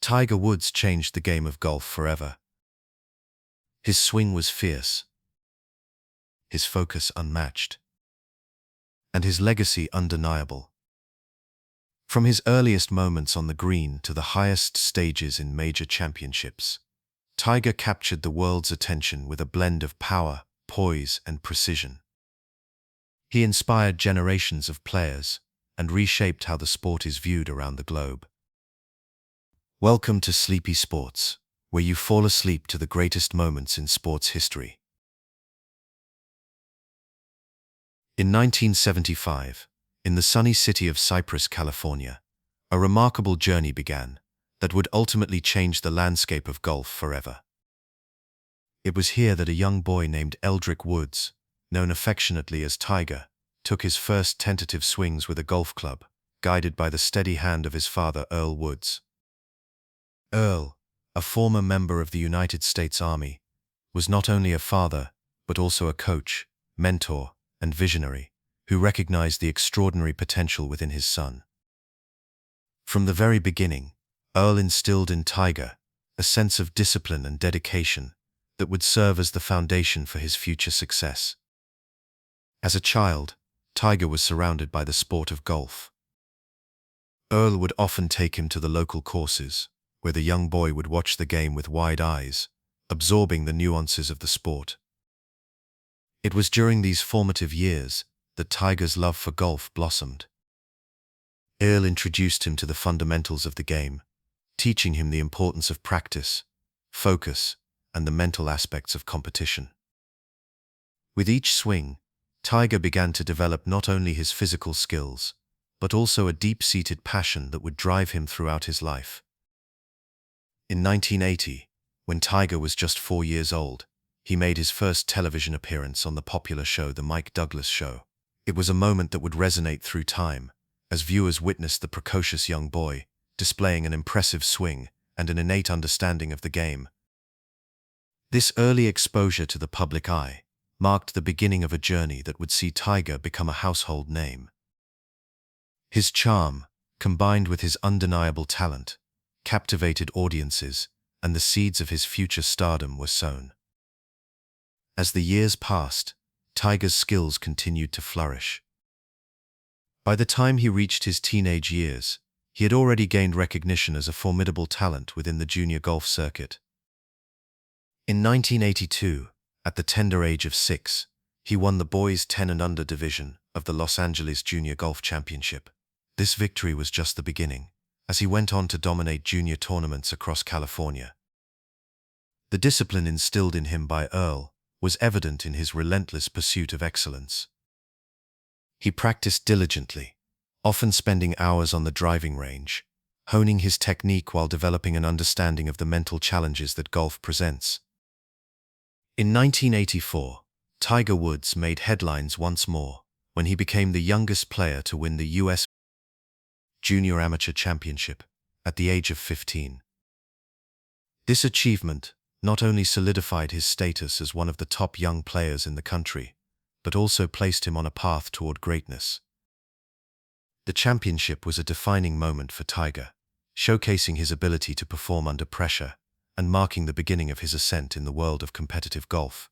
Tiger Woods changed the game of golf forever. His swing was fierce, his focus unmatched, and his legacy undeniable. From his earliest moments on the green to the highest stages in major championships, Tiger captured the world's attention with a blend of power, poise, and precision. He inspired generations of players and reshaped how the sport is viewed around the globe. Welcome to Sleepy Sports, where you fall asleep to the greatest moments in sports history. In 1975, in the sunny city of Cypress, California, a remarkable journey began that would ultimately change the landscape of golf forever. It was here that a young boy named Eldrick Woods, known affectionately as Tiger, took his first tentative swings with a golf club, guided by the steady hand of his father, Earl Woods. Earl, a former member of the United States Army, was not only a father, but also a coach, mentor, and visionary, who recognized the extraordinary potential within his son. From the very beginning, Earl instilled in Tiger a sense of discipline and dedication that would serve as the foundation for his future success. As a child, Tiger was surrounded by the sport of golf. Earl would often take him to the local courses, where the young boy would watch the game with wide eyes, absorbing the nuances of the sport. It was during these formative years that Tiger's love for golf blossomed. Earl introduced him to the fundamentals of the game, teaching him the importance of practice, focus, and the mental aspects of competition. With each swing, Tiger began to develop not only his physical skills, but also a deep-seated passion that would drive him throughout his life. In 1980, when Tiger was just 4 years old, he made his first television appearance on the popular show The Mike Douglas Show. It was a moment that would resonate through time, as viewers witnessed the precocious young boy displaying an impressive swing and an innate understanding of the game. This early exposure to the public eye marked the beginning of a journey that would see Tiger become a household name. His charm, combined with his undeniable talent, captivated audiences, and the seeds of his future stardom were sown. As the years passed, Tiger's skills continued to flourish. By the time he reached his teenage years, he had already gained recognition as a formidable talent within the junior golf circuit. In 1982, at the tender age of 6, he won the boys' 10 and under division of the Los Angeles Junior Golf Championship. This victory was just the beginning, as he went on to dominate junior tournaments across California. The discipline instilled in him by Earl was evident in his relentless pursuit of excellence. He practiced diligently, often spending hours on the driving range, honing his technique while developing an understanding of the mental challenges that golf presents. In 1984, Tiger Woods made headlines once more when he became the youngest player to win the U.S. Junior Amateur Championship at the age of 15. This achievement not only solidified his status as one of the top young players in the country, but also placed him on a path toward greatness. The championship was a defining moment for Tiger, showcasing his ability to perform under pressure and marking the beginning of his ascent in the world of competitive golf.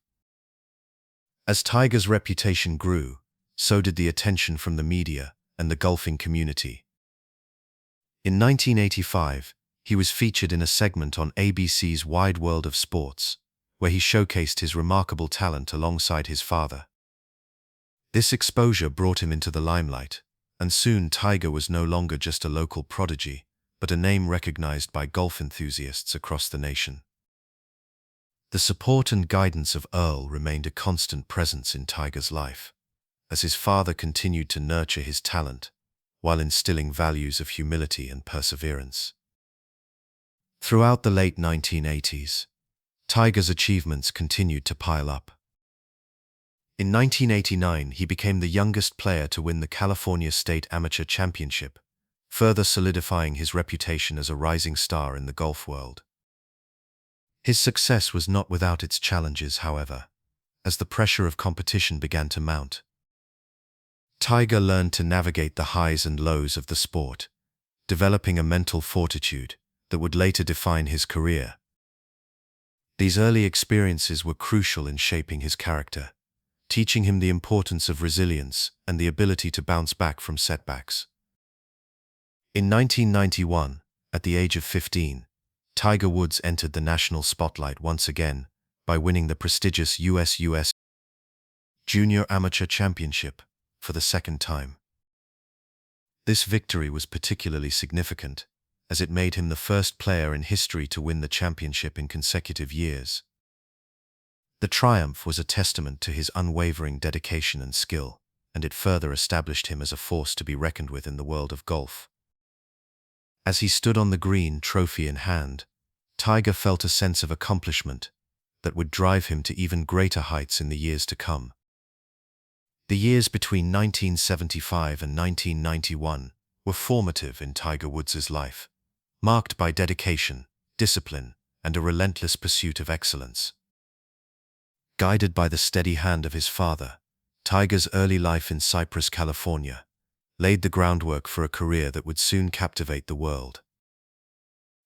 As Tiger's reputation grew, so did the attention from the media and the golfing community. In 1985, he was featured in a segment on ABC's Wide World of Sports, where he showcased his remarkable talent alongside his father. This exposure brought him into the limelight, and soon Tiger was no longer just a local prodigy, but a name recognized by golf enthusiasts across the nation. The support and guidance of Earl remained a constant presence in Tiger's life, as his father continued to nurture his talent, while instilling values of humility and perseverance. Throughout the late 1980s, Tiger's achievements continued to pile up. In 1989, he became the youngest player to win the California State Amateur Championship, further solidifying his reputation as a rising star in the golf world. His success was not without its challenges, however, as the pressure of competition began to mount. Tiger learned to navigate the highs and lows of the sport, developing a mental fortitude that would later define his career. These early experiences were crucial in shaping his character, teaching him the importance of resilience and the ability to bounce back from setbacks. In 1991, at the age of 15, Tiger Woods entered the national spotlight once again by winning the prestigious US Junior Amateur Championship for the second time. This victory was particularly significant, as it made him the first player in history to win the championship in consecutive years. The triumph was a testament to his unwavering dedication and skill, and it further established him as a force to be reckoned with in the world of golf. As he stood on the green, trophy in hand, Tiger felt a sense of accomplishment that would drive him to even greater heights in the years to come. The years between 1975 and 1991 were formative in Tiger Woods' life, marked by dedication, discipline, and a relentless pursuit of excellence. Guided by the steady hand of his father, Tiger's early life in Cypress, California, laid the groundwork for a career that would soon captivate the world.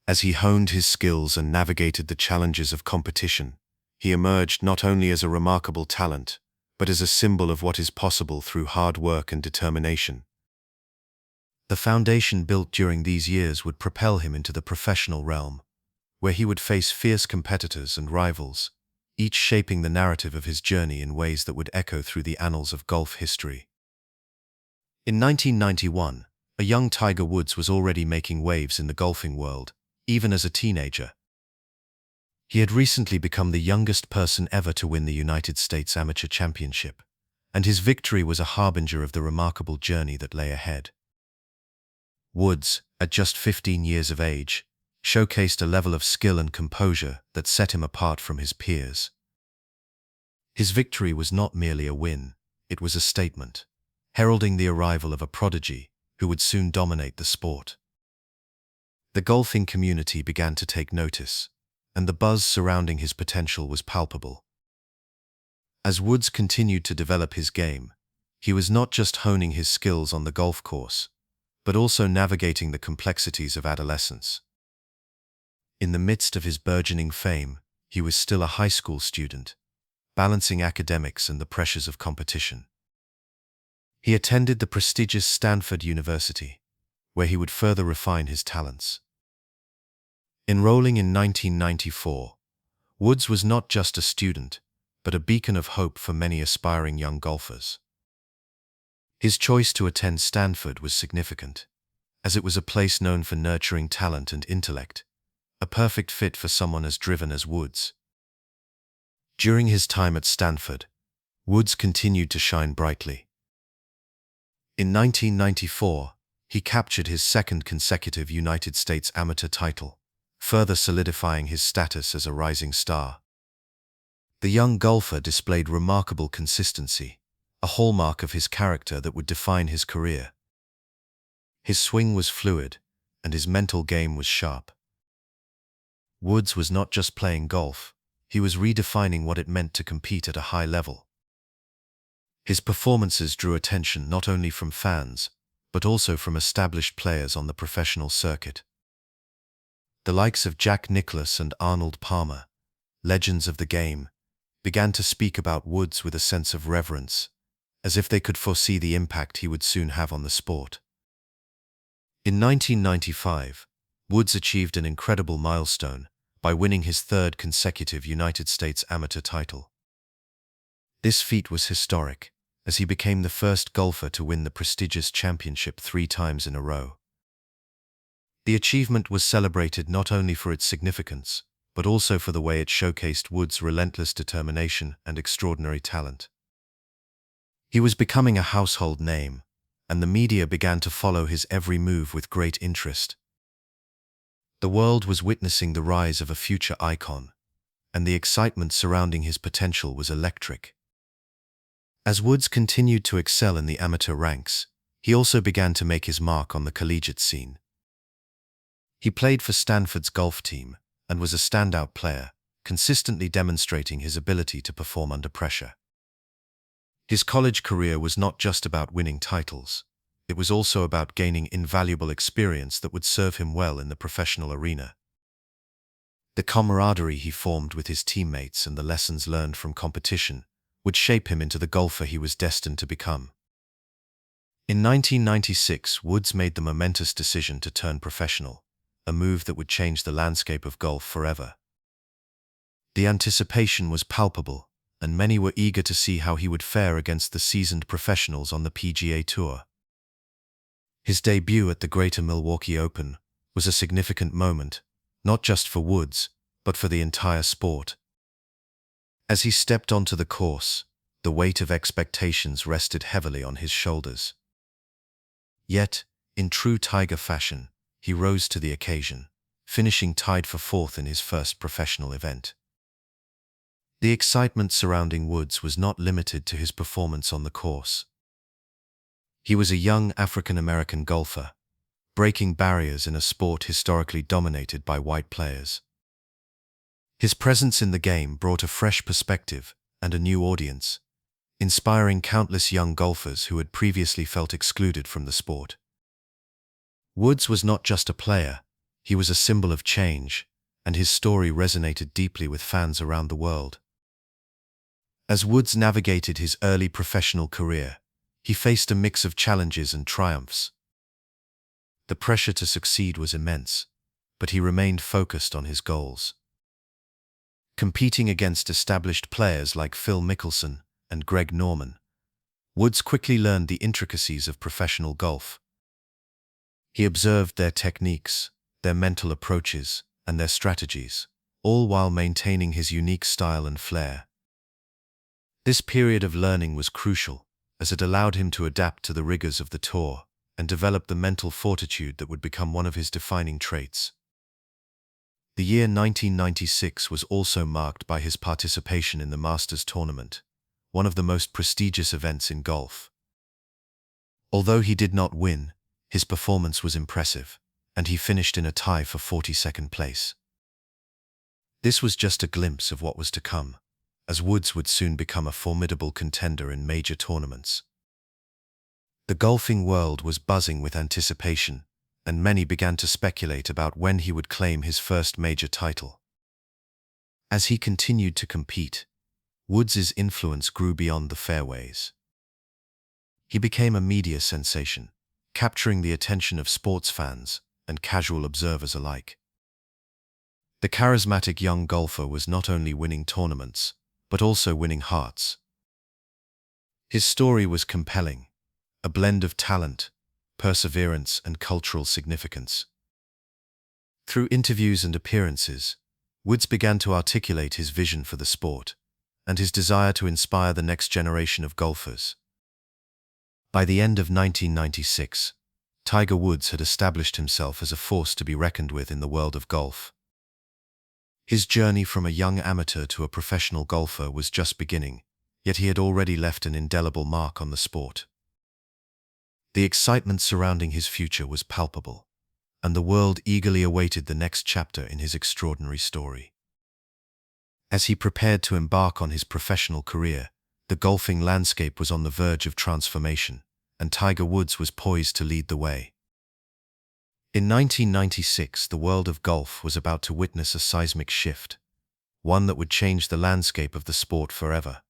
As he honed his skills and navigated the challenges of competition, he emerged not only as a remarkable talent, but as a symbol of what is possible through hard work and determination. The foundation built during these years would propel him into the professional realm, where he would face fierce competitors and rivals, each shaping the narrative of his journey in ways that would echo through the annals of golf history. In 1991, a young Tiger Woods was already making waves in the golfing world, even as a teenager. He had recently become the youngest person ever to win the United States Amateur Championship, and his victory was a harbinger of the remarkable journey that lay ahead. Woods, at just 15 years of age, showcased a level of skill and composure that set him apart from his peers. His victory was not merely a win, it was a statement, heralding the arrival of a prodigy who would soon dominate the sport. The golfing community began to take notice, and the buzz surrounding his potential was palpable. As Woods continued to develop his game, he was not just honing his skills on the golf course, but also navigating the complexities of adolescence. In the midst of his burgeoning fame, he was still a high school student, balancing academics and the pressures of competition. He attended the prestigious Stanford University, where he would further refine his talents. Enrolling in 1994, Woods was not just a student, but a beacon of hope for many aspiring young golfers. His choice to attend Stanford was significant, as it was a place known for nurturing talent and intellect, a perfect fit for someone as driven as Woods. During his time at Stanford, Woods continued to shine brightly. In 1994, he captured his second consecutive United States Amateur title, further solidifying his status as a rising star. The young golfer displayed remarkable consistency, a hallmark of his character that would define his career. His swing was fluid, and his mental game was sharp. Woods was not just playing golf, he was redefining what it meant to compete at a high level. His performances drew attention not only from fans, but also from established players on the professional circuit. The likes of Jack Nicklaus and Arnold Palmer, legends of the game, began to speak about Woods with a sense of reverence, as if they could foresee the impact he would soon have on the sport. In 1995, Woods achieved an incredible milestone by winning his third consecutive United States Amateur title. This feat was historic, as he became the first golfer to win the prestigious championship 3 times in a row. The achievement was celebrated not only for its significance, but also for the way it showcased Woods' relentless determination and extraordinary talent. He was becoming a household name, and the media began to follow his every move with great interest. The world was witnessing the rise of a future icon, and the excitement surrounding his potential was electric. As Woods continued to excel in the amateur ranks, he also began to make his mark on the collegiate scene. He played for Stanford's golf team and was a standout player, consistently demonstrating his ability to perform under pressure. His college career was not just about winning titles. it was also about gaining invaluable experience that would serve him well in the professional arena. The camaraderie he formed with his teammates and the lessons learned from competition would shape him into the golfer he was destined to become. In 1996, Woods made the momentous decision to turn professional, a move that would change the landscape of golf forever. The anticipation was palpable, and many were eager to see how he would fare against the seasoned professionals on the PGA Tour. His debut at the Greater Milwaukee Open was a significant moment, not just for Woods, but for the entire sport. As he stepped onto the course, the weight of expectations rested heavily on his shoulders. Yet, in true Tiger fashion, he rose to the occasion, finishing tied for fourth in his first professional event. The excitement surrounding Woods was not limited to his performance on the course. He was a young African-American golfer, breaking barriers in a sport historically dominated by white players. His presence in the game brought a fresh perspective and a new audience, inspiring countless young golfers who had previously felt excluded from the sport. Woods was not just a player, he was a symbol of change, and his story resonated deeply with fans around the world. As Woods navigated his early professional career, he faced a mix of challenges and triumphs. The pressure to succeed was immense, but he remained focused on his goals. Competing against established players like Phil Mickelson and Greg Norman, Woods quickly learned the intricacies of professional golf. He observed their techniques, their mental approaches, and their strategies, all while maintaining his unique style and flair. This period of learning was crucial, as it allowed him to adapt to the rigors of the tour and develop the mental fortitude that would become one of his defining traits. The year 1996 was also marked by his participation in the Masters tournament, one of the most prestigious events in golf. Although he did not win, his performance was impressive, and he finished in a tie for 42nd place. This was just a glimpse of what was to come, as Woods would soon become a formidable contender in major tournaments. The golfing world was buzzing with anticipation, and many began to speculate about when he would claim his first major title. As he continued to compete, Woods' influence grew beyond the fairways. He became a media sensation, capturing the attention of sports fans and casual observers alike. The charismatic young golfer was not only winning tournaments, but also winning hearts. His story was compelling, a blend of talent, perseverance, and cultural significance. Through interviews and appearances, Woods began to articulate his vision for the sport and his desire to inspire the next generation of golfers. By the end of 1996, Tiger Woods had established himself as a force to be reckoned with in the world of golf. His journey from a young amateur to a professional golfer was just beginning, yet he had already left an indelible mark on the sport. The excitement surrounding his future was palpable, and the world eagerly awaited the next chapter in his extraordinary story. As he prepared to embark on his professional career, the golfing landscape was on the verge of transformation, and Tiger Woods was poised to lead the way. In 1996, the world of golf was about to witness a seismic shift, one that would change the landscape of the sport forever.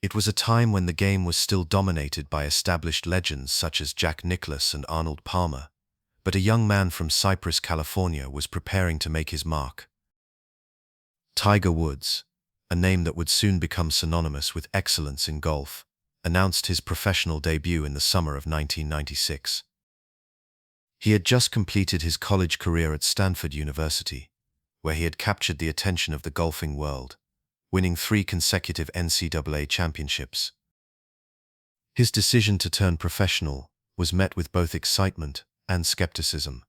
It was a time when the game was still dominated by established legends such as Jack Nicklaus and Arnold Palmer, but a young man from Cypress, California was preparing to make his mark. Tiger Woods, a name that would soon become synonymous with excellence in golf, announced his professional debut in the summer of 1996. He had just completed his college career at Stanford University, where he had captured the attention of the golfing world, winning 3 consecutive NCAA championships. His decision to turn professional was met with both excitement and skepticism.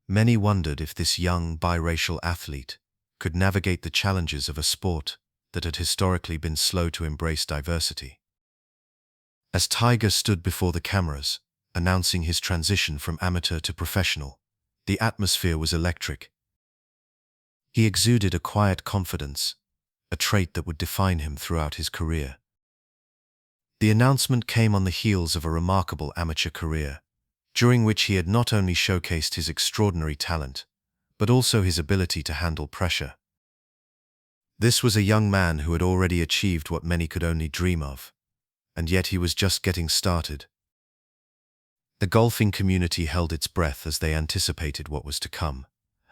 Many wondered if this young biracial athlete could navigate the challenges of a sport that had historically been slow to embrace diversity. As Tiger stood before the cameras, announcing his transition from amateur to professional, the atmosphere was electric. He exuded a quiet confidence, a trait that would define him throughout his career. The announcement came on the heels of a remarkable amateur career, during which he had not only showcased his extraordinary talent, but also his ability to handle pressure. This was a young man who had already achieved what many could only dream of, and yet he was just getting started. The golfing community held its breath as they anticipated what was to come,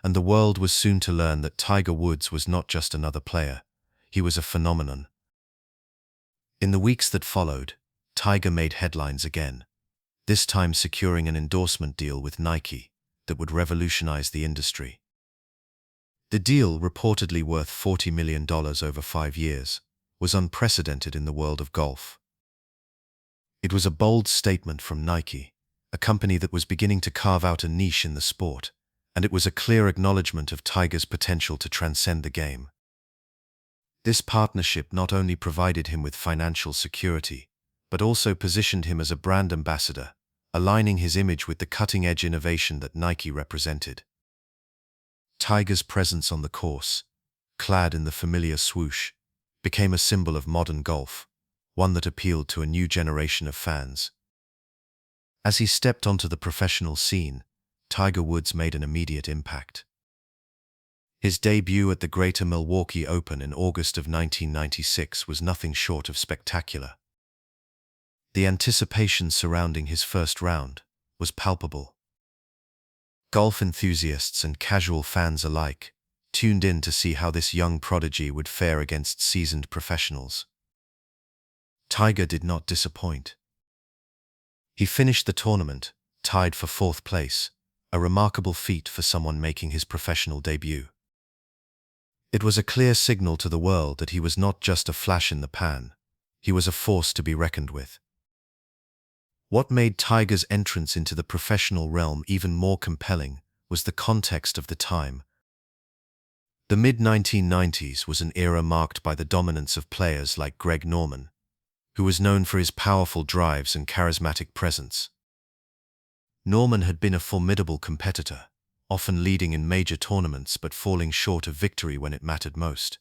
and the world was soon to learn that Tiger Woods was not just another player, he was a phenomenon. In the weeks that followed, Tiger made headlines again, this time securing an endorsement deal with Nike that would revolutionize the industry. The deal, reportedly worth $40 million over 5 years, was unprecedented in the world of golf. It was a bold statement from Nike, a company that was beginning to carve out a niche in the sport, and it was a clear acknowledgement of Tiger's potential to transcend the game. This partnership not only provided him with financial security, but also positioned him as a brand ambassador, aligning his image with the cutting-edge innovation that Nike represented. Tiger's presence on the course, clad in the familiar swoosh, became a symbol of modern golf, one that appealed to a new generation of fans. As he stepped onto the professional scene, Tiger Woods made an immediate impact. His debut at the Greater Milwaukee Open in August of 1996 was nothing short of spectacular. The anticipation surrounding his first round was palpable. Golf enthusiasts and casual fans alike tuned in to see how this young prodigy would fare against seasoned professionals. Tiger did not disappoint. He finished the tournament, tied for 4th place, a remarkable feat for someone making his professional debut. It was a clear signal to the world that he was not just a flash in the pan, he was a force to be reckoned with. What made Tiger's entrance into the professional realm even more compelling was the context of the time. The mid-1990s was an era marked by the dominance of players like Greg Norman, who was known for his powerful drives and charismatic presence. Norman had been a formidable competitor, often leading in major tournaments but falling short of victory when it mattered most.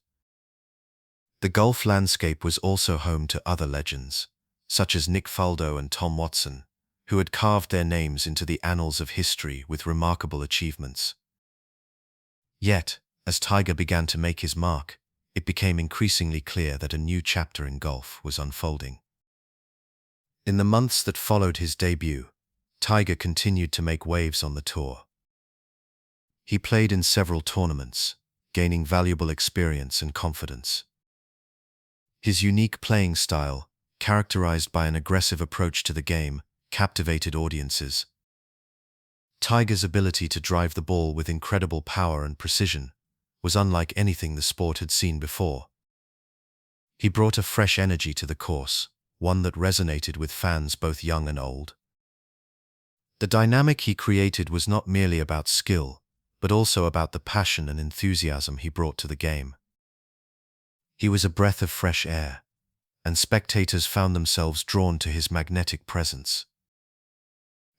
The golf landscape was also home to other legends, such as Nick Faldo and Tom Watson, who had carved their names into the annals of history with remarkable achievements. Yet, as Tiger began to make his mark, it became increasingly clear that a new chapter in golf was unfolding. In the months that followed his debut, Tiger continued to make waves on the tour. He played in several tournaments, gaining valuable experience and confidence. His unique playing style, characterized by an aggressive approach to the game, captivated audiences. Tiger's ability to drive the ball with incredible power and precision was unlike anything the sport had seen before. He brought a fresh energy to the course, one that resonated with fans both young and old. The dynamic he created was not merely about skill, but also about the passion and enthusiasm he brought to the game. He was a breath of fresh air, and spectators found themselves drawn to his magnetic presence.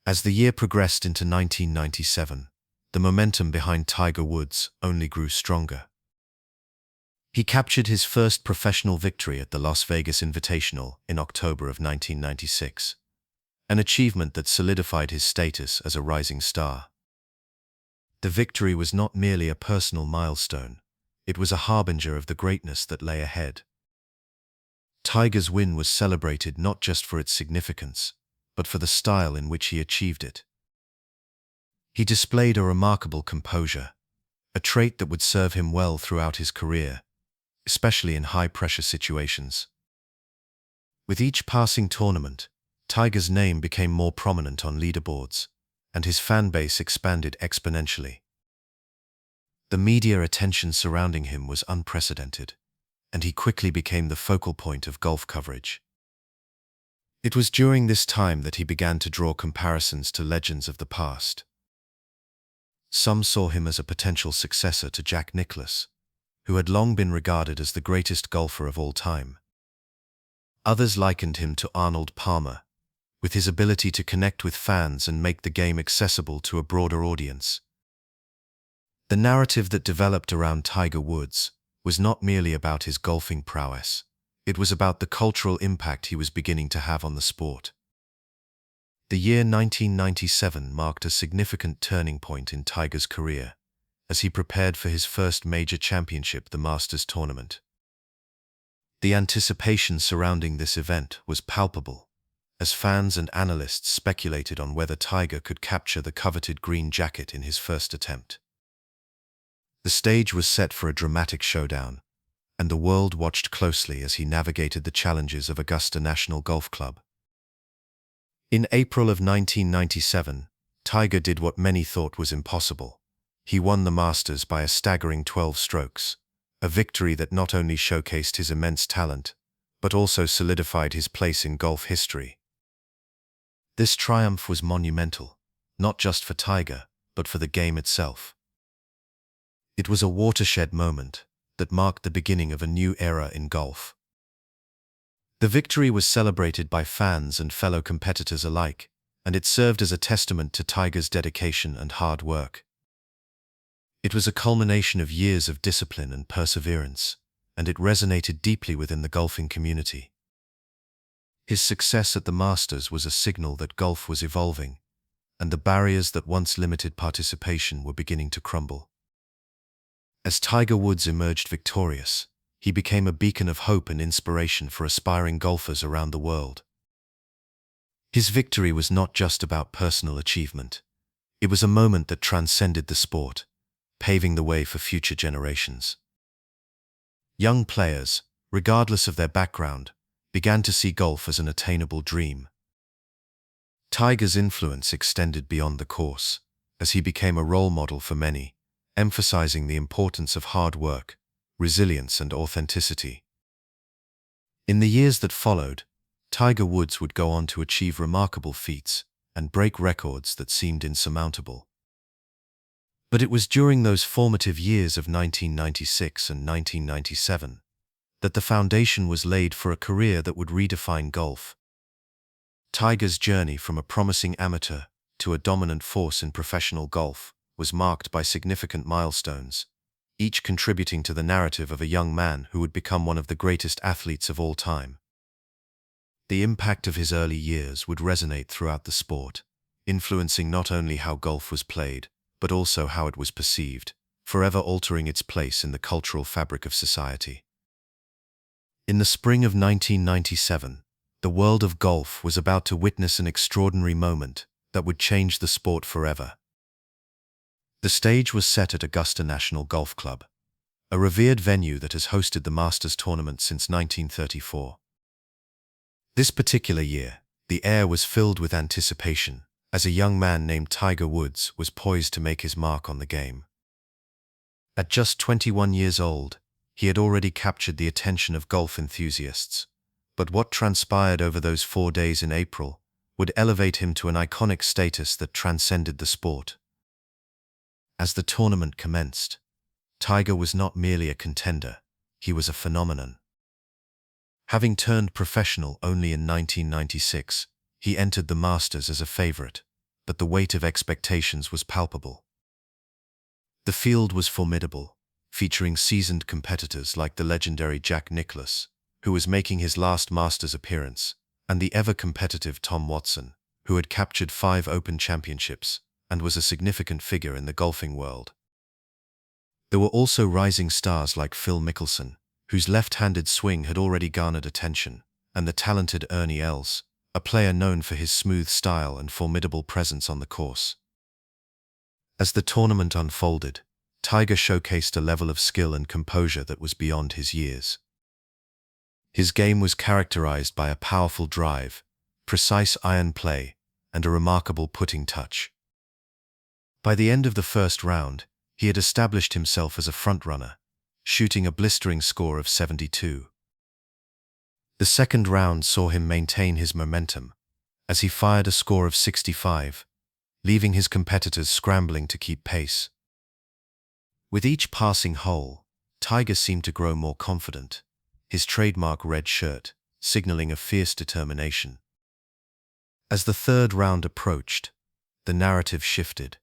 As the year progressed into 1997, the momentum behind Tiger Woods only grew stronger. He captured his first professional victory at the Las Vegas Invitational in October of 1996, an achievement that solidified his status as a rising star. The victory was not merely a personal milestone, it was a harbinger of the greatness that lay ahead. Tiger's win was celebrated not just for its significance, but for the style in which he achieved it. He displayed a remarkable composure, a trait that would serve him well throughout his career, especially in high-pressure situations. With each passing tournament, Tiger's name became more prominent on leaderboards, and his fan base expanded exponentially. The media attention surrounding him was unprecedented, and he quickly became the focal point of golf coverage. It was during this time that he began to draw comparisons to legends of the past. Some saw him as a potential successor to Jack Nicklaus, who had long been regarded as the greatest golfer of all time. Others likened him to Arnold Palmer, with his ability to connect with fans and make the game accessible to a broader audience. The narrative that developed around Tiger Woods was not merely about his golfing prowess, It was about the cultural impact he was beginning to have on the sport. The year 1997 marked a significant turning point in Tiger's career as he prepared for his first major championship, the Masters tournament. The anticipation surrounding this event was palpable, as fans and analysts speculated on whether Tiger could capture the coveted green jacket in his first attempt. The stage was set for a dramatic showdown, and the world watched closely as he navigated the challenges of Augusta National Golf Club. In April of 1997, Tiger did what many thought was impossible. He won the Masters by a staggering 12 strokes, a victory that not only showcased his immense talent, but also solidified his place in golf history. This triumph was monumental, not just for Tiger, but for the game itself. It was a watershed moment that marked the beginning of a new era in golf. The victory was celebrated by fans and fellow competitors alike, and it served as a testament to Tiger's dedication and hard work. It was a culmination of years of discipline and perseverance, and it resonated deeply within the golfing community. His success at the Masters was a signal that golf was evolving, and the barriers that once limited participation were beginning to crumble. As Tiger Woods emerged victorious, he became a beacon of hope and inspiration for aspiring golfers around the world. His victory was not just about personal achievement. It was a moment that transcended the sport, paving the way for future generations. Young players, regardless of their background, began to see golf as an attainable dream. Tiger's influence extended beyond the course, as he became a role model for many, emphasizing the importance of hard work, resilience, and authenticity. In the years that followed, Tiger Woods would go on to achieve remarkable feats and break records that seemed insurmountable. But it was during those formative years of 1996 and 1997 that the foundation was laid for a career that would redefine golf. Tiger's journey from a promising amateur to a dominant force in professional golf was marked by significant milestones, each contributing to the narrative of a young man who would become one of the greatest athletes of all time. The impact of his early years would resonate throughout the sport, influencing not only how golf was played, but also how it was perceived, forever altering its place in the cultural fabric of society. In the spring of 1997, the world of golf was about to witness an extraordinary moment that would change the sport forever. The stage was set at Augusta National Golf Club, a revered venue that has hosted the Masters tournament since 1934. This particular year, the air was filled with anticipation, as a young man named Tiger Woods was poised to make his mark on the game. At just 21 years old, he had already captured the attention of golf enthusiasts, but what transpired over those 4 days in April would elevate him to an iconic status that transcended the sport. As the tournament commenced, Tiger was not merely a contender, he was a phenomenon. Having turned professional only in 1996, he entered the Masters as a favorite, but the weight of expectations was palpable. The field was formidable, featuring seasoned competitors like the legendary Jack Nicklaus, who was making his last Masters appearance, and the ever-competitive Tom Watson, who had captured 5 Open championships and was a significant figure in the golfing world. There were also rising stars like Phil Mickelson, whose left-handed swing had already garnered attention, and the talented Ernie Els, a player known for his smooth style and formidable presence on the course. As the tournament unfolded, Tiger showcased a level of skill and composure that was beyond his years. His game was characterized by a powerful drive, precise iron play, and a remarkable putting touch. By the end of the first round, he had established himself as a frontrunner, shooting a blistering score of 72. The second round saw him maintain his momentum, as he fired a score of 65, leaving his competitors scrambling to keep pace. With each passing hole, Tiger seemed to grow more confident, his trademark red shirt signaling a fierce determination. As the third round approached, the narrative shifted.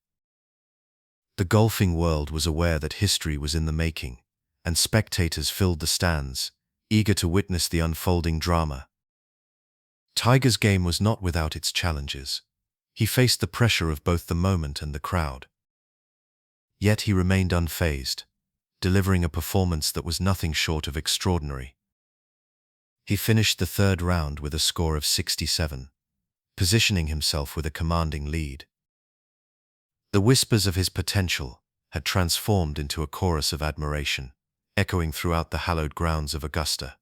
The golfing world was aware that history was in the making, and spectators filled the stands, eager to witness the unfolding drama. Tiger's game was not without its challenges. He faced the pressure of both the moment and the crowd. Yet he remained unfazed, delivering a performance that was nothing short of extraordinary. He finished the third round with a score of 67, positioning himself with a commanding lead. The whispers of his potential had transformed into a chorus of admiration, echoing throughout the hallowed grounds of Augusta.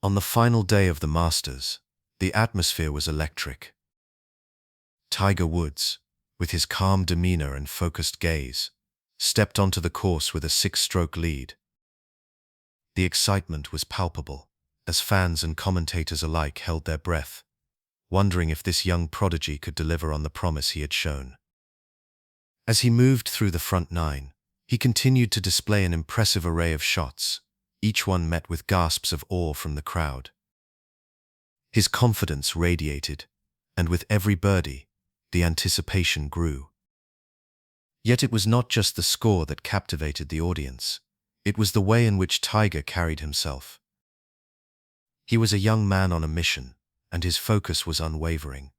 On the final day of the Masters, the atmosphere was electric. Tiger Woods, with his calm demeanor and focused gaze, stepped onto the course with a 6-stroke lead. The excitement was palpable, as fans and commentators alike held their breath, wondering if this young prodigy could deliver on the promise he had shown. As he moved through the front nine, he continued to display an impressive array of shots, each one met with gasps of awe from the crowd. His confidence radiated, and with every birdie, the anticipation grew. Yet it was not just the score that captivated the audience. It was the way in which Tiger carried himself. He was a young man on a mission, and his focus was unwavering.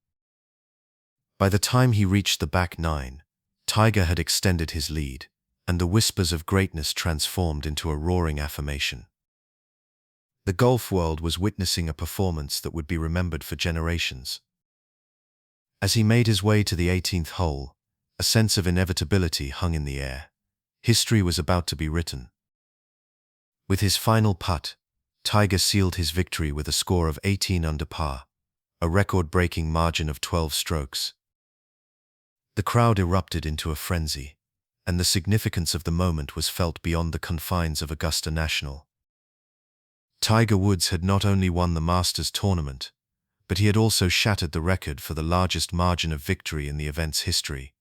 By the time he reached the back nine, Tiger had extended his lead, and the whispers of greatness transformed into a roaring affirmation. The golf world was witnessing a performance that would be remembered for generations. As he made his way to the 18th hole, a sense of inevitability hung in the air. History was about to be written. With his final putt, Tiger sealed his victory with a score of 18 under par, a record-breaking margin of 12 strokes. The crowd erupted into a frenzy, and the significance of the moment was felt beyond the confines of Augusta National. Tiger Woods had not only won the Masters tournament, but he had also shattered the record for the largest margin of victory in the event's history.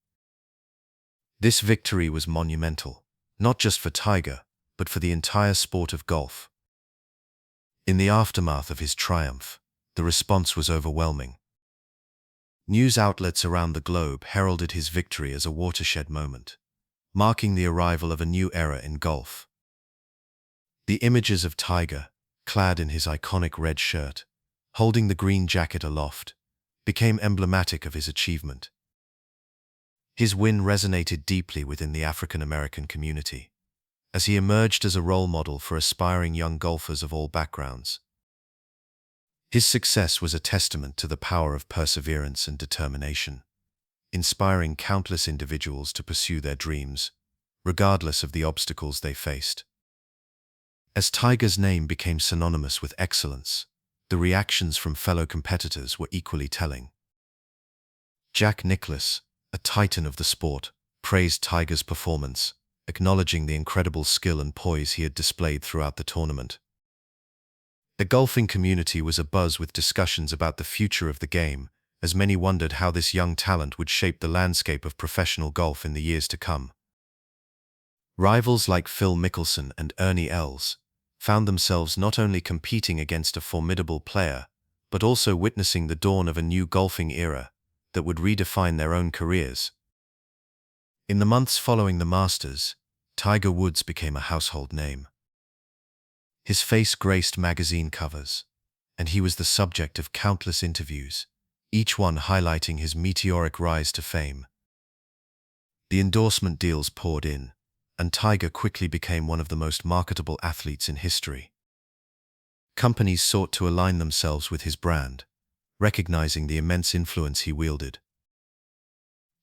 This victory was monumental, not just for Tiger, but for the entire sport of golf. In the aftermath of his triumph, the response was overwhelming. News outlets around the globe heralded his victory as a watershed moment, marking the arrival of a new era in golf. The images of Tiger, clad in his iconic red shirt, holding the green jacket aloft, became emblematic of his achievement. His win resonated deeply within the African American community, as he emerged as a role model for aspiring young golfers of all backgrounds. His success was a testament to the power of perseverance and determination, inspiring countless individuals to pursue their dreams, regardless of the obstacles they faced. As Tiger's name became synonymous with excellence, the reactions from fellow competitors were equally telling. Jack Nicklaus, a titan of the sport, praised Tiger's performance, acknowledging the incredible skill and poise he had displayed throughout the tournament. The golfing community was abuzz with discussions about the future of the game, as many wondered how this young talent would shape the landscape of professional golf in the years to come. Rivals like Phil Mickelson and Ernie Els found themselves not only competing against a formidable player, but also witnessing the dawn of a new golfing era that would redefine their own careers. In the months following the Masters, Tiger Woods became a household name. His face graced magazine covers, and he was the subject of countless interviews, each one highlighting his meteoric rise to fame. The endorsement deals poured in, and Tiger quickly became one of the most marketable athletes in history. Companies sought to align themselves with his brand, recognizing the immense influence he wielded.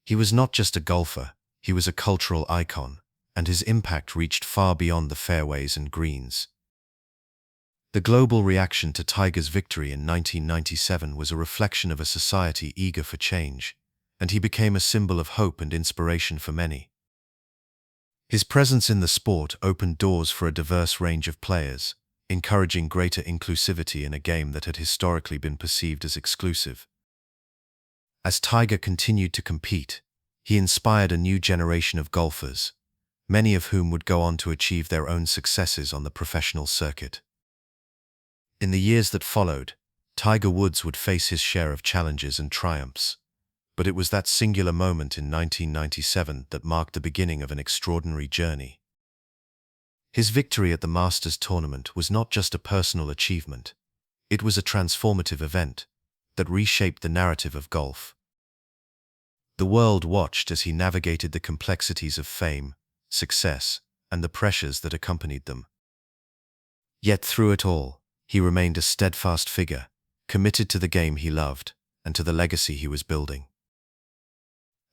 He was not just a golfer, he was a cultural icon, and his impact reached far beyond the fairways and greens. The global reaction to Tiger's victory in 1997 was a reflection of a society eager for change, and he became a symbol of hope and inspiration for many. His presence in the sport opened doors for a diverse range of players, encouraging greater inclusivity in a game that had historically been perceived as exclusive. As Tiger continued to compete, he inspired a new generation of golfers, many of whom would go on to achieve their own successes on the professional circuit. In the years that followed, Tiger Woods would face his share of challenges and triumphs, but it was that singular moment in 1997 that marked the beginning of an extraordinary journey. His victory at the Masters tournament was not just a personal achievement. It was a transformative event that reshaped the narrative of golf. The world watched as he navigated the complexities of fame, success, and the pressures that accompanied them. Yet through it all, he remained a steadfast figure, committed to the game he loved and to the legacy he was building.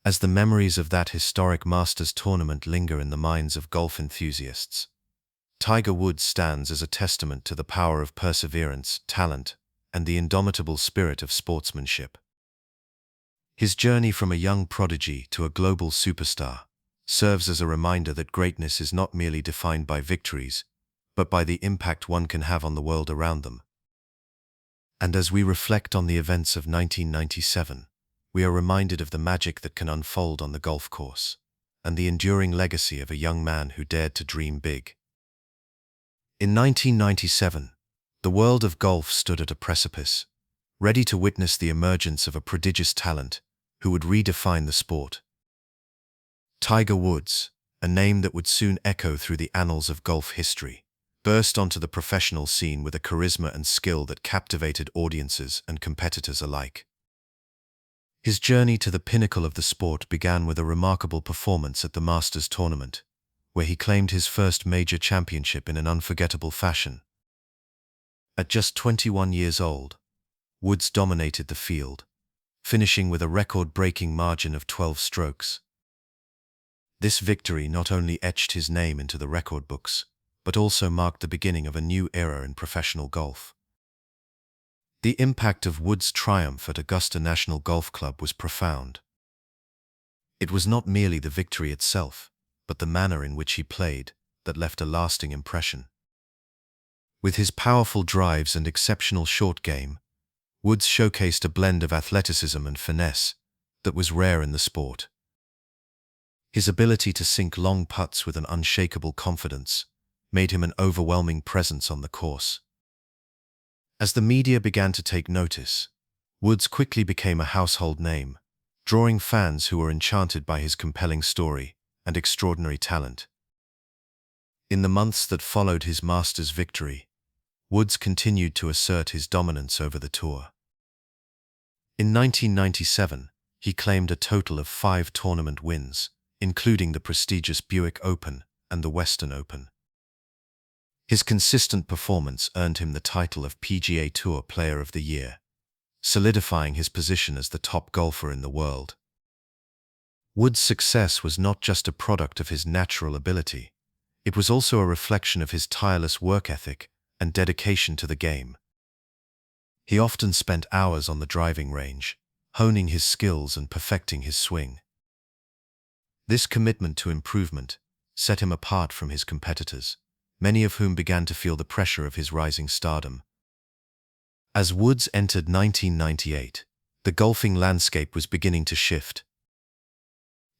As the memories of that historic Masters tournament linger in the minds of golf enthusiasts, Tiger Woods stands as a testament to the power of perseverance, talent, and the indomitable spirit of sportsmanship. His journey from a young prodigy to a global superstar serves as a reminder that greatness is not merely defined by victories, but by the impact one can have on the world around them. And as we reflect on the events of 1997, we are reminded of the magic that can unfold on the golf course, and the enduring legacy of a young man who dared to dream big. In 1997, the world of golf stood at a precipice, ready to witness the emergence of a prodigious talent who would redefine the sport. Tiger Woods, a name that would soon echo through the annals of golf history, burst onto the professional scene with a charisma and skill that captivated audiences and competitors alike. His journey to the pinnacle of the sport began with a remarkable performance at the Masters tournament, where he claimed his first major championship in an unforgettable fashion. At just 21 years old, Woods dominated the field, finishing with a record-breaking margin of 12 strokes. This victory not only etched his name into the record books, but also marked the beginning of a new era in professional golf. The impact of Woods' triumph at Augusta National Golf Club was profound. It was not merely the victory itself, but the manner in which he played that left a lasting impression. With his powerful drives and exceptional short game, Woods showcased a blend of athleticism and finesse that was rare in the sport. His ability to sink long putts with an unshakable confidence made him an overwhelming presence on the course. As the media began to take notice, Woods quickly became a household name, drawing fans who were enchanted by his compelling story and extraordinary talent. In the months that followed his Masters victory, Woods continued to assert his dominance over the tour. In 1997, he claimed a total of 5 tournament wins, including the prestigious Buick Open and the Western Open. His consistent performance earned him the title of PGA Tour Player of the Year, solidifying his position as the top golfer in the world. Woods' success was not just a product of his natural ability, it was also a reflection of his tireless work ethic and dedication to the game. He often spent hours on the driving range, honing his skills and perfecting his swing. This commitment to improvement set him apart from his competitors, many of whom began to feel the pressure of his rising stardom. As Woods entered 1998, the golfing landscape was beginning to shift.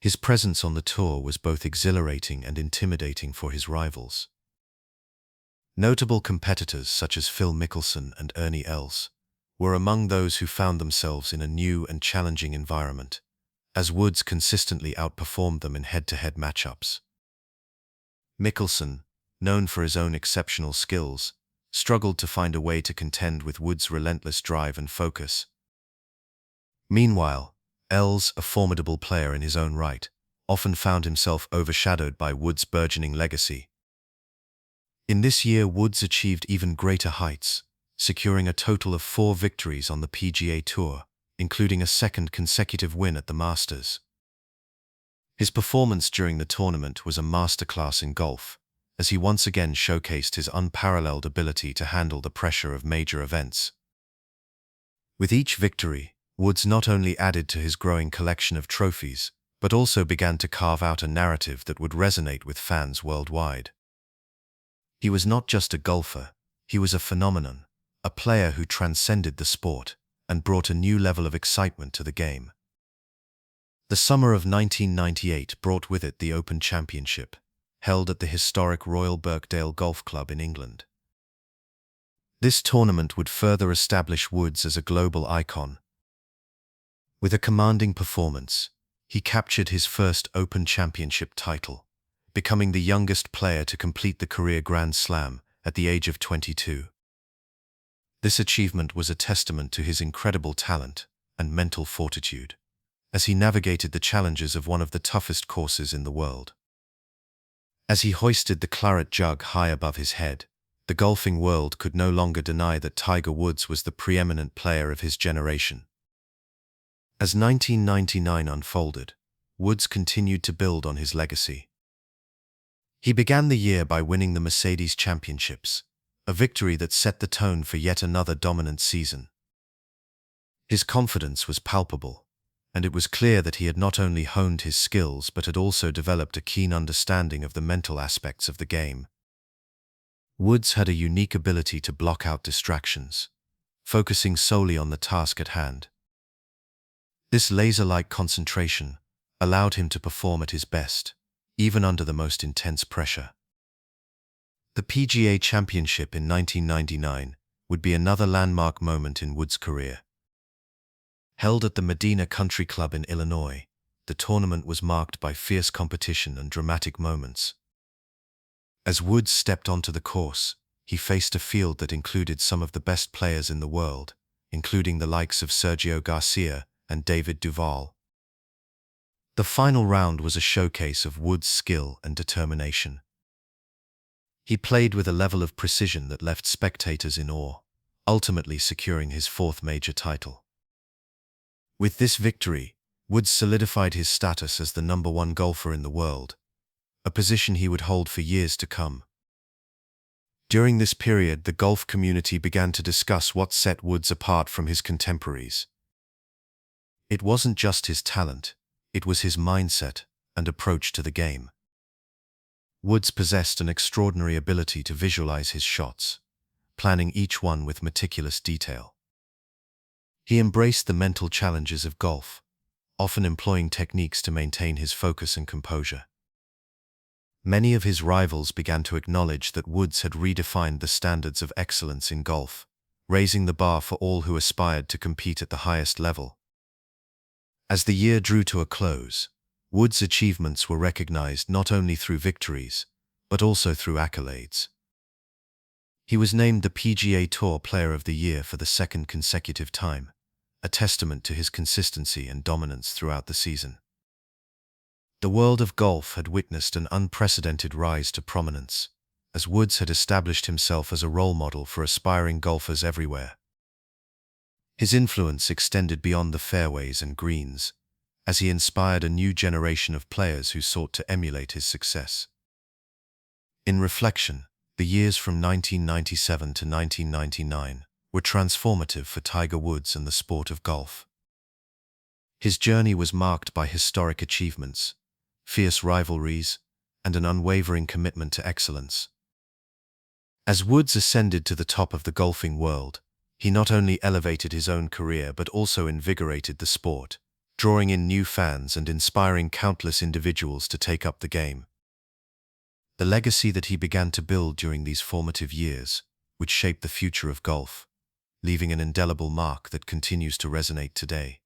His presence on the tour was both exhilarating and intimidating for his rivals. Notable competitors such as Phil Mickelson and Ernie Els were among those who found themselves in a new and challenging environment, as Woods consistently outperformed them in head-to-head matchups. Mickelson, known for his own exceptional skills, struggled to find a way to contend with Woods' relentless drive and focus. Meanwhile, Els, a formidable player in his own right, often found himself overshadowed by Woods' burgeoning legacy. In this year, Woods achieved even greater heights, securing a total of 4 victories on the PGA Tour, including a second consecutive win at the Masters. His performance during the tournament was a masterclass in golf, as he once again showcased his unparalleled ability to handle the pressure of major events. With each victory, Woods not only added to his growing collection of trophies, but also began to carve out a narrative that would resonate with fans worldwide. He was not just a golfer, he was a phenomenon, a player who transcended the sport and brought a new level of excitement to the game. The summer of 1998 brought with it the Open Championship, held at the historic Royal Birkdale Golf Club in England. This tournament would further establish Woods as a global icon. With a commanding performance, he captured his first Open Championship title, becoming the youngest player to complete the career Grand Slam at the age of 22. This achievement was a testament to his incredible talent and mental fortitude, as he navigated the challenges of one of the toughest courses in the world. As he hoisted the claret jug high above his head, the golfing world could no longer deny that Tiger Woods was the preeminent player of his generation. As 1999 unfolded, Woods continued to build on his legacy. He began the year by winning the Mercedes Championships, a victory that set the tone for yet another dominant season. His confidence was palpable, and it was clear that he had not only honed his skills but had also developed a keen understanding of the mental aspects of the game. Woods had a unique ability to block out distractions, focusing solely on the task at hand. This laser-like concentration allowed him to perform at his best, even under the most intense pressure. The PGA Championship in 1999 would be another landmark moment in Woods' career. Held at the Medina Country Club in Illinois, the tournament was marked by fierce competition and dramatic moments. As Woods stepped onto the course, he faced a field that included some of the best players in the world, including the likes of Sergio Garcia and David Duval. The final round was a showcase of Woods' skill and determination. He played with a level of precision that left spectators in awe, ultimately securing his fourth major title. With this victory, Woods solidified his status as the #1 golfer in the world, a position he would hold for years to come. During this period, the golf community began to discuss what set Woods apart from his contemporaries. It wasn't just his talent, it was his mindset and approach to the game. Woods possessed an extraordinary ability to visualize his shots, planning each one with meticulous detail. He embraced the mental challenges of golf, often employing techniques to maintain his focus and composure. Many of his rivals began to acknowledge that Woods had redefined the standards of excellence in golf, raising the bar for all who aspired to compete at the highest level. As the year drew to a close, Woods' achievements were recognized not only through victories, but also through accolades. He was named the PGA Tour Player of the Year for the second consecutive time, a testament to his consistency and dominance throughout the season. The world of golf had witnessed an unprecedented rise to prominence, as Woods had established himself as a role model for aspiring golfers everywhere. His influence extended beyond the fairways and greens, as he inspired a new generation of players who sought to emulate his success. In reflection, the years from 1997 to 1999 were transformative for Tiger Woods and the sport of golf. His journey was marked by historic achievements, fierce rivalries, and an unwavering commitment to excellence. As Woods ascended to the top of the golfing world, he not only elevated his own career but also invigorated the sport, drawing in new fans and inspiring countless individuals to take up the game. The legacy that he began to build during these formative years would shape the future of golf, leaving an indelible mark that continues to resonate today.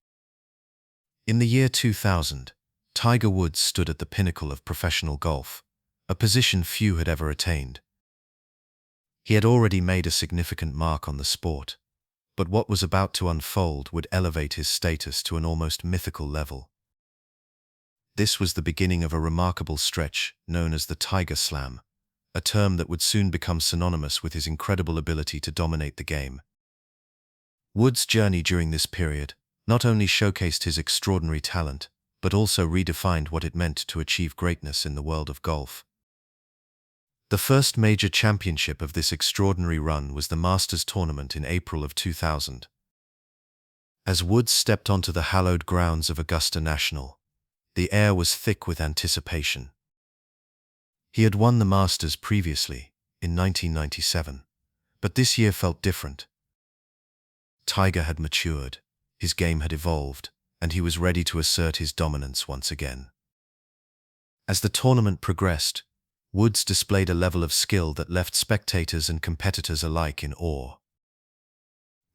In the year 2000, Tiger Woods stood at the pinnacle of professional golf, a position few had ever attained. He had already made a significant mark on the sport, but what was about to unfold would elevate his status to an almost mythical level. This was the beginning of a remarkable stretch known as the Tiger Slam, a term that would soon become synonymous with his incredible ability to dominate the game. Woods' journey during this period not only showcased his extraordinary talent, but also redefined what it meant to achieve greatness in the world of golf. The first major championship of this extraordinary run was the Masters tournament in April of 2000. As Woods stepped onto the hallowed grounds of Augusta National, the air was thick with anticipation. He had won the Masters previously, in 1997, but this year felt different. Tiger had matured, his game had evolved, and he was ready to assert his dominance once again. As the tournament progressed, Woods displayed a level of skill that left spectators and competitors alike in awe.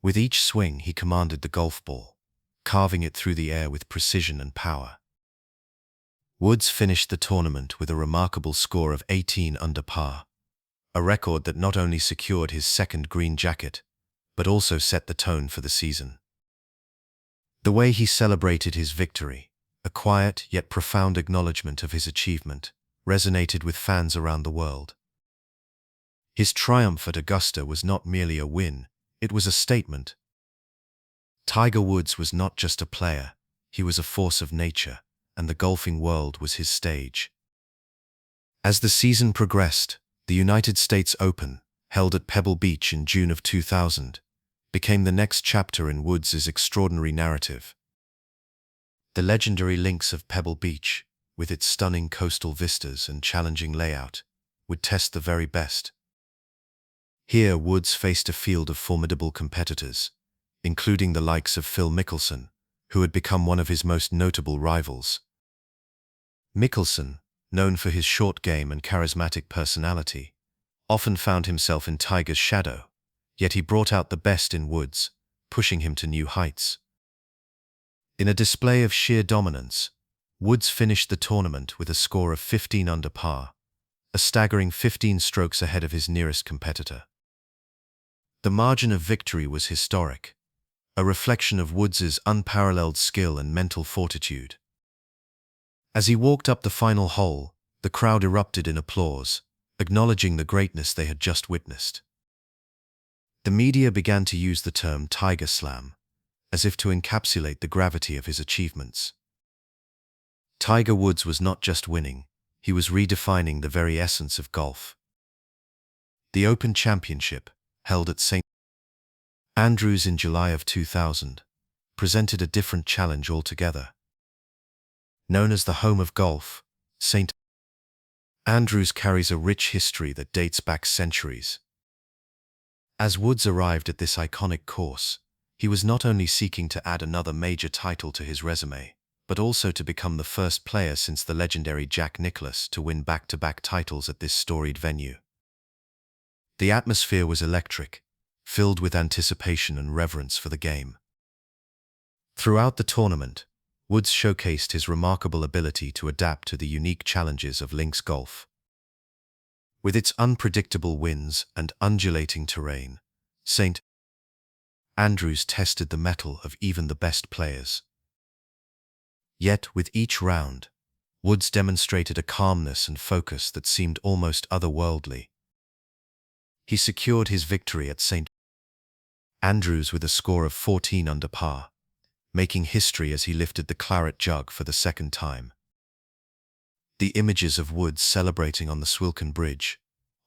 With each swing, he commanded the golf ball, carving it through the air with precision and power. Woods finished the tournament with a remarkable score of 18 under par, a record that not only secured his second green jacket, but also set the tone for the season. The way he celebrated his victory, a quiet yet profound acknowledgement of his achievement, resonated with fans around the world. His triumph at Augusta was not merely a win, it was a statement. Tiger Woods was not just a player, he was a force of nature, and the golfing world was his stage. As the season progressed, the United States Open, held at Pebble Beach in June of 2000, became the next chapter in Woods' extraordinary narrative. The legendary links of Pebble Beach, with its stunning coastal vistas and challenging layout, would test the very best. Here Woods faced a field of formidable competitors, including the likes of Phil Mickelson, who had become one of his most notable rivals. Mickelson, known for his short game and charismatic personality, often found himself in Tiger's shadow, yet he brought out the best in Woods, pushing him to new heights. In a display of sheer dominance, Woods finished the tournament with a score of 15 under par, a staggering 15 strokes ahead of his nearest competitor. The margin of victory was historic, a reflection of Woods' unparalleled skill and mental fortitude. As he walked up the final hole, the crowd erupted in applause, acknowledging the greatness they had just witnessed. The media began to use the term Tiger Slam, as if to encapsulate the gravity of his achievements. Tiger Woods was not just winning, he was redefining the very essence of golf. The Open Championship, held at St. Andrews in July of 2000, presented a different challenge altogether. Known as the home of golf, St. Andrews carries a rich history that dates back centuries. As Woods arrived at this iconic course, he was not only seeking to add another major title to his resume, but also to become the first player since the legendary Jack Nicklaus to win back-to-back titles at this storied venue. The atmosphere was electric, filled with anticipation and reverence for the game. Throughout the tournament, Woods showcased his remarkable ability to adapt to the unique challenges of links golf. With its unpredictable winds and undulating terrain, St. Andrews tested the mettle of even the best players. Yet, with each round, Woods demonstrated a calmness and focus that seemed almost otherworldly. He secured his victory at St. Andrews with a score of 14 under par, making history as he lifted the claret jug for the second time. The images of Woods celebrating on the Swilcan Bridge,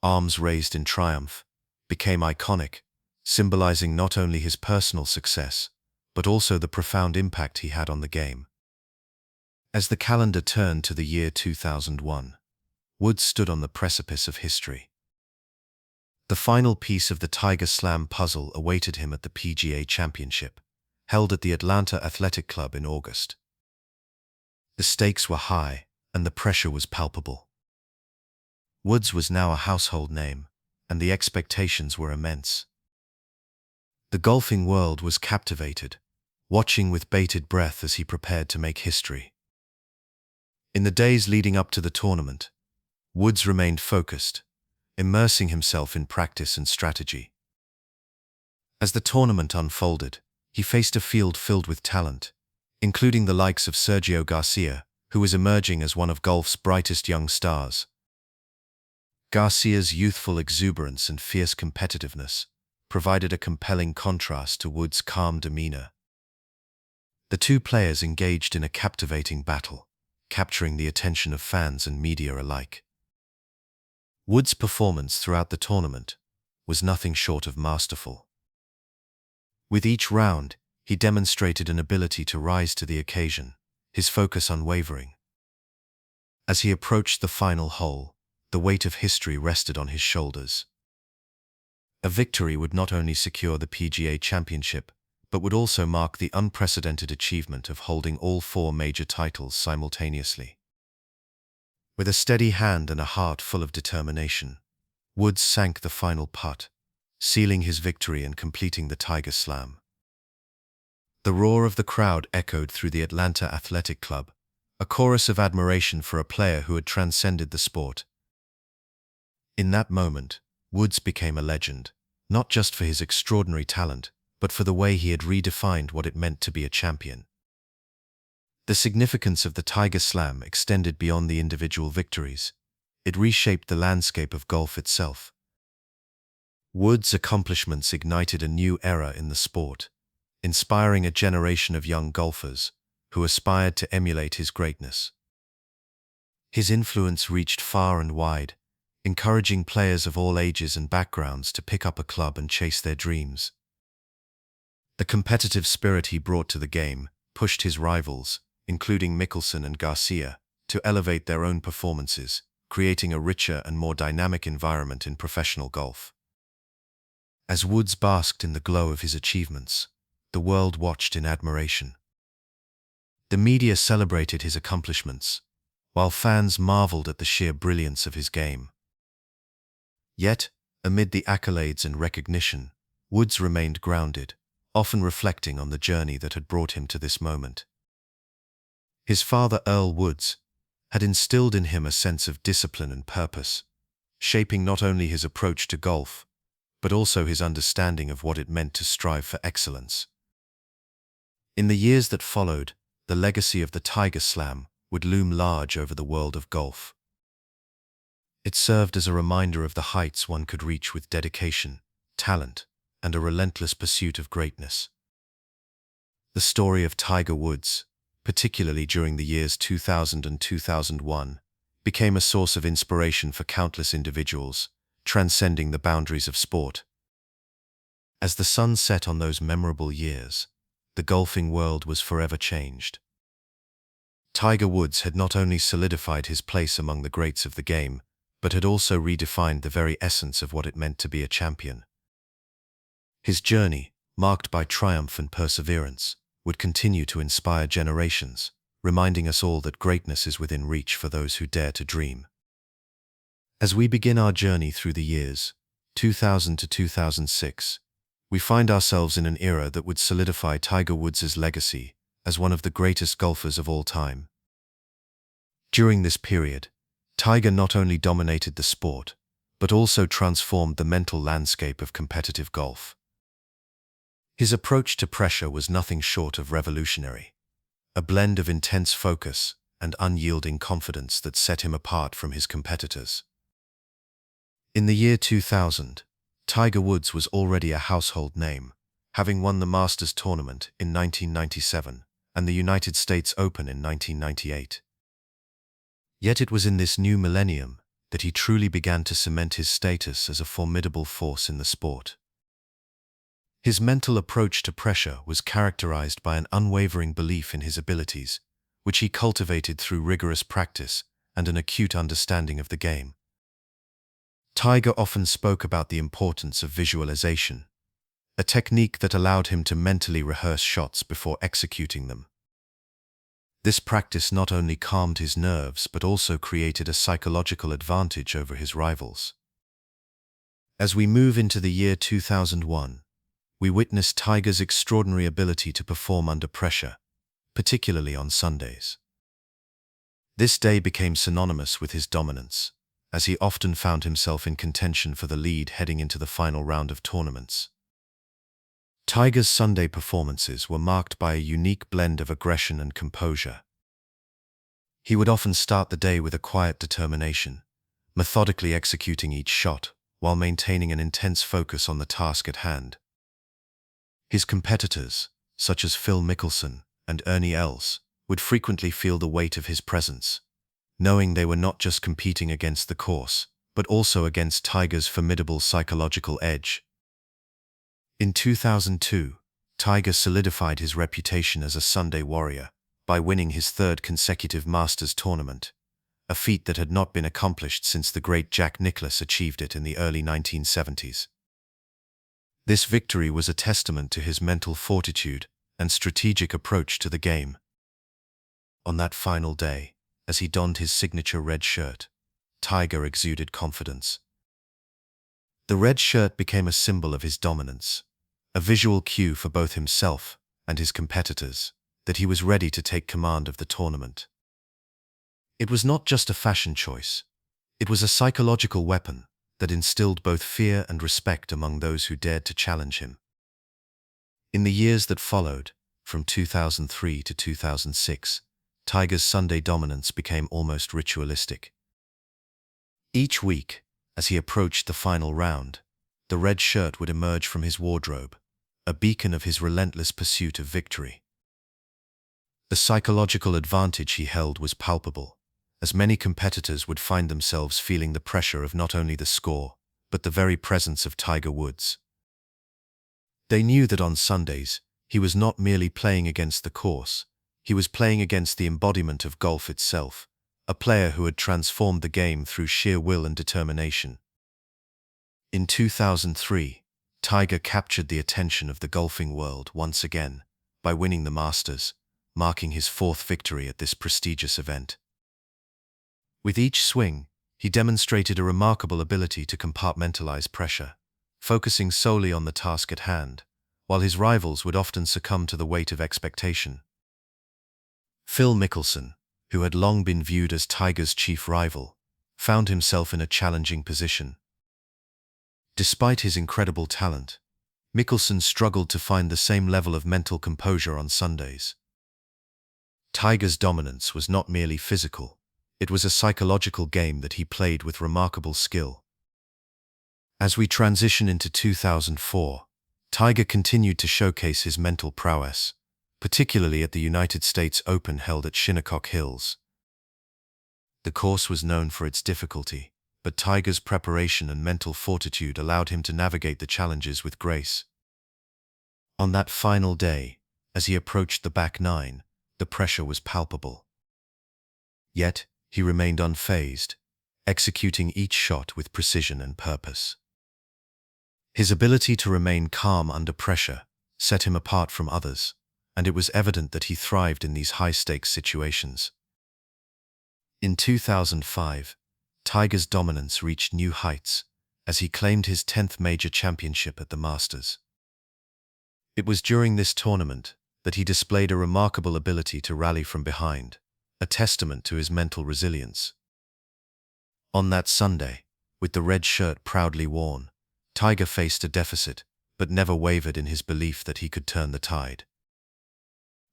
arms raised in triumph, became iconic, symbolizing not only his personal success, but also the profound impact he had on the game. As the calendar turned to the year 2001, Woods stood on the precipice of history. The final piece of the Tiger Slam puzzle awaited him at the PGA Championship, held at the Atlanta Athletic Club in August. The stakes were high, and the pressure was palpable. Woods was now a household name, and the expectations were immense. The golfing world was captivated, watching with bated breath as he prepared to make history. In the days leading up to the tournament, Woods remained focused, immersing himself in practice and strategy. As the tournament unfolded, he faced a field filled with talent, including the likes of Sergio Garcia, who was emerging as one of golf's brightest young stars. Garcia's youthful exuberance and fierce competitiveness provided a compelling contrast to Woods' calm demeanor. The two players engaged in a captivating battle, capturing the attention of fans and media alike. Woods' performance throughout the tournament was nothing short of masterful. With each round, he demonstrated an ability to rise to the occasion, his focus unwavering. As he approached the final hole, the weight of history rested on his shoulders. A victory would not only secure the PGA Championship, but would also mark the unprecedented achievement of holding all four major titles simultaneously. With a steady hand and a heart full of determination, Woods sank the final putt, sealing his victory and completing the Tiger Slam. The roar of the crowd echoed through the Atlanta Athletic Club, a chorus of admiration for a player who had transcended the sport. In that moment, Woods became a legend, not just for his extraordinary talent, but for the way he had redefined what it meant to be a champion. The significance of the Tiger Slam extended beyond the individual victories. It reshaped the landscape of golf itself. Woods' accomplishments ignited a new era in the sport, inspiring a generation of young golfers who aspired to emulate his greatness. His influence reached far and wide, encouraging players of all ages and backgrounds to pick up a club and chase their dreams. The competitive spirit he brought to the game pushed his rivals, including Mickelson and Garcia, to elevate their own performances, creating a richer and more dynamic environment in professional golf. As Woods basked in the glow of his achievements, the world watched in admiration. The media celebrated his accomplishments, while fans marveled at the sheer brilliance of his game. Yet, amid the accolades and recognition, Woods remained grounded, often reflecting on the journey that had brought him to this moment. His father, Earl Woods, had instilled in him a sense of discipline and purpose, shaping not only his approach to golf, but also his understanding of what it meant to strive for excellence. In the years that followed, the legacy of the Tiger Slam would loom large over the world of golf. It served as a reminder of the heights one could reach with dedication, talent, and a relentless pursuit of greatness. The story of Tiger Woods, particularly during the years 2000 and 2001, became a source of inspiration for countless individuals, transcending the boundaries of sport. As the sun set on those memorable years, the golfing world was forever changed. Tiger Woods had not only solidified his place among the greats of the game, but had also redefined the very essence of what it meant to be a champion. His journey, marked by triumph and perseverance, would continue to inspire generations, reminding us all that greatness is within reach for those who dare to dream. As we begin our journey through the years 2000 to 2006, we find ourselves in an era that would solidify Tiger Woods' legacy as one of the greatest golfers of all time. During this period, Tiger not only dominated the sport, but also transformed the mental landscape of competitive golf. His approach to pressure was nothing short of revolutionary, a blend of intense focus and unyielding confidence that set him apart from his competitors. In the year 2000, Tiger Woods was already a household name, having won the Masters tournament in 1997 and the United States Open in 1998. Yet it was in this new millennium that he truly began to cement his status as a formidable force in the sport. His mental approach to pressure was characterized by an unwavering belief in his abilities, which he cultivated through rigorous practice and an acute understanding of the game. Tiger often spoke about the importance of visualization, a technique that allowed him to mentally rehearse shots before executing them. This practice not only calmed his nerves but also created a psychological advantage over his rivals. As we move into the year 2001, we witness Tiger's extraordinary ability to perform under pressure, particularly on Sundays. This day became synonymous with his dominance, as he often found himself in contention for the lead heading into the final round of tournaments. Tiger's Sunday performances were marked by a unique blend of aggression and composure. He would often start the day with a quiet determination, methodically executing each shot while maintaining an intense focus on the task at hand. His competitors, such as Phil Mickelson and Ernie Els, would frequently feel the weight of his presence, knowing they were not just competing against the course, but also against Tiger's formidable psychological edge. In 2002, Tiger solidified his reputation as a Sunday warrior by winning his third consecutive Masters tournament, a feat that had not been accomplished since the great Jack Nicklaus achieved it in the early 1970s. This victory was a testament to his mental fortitude and strategic approach to the game. On that final day, as he donned his signature red shirt, Tiger exuded confidence. The red shirt became a symbol of his dominance, a visual cue for both himself and his competitors that he was ready to take command of the tournament. It was not just a fashion choice. It was a psychological weapon that instilled both fear and respect among those who dared to challenge him. In the years that followed, from 2003 to 2006, Tiger's Sunday dominance became almost ritualistic. Each week, as he approached the final round, the red shirt would emerge from his wardrobe, a beacon of his relentless pursuit of victory. The psychological advantage he held was palpable, as many competitors would find themselves feeling the pressure of not only the score, but the very presence of Tiger Woods. They knew that on Sundays, he was not merely playing against the course, he was playing against the embodiment of golf itself, a player who had transformed the game through sheer will and determination. In 2003, Tiger captured the attention of the golfing world once again by winning the Masters, marking his fourth victory at this prestigious event. With each swing, he demonstrated a remarkable ability to compartmentalize pressure, focusing solely on the task at hand, while his rivals would often succumb to the weight of expectation. Phil Mickelson, who had long been viewed as Tiger's chief rival, found himself in a challenging position. Despite his incredible talent, Mickelson struggled to find the same level of mental composure on Sundays. Tiger's dominance was not merely physical, it was a psychological game that he played with remarkable skill. As we transition into 2004, Tiger continued to showcase his mental prowess, particularly at the United States Open held at Shinnecock Hills. The course was known for its difficulty, but Tiger's preparation and mental fortitude allowed him to navigate the challenges with grace. On that final day, as he approached the back nine, the pressure was palpable. Yet, he remained unfazed, executing each shot with precision and purpose. His ability to remain calm under pressure set him apart from others, and it was evident that he thrived in these high-stakes situations. In 2005, Tiger's dominance reached new heights as he claimed his 10th major championship at the Masters. It was during this tournament that he displayed a remarkable ability to rally from behind, a testament to his mental resilience. On that Sunday, with the red shirt proudly worn, Tiger faced a deficit, but never wavered in his belief that he could turn the tide.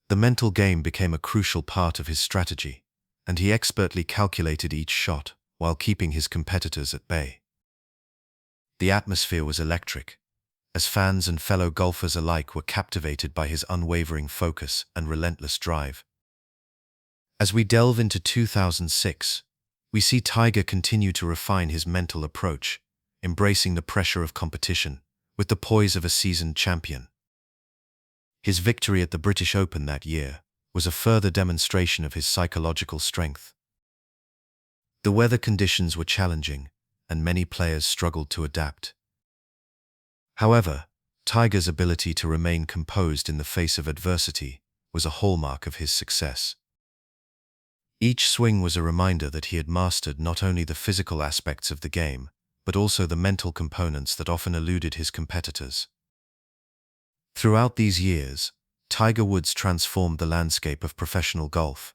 The mental game became a crucial part of his strategy, and he expertly calculated each shot while keeping his competitors at bay. The atmosphere was electric, as fans and fellow golfers alike were captivated by his unwavering focus and relentless drive. As we delve into 2006, we see Tiger continue to refine his mental approach, embracing the pressure of competition with the poise of a seasoned champion. His victory at the British Open that year was a further demonstration of his psychological strength. The weather conditions were challenging, and many players struggled to adapt. However, Tiger's ability to remain composed in the face of adversity was a hallmark of his success. Each swing was a reminder that he had mastered not only the physical aspects of the game, but also the mental components that often eluded his competitors. Throughout these years, Tiger Woods transformed the landscape of professional golf.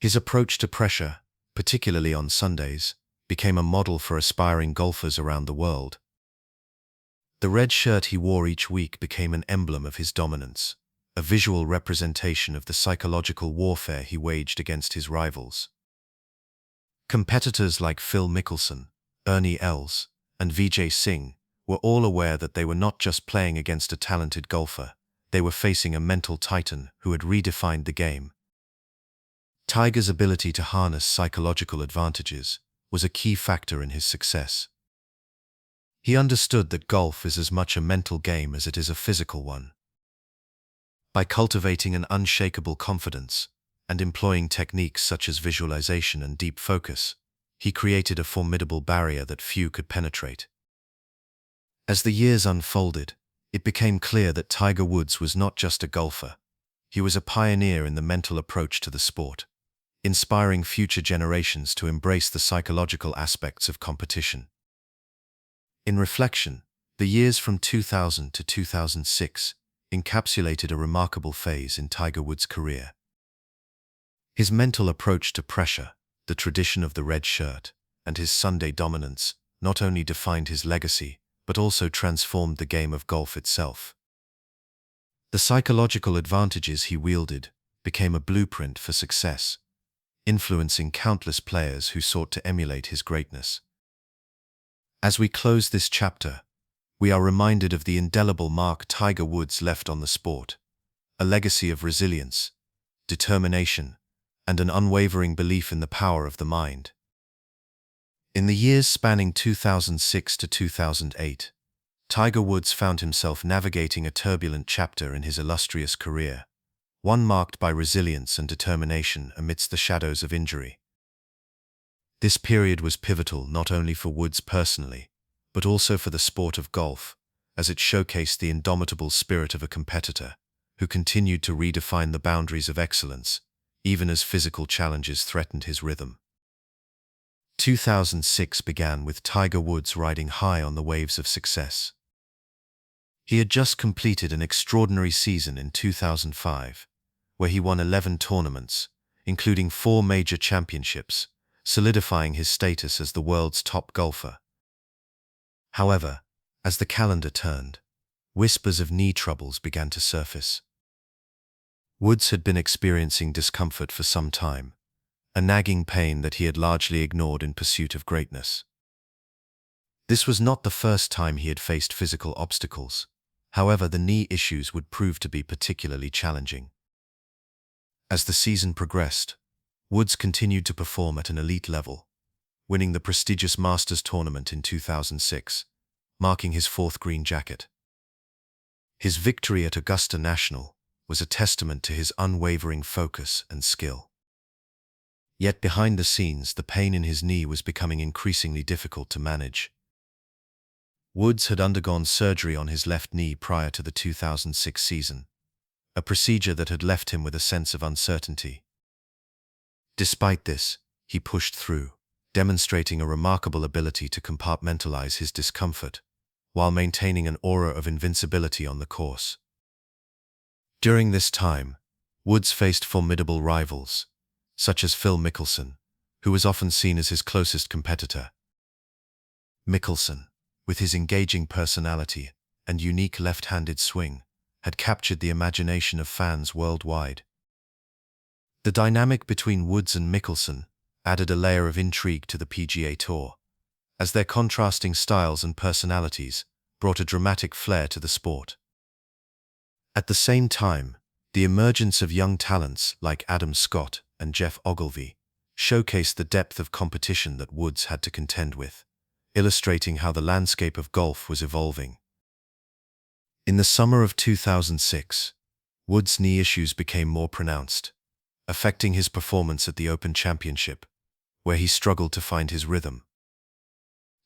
His approach to pressure, particularly on Sundays, became a model for aspiring golfers around the world. The red shirt he wore each week became an emblem of his dominance, a visual representation of the psychological warfare he waged against his rivals. Competitors like Phil Mickelson, Ernie Els, and Vijay Singh were all aware that they were not just playing against a talented golfer, they were facing a mental titan who had redefined the game. Tiger's ability to harness psychological advantages was a key factor in his success. He understood that golf is as much a mental game as it is a physical one. By cultivating an unshakable confidence and employing techniques such as visualization and deep focus, he created a formidable barrier that few could penetrate. As the years unfolded, it became clear that Tiger Woods was not just a golfer. He was a pioneer in the mental approach to the sport, inspiring future generations to embrace the psychological aspects of competition. In reflection, the years from 2000 to 2006 encapsulated a remarkable phase in Tiger Woods' career. His mental approach to pressure, the tradition of the red shirt, and his Sunday dominance not only defined his legacy, but also transformed the game of golf itself. The psychological advantages he wielded became a blueprint for success, influencing countless players who sought to emulate his greatness. As we close this chapter, we are reminded of the indelible mark Tiger Woods left on the sport, a legacy of resilience, determination, and an unwavering belief in the power of the mind. In the years spanning 2006 to 2008, Tiger Woods found himself navigating a turbulent chapter in his illustrious career, one marked by resilience and determination amidst the shadows of injury. This period was pivotal not only for Woods personally, but also for the sport of golf, as it showcased the indomitable spirit of a competitor who continued to redefine the boundaries of excellence, even as physical challenges threatened his rhythm. 2006 began with Tiger Woods riding high on the waves of success. He had just completed an extraordinary season in 2005, where he won 11 tournaments, including 4 major championships, solidifying his status as the world's top golfer. However, as the calendar turned, whispers of knee troubles began to surface. Woods had been experiencing discomfort for some time, a nagging pain that he had largely ignored in pursuit of greatness. This was not the first time he had faced physical obstacles. However, the knee issues would prove to be particularly challenging. As the season progressed, Woods continued to perform at an elite level, winning the prestigious Masters tournament in 2006, marking his 4th green jacket. His victory at Augusta National was a testament to his unwavering focus and skill. Yet behind the scenes, the pain in his knee was becoming increasingly difficult to manage. Woods had undergone surgery on his left knee prior to the 2006 season, a procedure that had left him with a sense of uncertainty. Despite this, he pushed through, demonstrating a remarkable ability to compartmentalize his discomfort, while maintaining an aura of invincibility on the course. During this time, Woods faced formidable rivals, such as Phil Mickelson, who was often seen as his closest competitor. Mickelson, with his engaging personality and unique left-handed swing, had captured the imagination of fans worldwide. The dynamic between Woods and Mickelson added a layer of intrigue to the PGA Tour, as their contrasting styles and personalities brought a dramatic flair to the sport. At the same time, the emergence of young talents like Adam Scott and Jeff Ogilvy showcased the depth of competition that Woods had to contend with, illustrating how the landscape of golf was evolving. In the summer of 2006, Woods' knee issues became more pronounced, affecting his performance at the Open Championship, where he struggled to find his rhythm.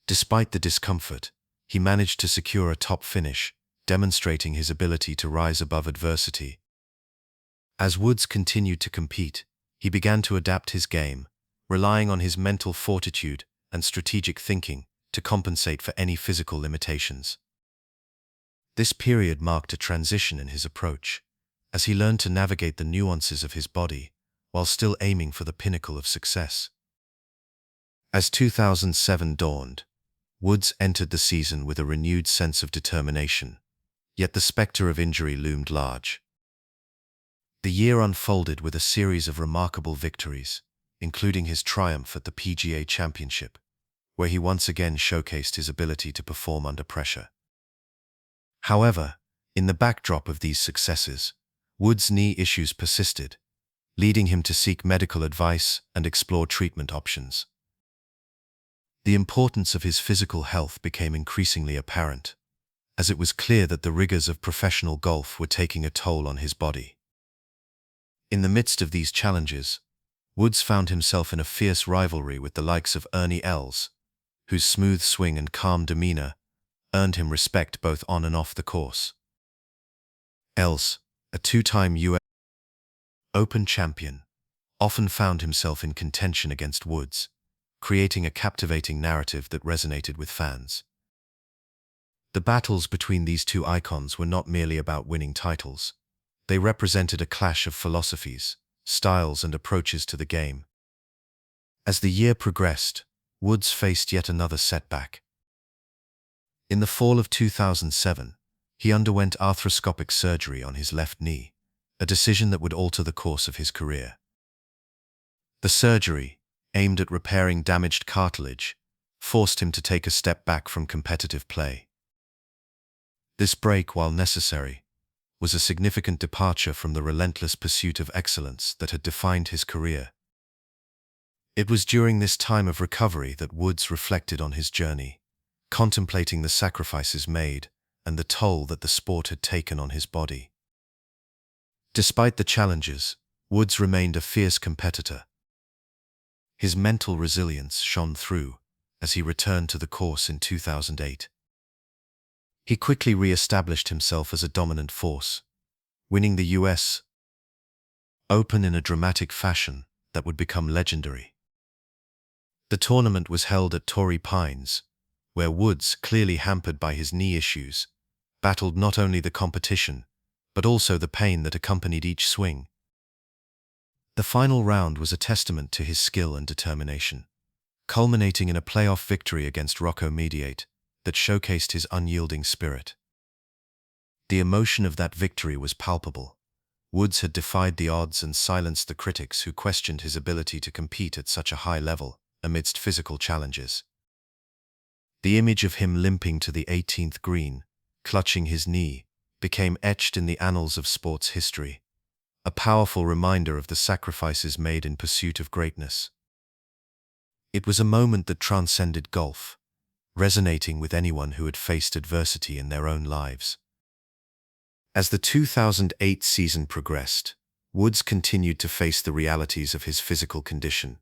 Despite the discomfort, he managed to secure a top finish, demonstrating his ability to rise above adversity. As Woods continued to compete, he began to adapt his game, relying on his mental fortitude and strategic thinking to compensate for any physical limitations. This period marked a transition in his approach, as he learned to navigate the nuances of his body while still aiming for the pinnacle of success. As 2007 dawned, Woods entered the season with a renewed sense of determination, yet the specter of injury loomed large. The year unfolded with a series of remarkable victories, including his triumph at the PGA Championship, where he once again showcased his ability to perform under pressure. However, in the backdrop of these successes, Woods' knee issues persisted, leading him to seek medical advice and explore treatment options. The importance of his physical health became increasingly apparent, as it was clear that the rigors of professional golf were taking a toll on his body. In the midst of these challenges, Woods found himself in a fierce rivalry with the likes of Ernie Els, whose smooth swing and calm demeanor earned him respect both on and off the course. Els, a 2-time U.S. Open champion, often found himself in contention against Woods, creating a captivating narrative that resonated with fans. The battles between these two icons were not merely about winning titles. They represented a clash of philosophies, styles, and approaches to the game. As the year progressed, Woods faced yet another setback. In the fall of 2007, he underwent arthroscopic surgery on his left knee, a decision that would alter the course of his career. The surgery, aimed at repairing damaged cartilage, forced him to take a step back from competitive play. This break, while necessary, was a significant departure from the relentless pursuit of excellence that had defined his career. It was during this time of recovery that Woods reflected on his journey, contemplating the sacrifices made and the toll that the sport had taken on his body. Despite the challenges, Woods remained a fierce competitor. His mental resilience shone through as he returned to the course in 2008. He quickly re-established himself as a dominant force, winning the US Open in a dramatic fashion that would become legendary. The tournament was held at Torrey Pines, where Woods, clearly hampered by his knee issues, battled not only the competition, but also the pain that accompanied each swing. The final round was a testament to his skill and determination, culminating in a playoff victory against Rocco Mediate that showcased his unyielding spirit. The emotion of that victory was palpable. Woods had defied the odds and silenced the critics who questioned his ability to compete at such a high level amidst physical challenges. The image of him limping to the 18th green, clutching his knee, became etched in the annals of sports history, a powerful reminder of the sacrifices made in pursuit of greatness. It was a moment that transcended golf, resonating with anyone who had faced adversity in their own lives. As the 2008 season progressed, Woods continued to face the realities of his physical condition.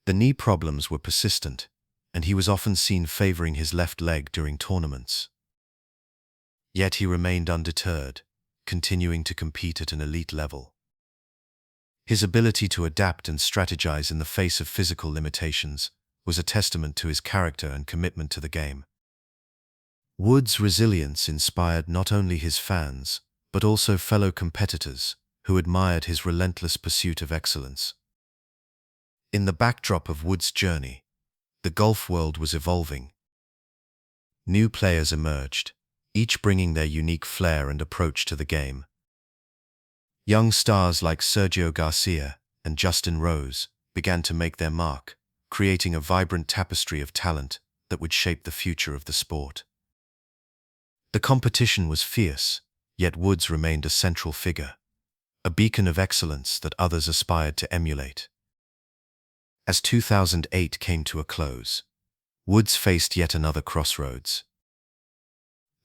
The knee problems were persistent, and he was often seen favoring his left leg during tournaments. Yet he remained undeterred, continuing to compete at an elite level. His ability to adapt and strategize in the face of physical limitations was a testament to his character and commitment to the game. Woods' resilience inspired not only his fans, but also fellow competitors who admired his relentless pursuit of excellence. In the backdrop of Woods' journey, the golf world was evolving. New players emerged, each bringing their unique flair and approach to the game. Young stars like Sergio Garcia and Justin Rose began to make their mark, creating a vibrant tapestry of talent that would shape the future of the sport. The competition was fierce, yet Woods remained a central figure, a beacon of excellence that others aspired to emulate. As 2008 came to a close, Woods faced yet another crossroads.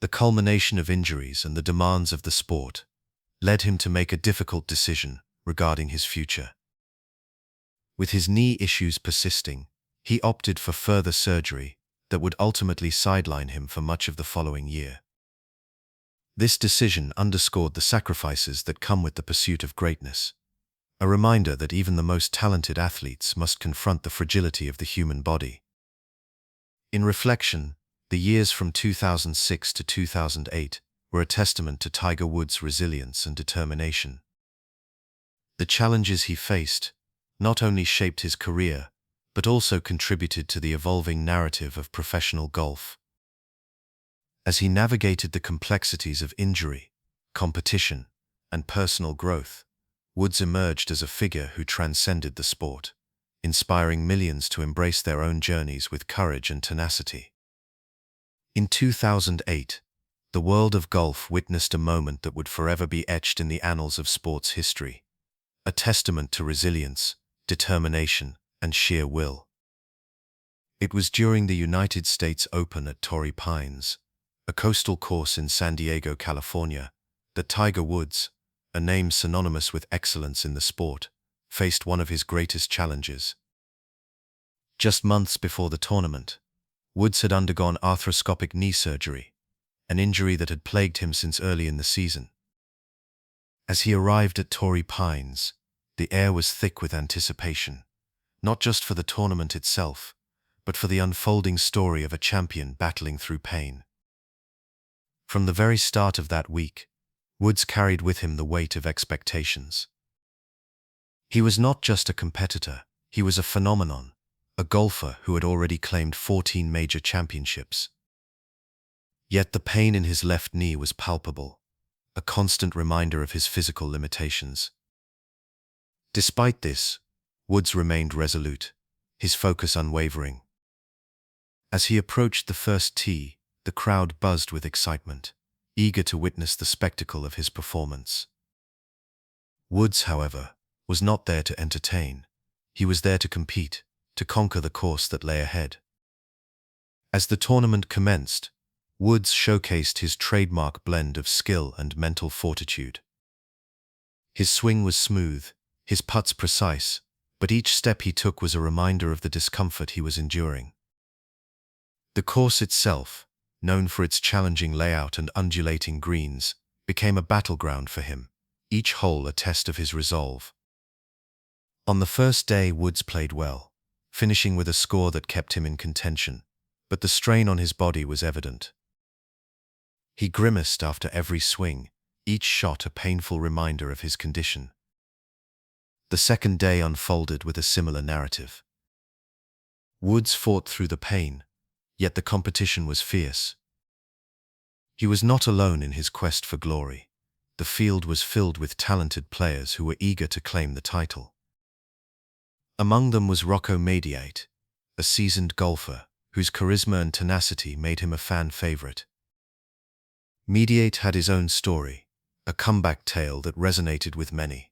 The culmination of injuries and the demands of the sport led him to make a difficult decision regarding his future. With his knee issues persisting, he opted for further surgery that would ultimately sideline him for much of the following year. This decision underscored the sacrifices that come with the pursuit of greatness, a reminder that even the most talented athletes must confront the fragility of the human body. In reflection, the years from 2006 to 2008 were a testament to Tiger Woods' resilience and determination. The challenges he faced not only shaped his career, but also contributed to the evolving narrative of professional golf. As he navigated the complexities of injury, competition, and personal growth, Woods emerged as a figure who transcended the sport, inspiring millions to embrace their own journeys with courage and tenacity. In 2008, the world of golf witnessed a moment that would forever be etched in the annals of sports history, a testament to resilience, determination, and sheer will. It was during the United States Open at Torrey Pines, a coastal course in San Diego, California, that Tiger Woods, a name synonymous with excellence in the sport, faced one of his greatest challenges. Just months before the tournament, Woods had undergone arthroscopic knee surgery, an injury that had plagued him since early in the season. As he arrived at Torrey Pines, the air was thick with anticipation, not just for the tournament itself, but for the unfolding story of a champion battling through pain. From the very start of that week, Woods carried with him the weight of expectations. He was not just a competitor, he was a phenomenon, a golfer who had already claimed 14 major championships. Yet the pain in his left knee was palpable, a constant reminder of his physical limitations. Despite this, Woods remained resolute, his focus unwavering. As he approached the first tee, the crowd buzzed with excitement, eager to witness the spectacle of his performance. Woods, however, was not there to entertain. He was there to compete, to conquer the course that lay ahead. As the tournament commenced, Woods showcased his trademark blend of skill and mental fortitude. His swing was smooth, his putts precise, but each step he took was a reminder of the discomfort he was enduring. The course itself, known for its challenging layout and undulating greens, became a battleground for him, each hole a test of his resolve. On the first day, Woods played well, finishing with a score that kept him in contention, but the strain on his body was evident. He grimaced after every swing, each shot a painful reminder of his condition. The second day unfolded with a similar narrative. Woods fought through the pain, yet the competition was fierce. He was not alone in his quest for glory. The field was filled with talented players who were eager to claim the title. Among them was Rocco Mediate, a seasoned golfer whose charisma and tenacity made him a fan favorite. Mediate had his own story, a comeback tale that resonated with many,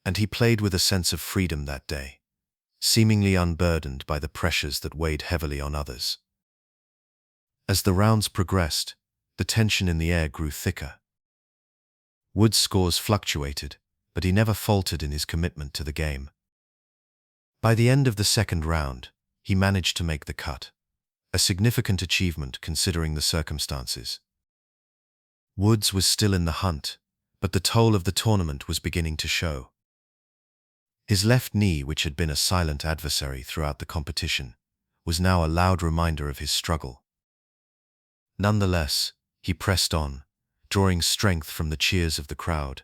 and he played with a sense of freedom that day, seemingly unburdened by the pressures that weighed heavily on others. As the rounds progressed, the tension in the air grew thicker. Woods' scores fluctuated, but he never faltered in his commitment to the game. By the end of the second round, he managed to make the cut, a significant achievement considering the circumstances. Woods was still in the hunt, but the toll of the tournament was beginning to show. His left knee, which had been a silent adversary throughout the competition, was now a loud reminder of his struggle. Nonetheless, he pressed on, drawing strength from the cheers of the crowd,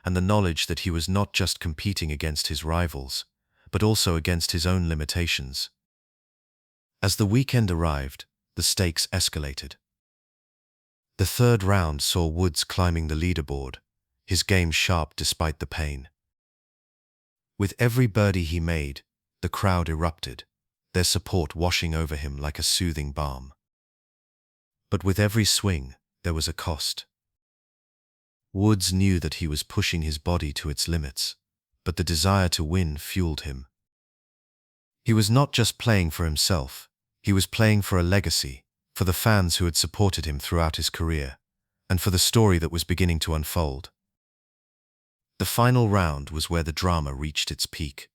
and the knowledge that he was not just competing against his rivals, but also against his own limitations. As the weekend arrived, the stakes escalated. The third round saw Woods climbing the leaderboard, his game sharp despite the pain. With every birdie he made, the crowd erupted, their support washing over him like a soothing balm. But with every swing, there was a cost. Woods knew that he was pushing his body to its limits, but the desire to win fueled him. He was not just playing for himself, he was playing for a legacy, for the fans who had supported him throughout his career, and for the story that was beginning to unfold. The final round was where the drama reached its peak.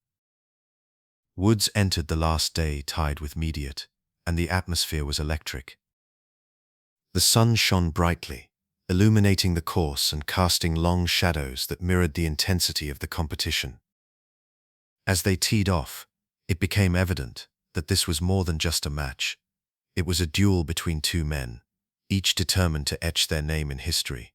Woods entered the last day tied with Mediate, and the atmosphere was electric. The sun shone brightly, illuminating the course and casting long shadows that mirrored the intensity of the competition. As they teed off, it became evident that this was more than just a match. It was a duel between two men, each determined to etch their name in history.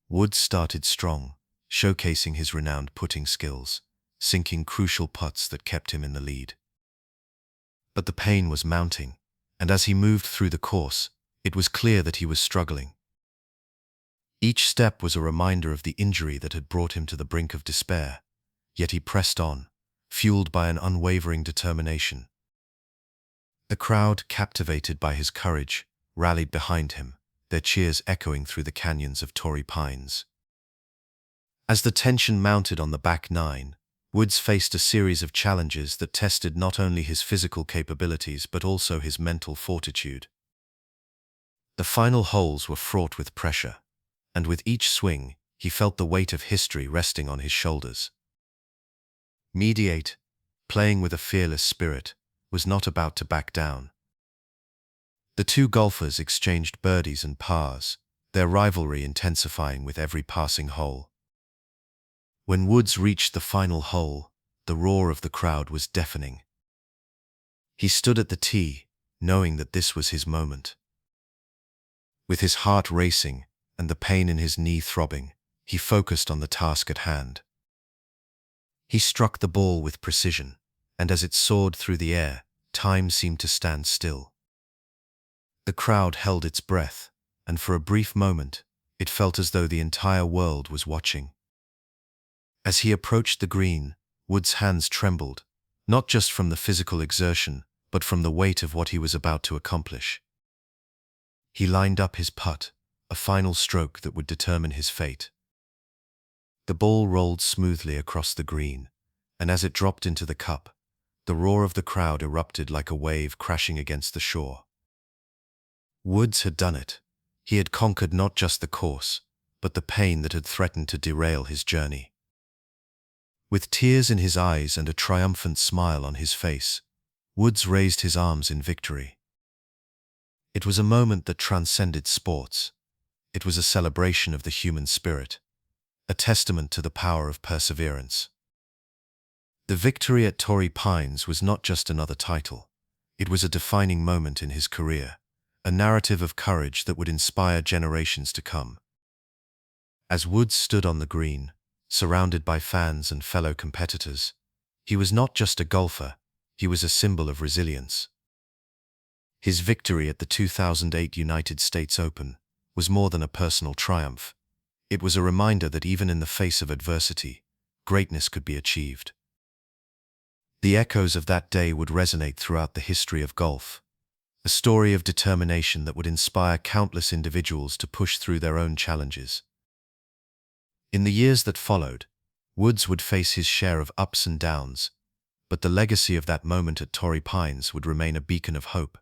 Woods started strong, showcasing his renowned putting skills, sinking crucial putts that kept him in the lead. But the pain was mounting, and as he moved through the course, it was clear that he was struggling. Each step was a reminder of the injury that had brought him to the brink of despair, yet he pressed on, fueled by an unwavering determination. The crowd, captivated by his courage, rallied behind him, their cheers echoing through the canyons of Torrey Pines. As the tension mounted on the back nine, Woods faced a series of challenges that tested not only his physical capabilities but also his mental fortitude. The final holes were fraught with pressure, and with each swing, he felt the weight of history resting on his shoulders. Mediate, playing with a fearless spirit, was not about to back down. The two golfers exchanged birdies and pars, their rivalry intensifying with every passing hole. When Woods reached the final hole, the roar of the crowd was deafening. He stood at the tee, knowing that this was his moment. With his heart racing and the pain in his knee throbbing, he focused on the task at hand. He struck the ball with precision, and as it soared through the air, time seemed to stand still. The crowd held its breath, and for a brief moment, it felt as though the entire world was watching. As he approached the green, Wood's hands trembled, not just from the physical exertion, but from the weight of what he was about to accomplish. He lined up his putt, a final stroke that would determine his fate. The ball rolled smoothly across the green, and as it dropped into the cup, the roar of the crowd erupted like a wave crashing against the shore. Woods had done it. He had conquered not just the course, but the pain that had threatened to derail his journey. With tears in his eyes and a triumphant smile on his face, Woods raised his arms in victory. It was a moment that transcended sports. It was a celebration of the human spirit, a testament to the power of perseverance. The victory at Torrey Pines was not just another title. It was a defining moment in his career, a narrative of courage that would inspire generations to come. As Woods stood on the green, surrounded by fans and fellow competitors, he was not just a golfer, he was a symbol of resilience. His victory at the 2008 United States Open was more than a personal triumph. It was a reminder that even in the face of adversity, greatness could be achieved. The echoes of that day would resonate throughout the history of golf, a story of determination that would inspire countless individuals to push through their own challenges. In the years that followed, Woods would face his share of ups and downs, but the legacy of that moment at Torrey Pines would remain a beacon of hope.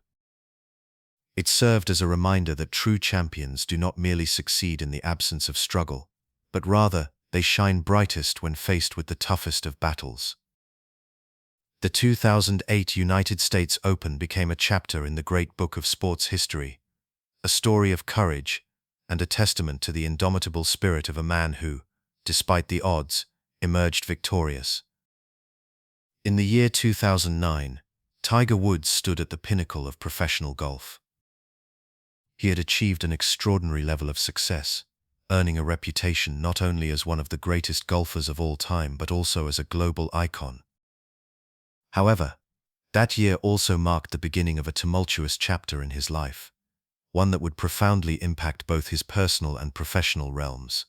It served as a reminder that true champions do not merely succeed in the absence of struggle, but rather, they shine brightest when faced with the toughest of battles. The 2008 United States Open became a chapter in the great book of sports history, a story of courage and a testament to the indomitable spirit of a man who, despite the odds, emerged victorious. In the year 2009, Tiger Woods stood at the pinnacle of professional golf. He had achieved an extraordinary level of success, earning a reputation not only as one of the greatest golfers of all time but also as a global icon. However, that year also marked the beginning of a tumultuous chapter in his life, one that would profoundly impact both his personal and professional realms.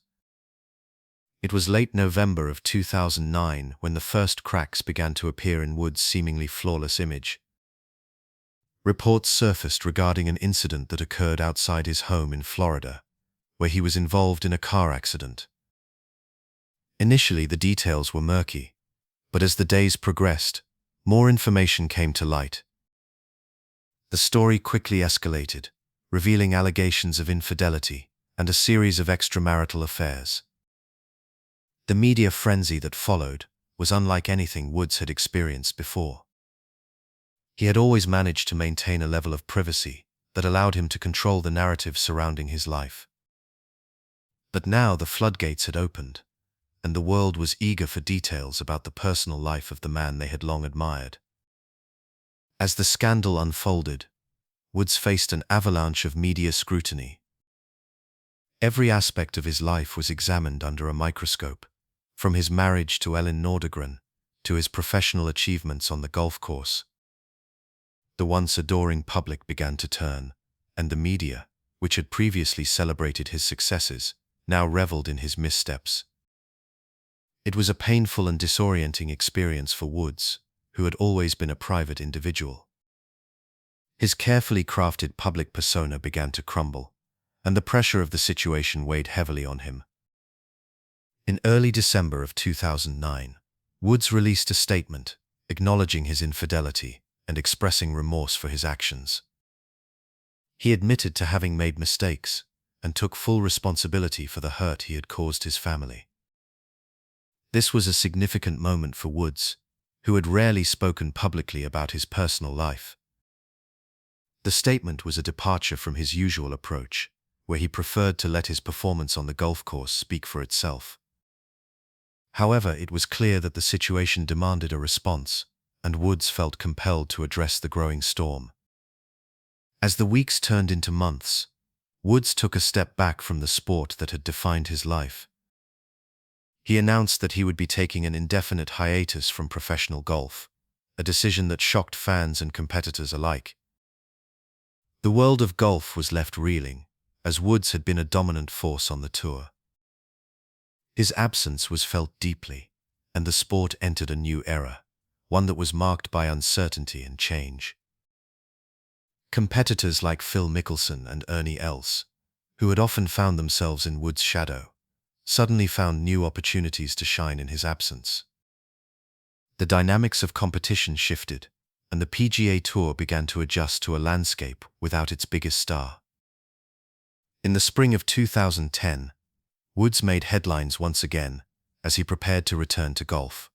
It was late November of 2009 when the first cracks began to appear in Woods' seemingly flawless image. Reports surfaced regarding an incident that occurred outside his home in Florida, where he was involved in a car accident. Initially, the details were murky, but as the days progressed, more information came to light. The story quickly escalated, revealing allegations of infidelity and a series of extramarital affairs. The media frenzy that followed was unlike anything Woods had experienced before. He had always managed to maintain a level of privacy that allowed him to control the narrative surrounding his life. But now the floodgates had opened, and the world was eager for details about the personal life of the man they had long admired. As the scandal unfolded, Woods faced an avalanche of media scrutiny. Every aspect of his life was examined under a microscope, from his marriage to Ellen Nordegren to his professional achievements on the golf course. The once adoring public began to turn, and the media, which had previously celebrated his successes, now reveled in his missteps. It was a painful and disorienting experience for Woods, who had always been a private individual. His carefully crafted public persona began to crumble, and the pressure of the situation weighed heavily on him. In early December of 2009, Woods released a statement acknowledging his infidelity and expressing remorse for his actions. He admitted to having made mistakes and took full responsibility for the hurt he had caused his family. This was a significant moment for Woods, who had rarely spoken publicly about his personal life. The statement was a departure from his usual approach, where he preferred to let his performance on the golf course speak for itself. However, it was clear that the situation demanded a response, and Woods felt compelled to address the growing storm. As the weeks turned into months, Woods took a step back from the sport that had defined his life. He announced that he would be taking an indefinite hiatus from professional golf, a decision that shocked fans and competitors alike. The world of golf was left reeling, as Woods had been a dominant force on the tour. His absence was felt deeply, and the sport entered a new era, one that was marked by uncertainty and change. Competitors like Phil Mickelson and Ernie Els, who had often found themselves in Woods' shadow, suddenly found new opportunities to shine in his absence. The dynamics of competition shifted, and the PGA Tour began to adjust to a landscape without its biggest star. In the spring of 2010, Woods made headlines once again as he prepared to return to golf.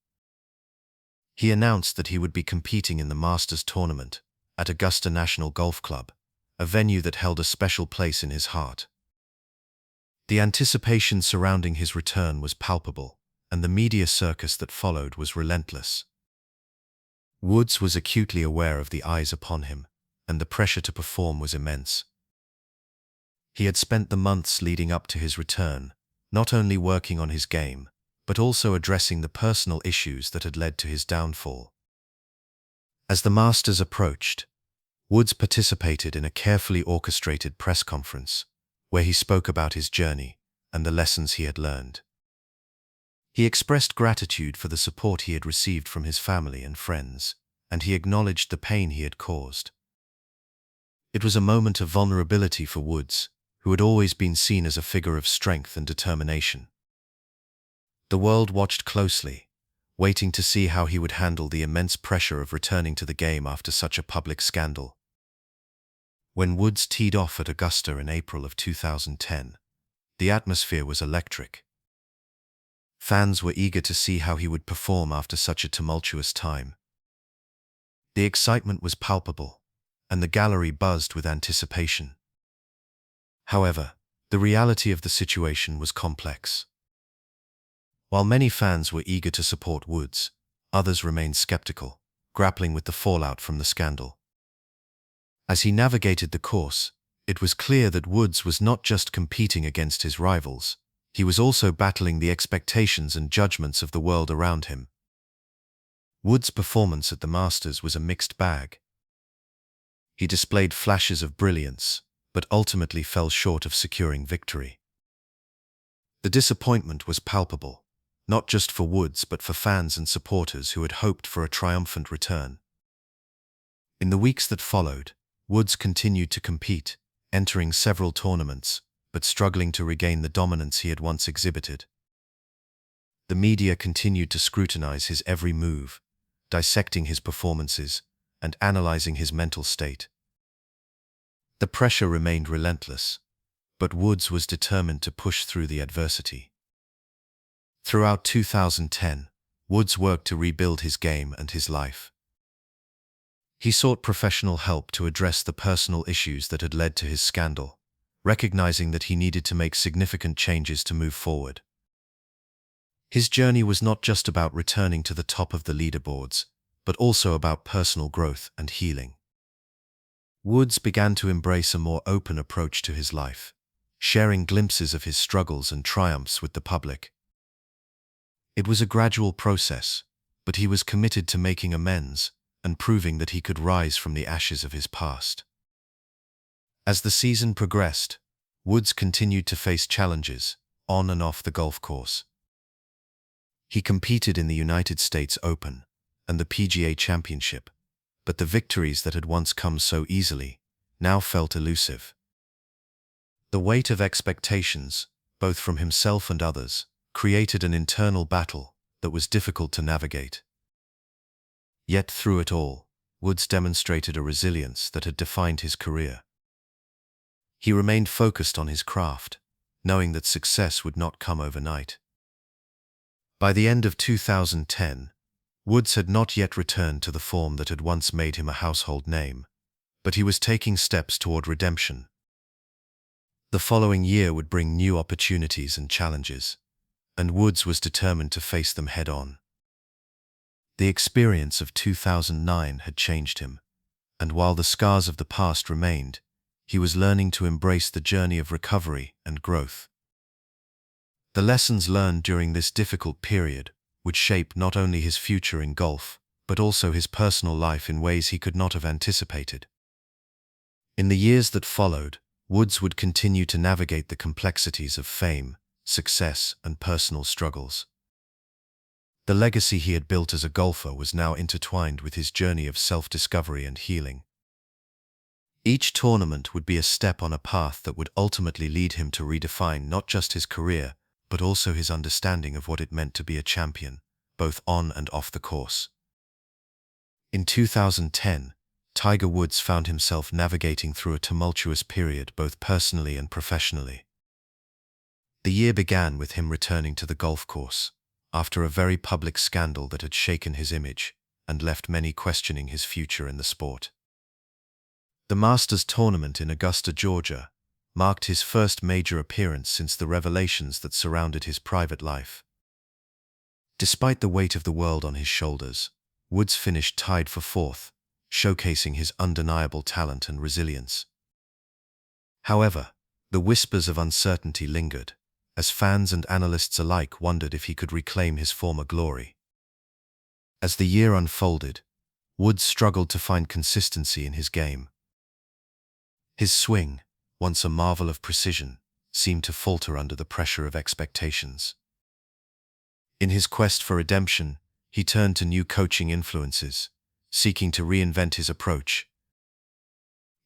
He announced that he would be competing in the Masters tournament at Augusta National Golf Club, a venue that held a special place in his heart. The anticipation surrounding his return was palpable, and the media circus that followed was relentless. Woods was acutely aware of the eyes upon him, and the pressure to perform was immense. He had spent the months leading up to his return, not only working on his game, but also addressing the personal issues that had led to his downfall. As the Masters approached, Woods participated in a carefully orchestrated press conference, where he spoke about his journey and the lessons he had learned. He expressed gratitude for the support he had received from his family and friends, and he acknowledged the pain he had caused. It was a moment of vulnerability for Woods, who had always been seen as a figure of strength and determination. The world watched closely, waiting to see how he would handle the immense pressure of returning to the game after such a public scandal. When Woods teed off at Augusta in April of 2010, the atmosphere was electric. Fans were eager to see how he would perform after such a tumultuous time. The excitement was palpable, and the gallery buzzed with anticipation. However, the reality of the situation was complex. While many fans were eager to support Woods, others remained skeptical, grappling with the fallout from the scandal. As he navigated the course, it was clear that Woods was not just competing against his rivals, he was also battling the expectations and judgments of the world around him. Woods' performance at the Masters was a mixed bag. He displayed flashes of brilliance, but ultimately fell short of securing victory. The disappointment was palpable, not just for Woods but for fans and supporters who had hoped for a triumphant return. In the weeks that followed, Woods continued to compete, entering several tournaments, but struggling to regain the dominance he had once exhibited. The media continued to scrutinize his every move, dissecting his performances and analyzing his mental state. The pressure remained relentless, but Woods was determined to push through the adversity. Throughout 2010, Woods worked to rebuild his game and his life. He sought professional help to address the personal issues that had led to his scandal, recognizing that he needed to make significant changes to move forward. His journey was not just about returning to the top of the leaderboards, but also about personal growth and healing. Woods began to embrace a more open approach to his life, sharing glimpses of his struggles and triumphs with the public. It was a gradual process, but he was committed to making amends and proving that he could rise from the ashes of his past. As the season progressed, Woods continued to face challenges, on and off the golf course. He competed in the United States Open and the PGA Championship, but the victories that had once come so easily now felt elusive. The weight of expectations, both from himself and others, created an internal battle that was difficult to navigate. Yet through it all, Woods demonstrated a resilience that had defined his career. He remained focused on his craft, knowing that success would not come overnight. By the end of 2010, Woods had not yet returned to the form that had once made him a household name, but he was taking steps toward redemption. The following year would bring new opportunities and challenges, and Woods was determined to face them head-on. The experience of 2009 had changed him, and while the scars of the past remained, he was learning to embrace the journey of recovery and growth. The lessons learned during this difficult period would shape not only his future in golf, but also his personal life in ways he could not have anticipated. In the years that followed, Woods would continue to navigate the complexities of fame, success, and personal struggles. The legacy he had built as a golfer was now intertwined with his journey of self-discovery and healing. Each tournament would be a step on a path that would ultimately lead him to redefine not just his career, but also his understanding of what it meant to be a champion, both on and off the course. In 2010, Tiger Woods found himself navigating through a tumultuous period both personally and professionally. The year began with him returning to the golf course, after a very public scandal that had shaken his image and left many questioning his future in the sport. The Masters tournament in Augusta, Georgia, marked his first major appearance since the revelations that surrounded his private life. Despite the weight of the world on his shoulders, Woods finished tied for fourth, showcasing his undeniable talent and resilience. However, the whispers of uncertainty lingered, as fans and analysts alike wondered if he could reclaim his former glory. As the year unfolded, Woods struggled to find consistency in his game. His swing, once a marvel of precision, seemed to falter under the pressure of expectations. In his quest for redemption, he turned to new coaching influences, seeking to reinvent his approach.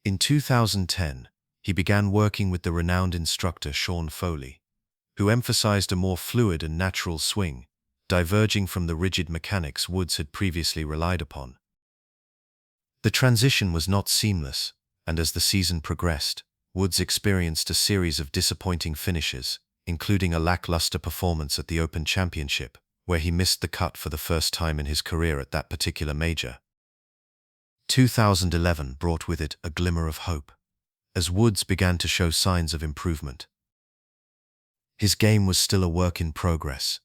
In 2010, he began working with the renowned instructor Sean Foley, who emphasized a more fluid and natural swing, diverging from the rigid mechanics Woods had previously relied upon. The transition was not seamless, and as the season progressed, Woods experienced a series of disappointing finishes, including a lackluster performance at the Open Championship, where he missed the cut for the first time in his career at that particular major. 2011 brought with it a glimmer of hope, as Woods began to show signs of improvement. His game was still a work in progress,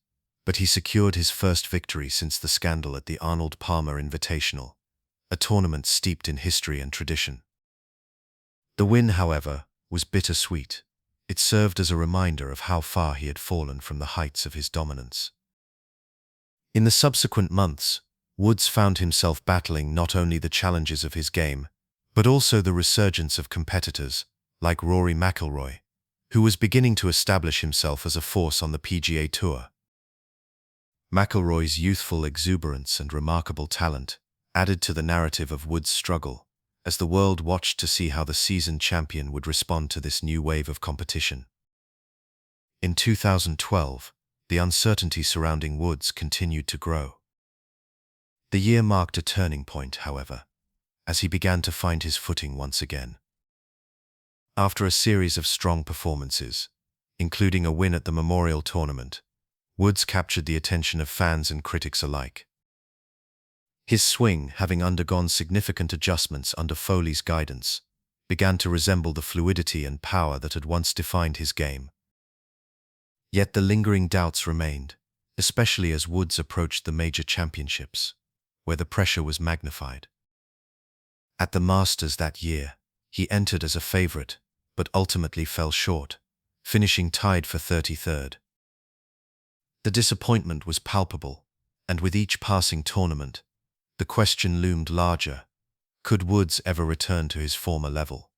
but he secured his first victory since the scandal at the Arnold Palmer Invitational, a tournament steeped in history and tradition. The win, however, was bittersweet. It served as a reminder of how far he had fallen from the heights of his dominance. In the subsequent months, Woods found himself battling not only the challenges of his game, but also the resurgence of competitors, like Rory McIlroy, who was beginning to establish himself as a force on the PGA Tour. McIlroy's youthful exuberance and remarkable talent added to the narrative of Woods' struggle, as the world watched to see how the seasoned champion would respond to this new wave of competition. In 2012, the uncertainty surrounding Woods continued to grow. The year marked a turning point, however, as he began to find his footing once again. After a series of strong performances, including a win at the Memorial Tournament, Woods captured the attention of fans and critics alike. His swing, having undergone significant adjustments under Foley's guidance, began to resemble the fluidity and power that had once defined his game. Yet the lingering doubts remained, especially as Woods approached the major championships, where the pressure was magnified. At the Masters that year, he entered as a favorite, but ultimately fell short, finishing tied for 33rd. The disappointment was palpable, and with each passing tournament, the question loomed larger: could Woods ever return to his former level?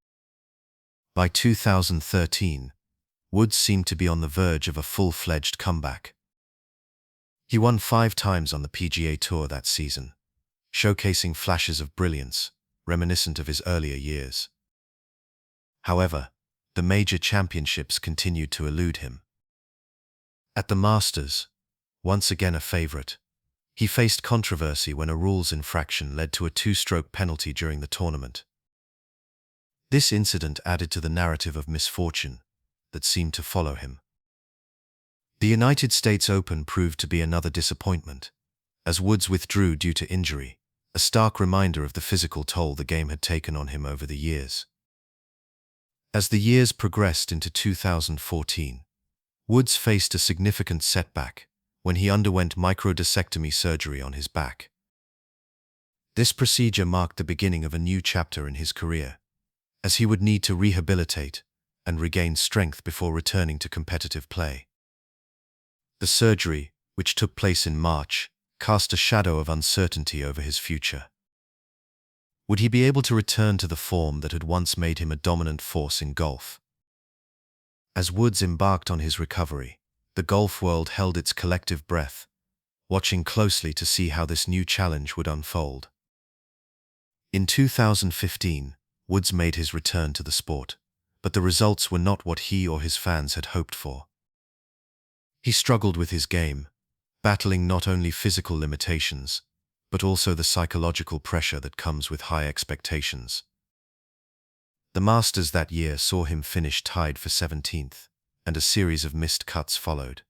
By 2013, Woods seemed to be on the verge of a full-fledged comeback. He won 5 times on the PGA Tour that season, showcasing flashes of brilliance reminiscent of his earlier years. However, the major championships continued to elude him. At the Masters, once again a favorite, he faced controversy when a rules infraction led to a 2-stroke penalty during the tournament. This incident added to the narrative of misfortune that seemed to follow him. The United States Open proved to be another disappointment, as Woods withdrew due to injury, a stark reminder of the physical toll the game had taken on him over the years. As the years progressed into 2014, Woods faced a significant setback when he underwent microdiscectomy surgery on his back. This procedure marked the beginning of a new chapter in his career, as he would need to rehabilitate and regain strength before returning to competitive play. The surgery, which took place in March, cast a shadow of uncertainty over his future. Would he be able to return to the form that had once made him a dominant force in golf? As Woods embarked on his recovery, the golf world held its collective breath, watching closely to see how this new challenge would unfold. In 2015, Woods made his return to the sport, but the results were not what he or his fans had hoped for. He struggled with his game, battling not only physical limitations, but also the psychological pressure that comes with high expectations. The Masters that year saw him finish tied for 17th, and a series of missed cuts followed.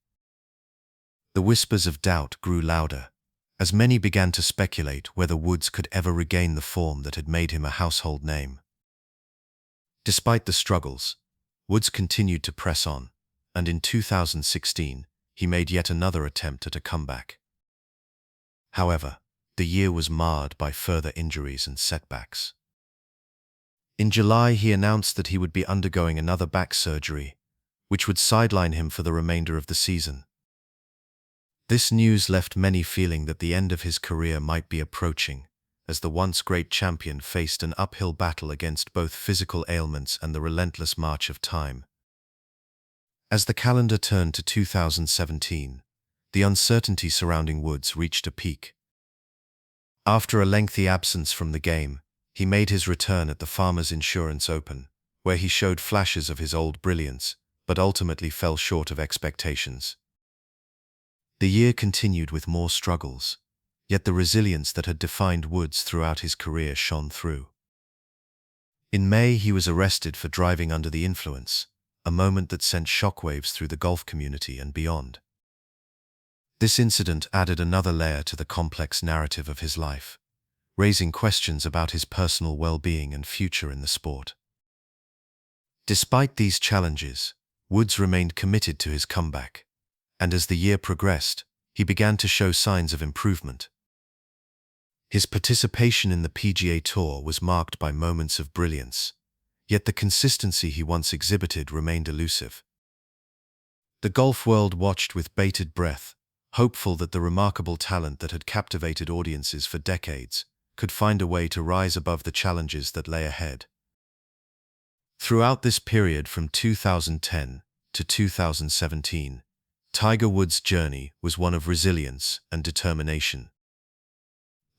The whispers of doubt grew louder, as many began to speculate whether Woods could ever regain the form that had made him a household name. Despite the struggles, Woods continued to press on, and in 2016, he made yet another attempt at a comeback. However, the year was marred by further injuries and setbacks. In July, he announced that he would be undergoing another back surgery, which would sideline him for the remainder of the season. This news left many feeling that the end of his career might be approaching, as the once great champion faced an uphill battle against both physical ailments and the relentless march of time. As the calendar turned to 2017, the uncertainty surrounding Woods reached a peak. After a lengthy absence from the game, he made his return at the Farmers Insurance Open, where he showed flashes of his old brilliance, but ultimately fell short of expectations. The year continued with more struggles, yet the resilience that had defined Woods throughout his career shone through. In May, he was arrested for driving under the influence, a moment that sent shockwaves through the golf community and beyond. This incident added another layer to the complex narrative of his life, raising questions about his personal well-being and future in the sport. Despite these challenges, Woods remained committed to his comeback, and as the year progressed, he began to show signs of improvement. His participation in the PGA Tour was marked by moments of brilliance, yet the consistency he once exhibited remained elusive. The golf world watched with bated breath, hopeful that the remarkable talent that had captivated audiences for decades could find a way to rise above the challenges that lay ahead. Throughout this period from 2010 to 2017, Tiger Woods' journey was one of resilience and determination.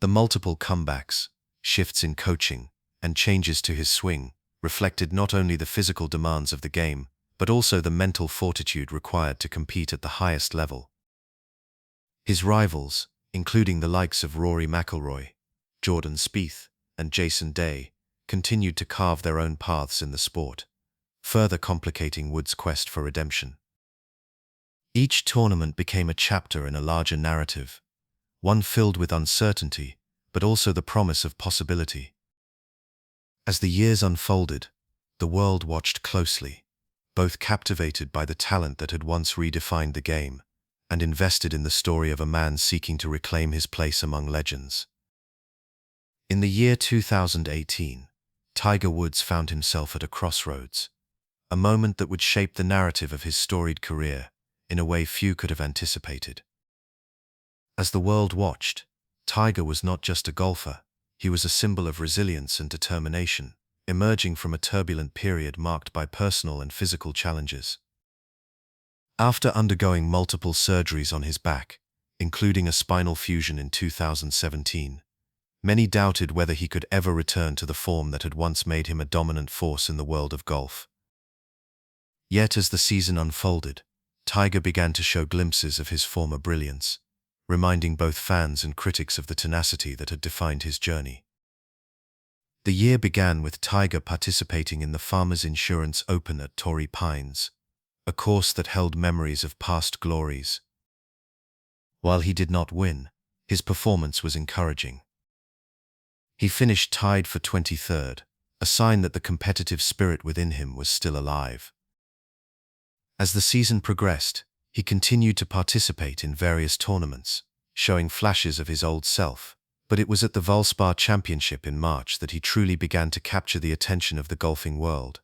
The multiple comebacks, shifts in coaching, and changes to his swing reflected not only the physical demands of the game, but also the mental fortitude required to compete at the highest level. His rivals, including the likes of Rory McIlroy, Jordan Spieth, and Jason Day, continued to carve their own paths in the sport, further complicating Woods' quest for redemption. Each tournament became a chapter in a larger narrative, one filled with uncertainty, but also the promise of possibility. As the years unfolded, the world watched closely, both captivated by the talent that had once redefined the game, and invested in the story of a man seeking to reclaim his place among legends. In the year 2018, Tiger Woods found himself at a crossroads, a moment that would shape the narrative of his storied career in a way few could have anticipated. As the world watched, Tiger was not just a golfer, he was a symbol of resilience and determination, emerging from a turbulent period marked by personal and physical challenges. After undergoing multiple surgeries on his back, including a spinal fusion in 2017, many doubted whether he could ever return to the form that had once made him a dominant force in the world of golf. Yet as the season unfolded, Tiger began to show glimpses of his former brilliance, reminding both fans and critics of the tenacity that had defined his journey. The year began with Tiger participating in the Farmers Insurance Open at Torrey Pines, a course that held memories of past glories. While he did not win, his performance was encouraging. He finished tied for 23rd, a sign that the competitive spirit within him was still alive. As the season progressed, he continued to participate in various tournaments, showing flashes of his old self, but it was at the Valspar Championship in March that he truly began to capture the attention of the golfing world.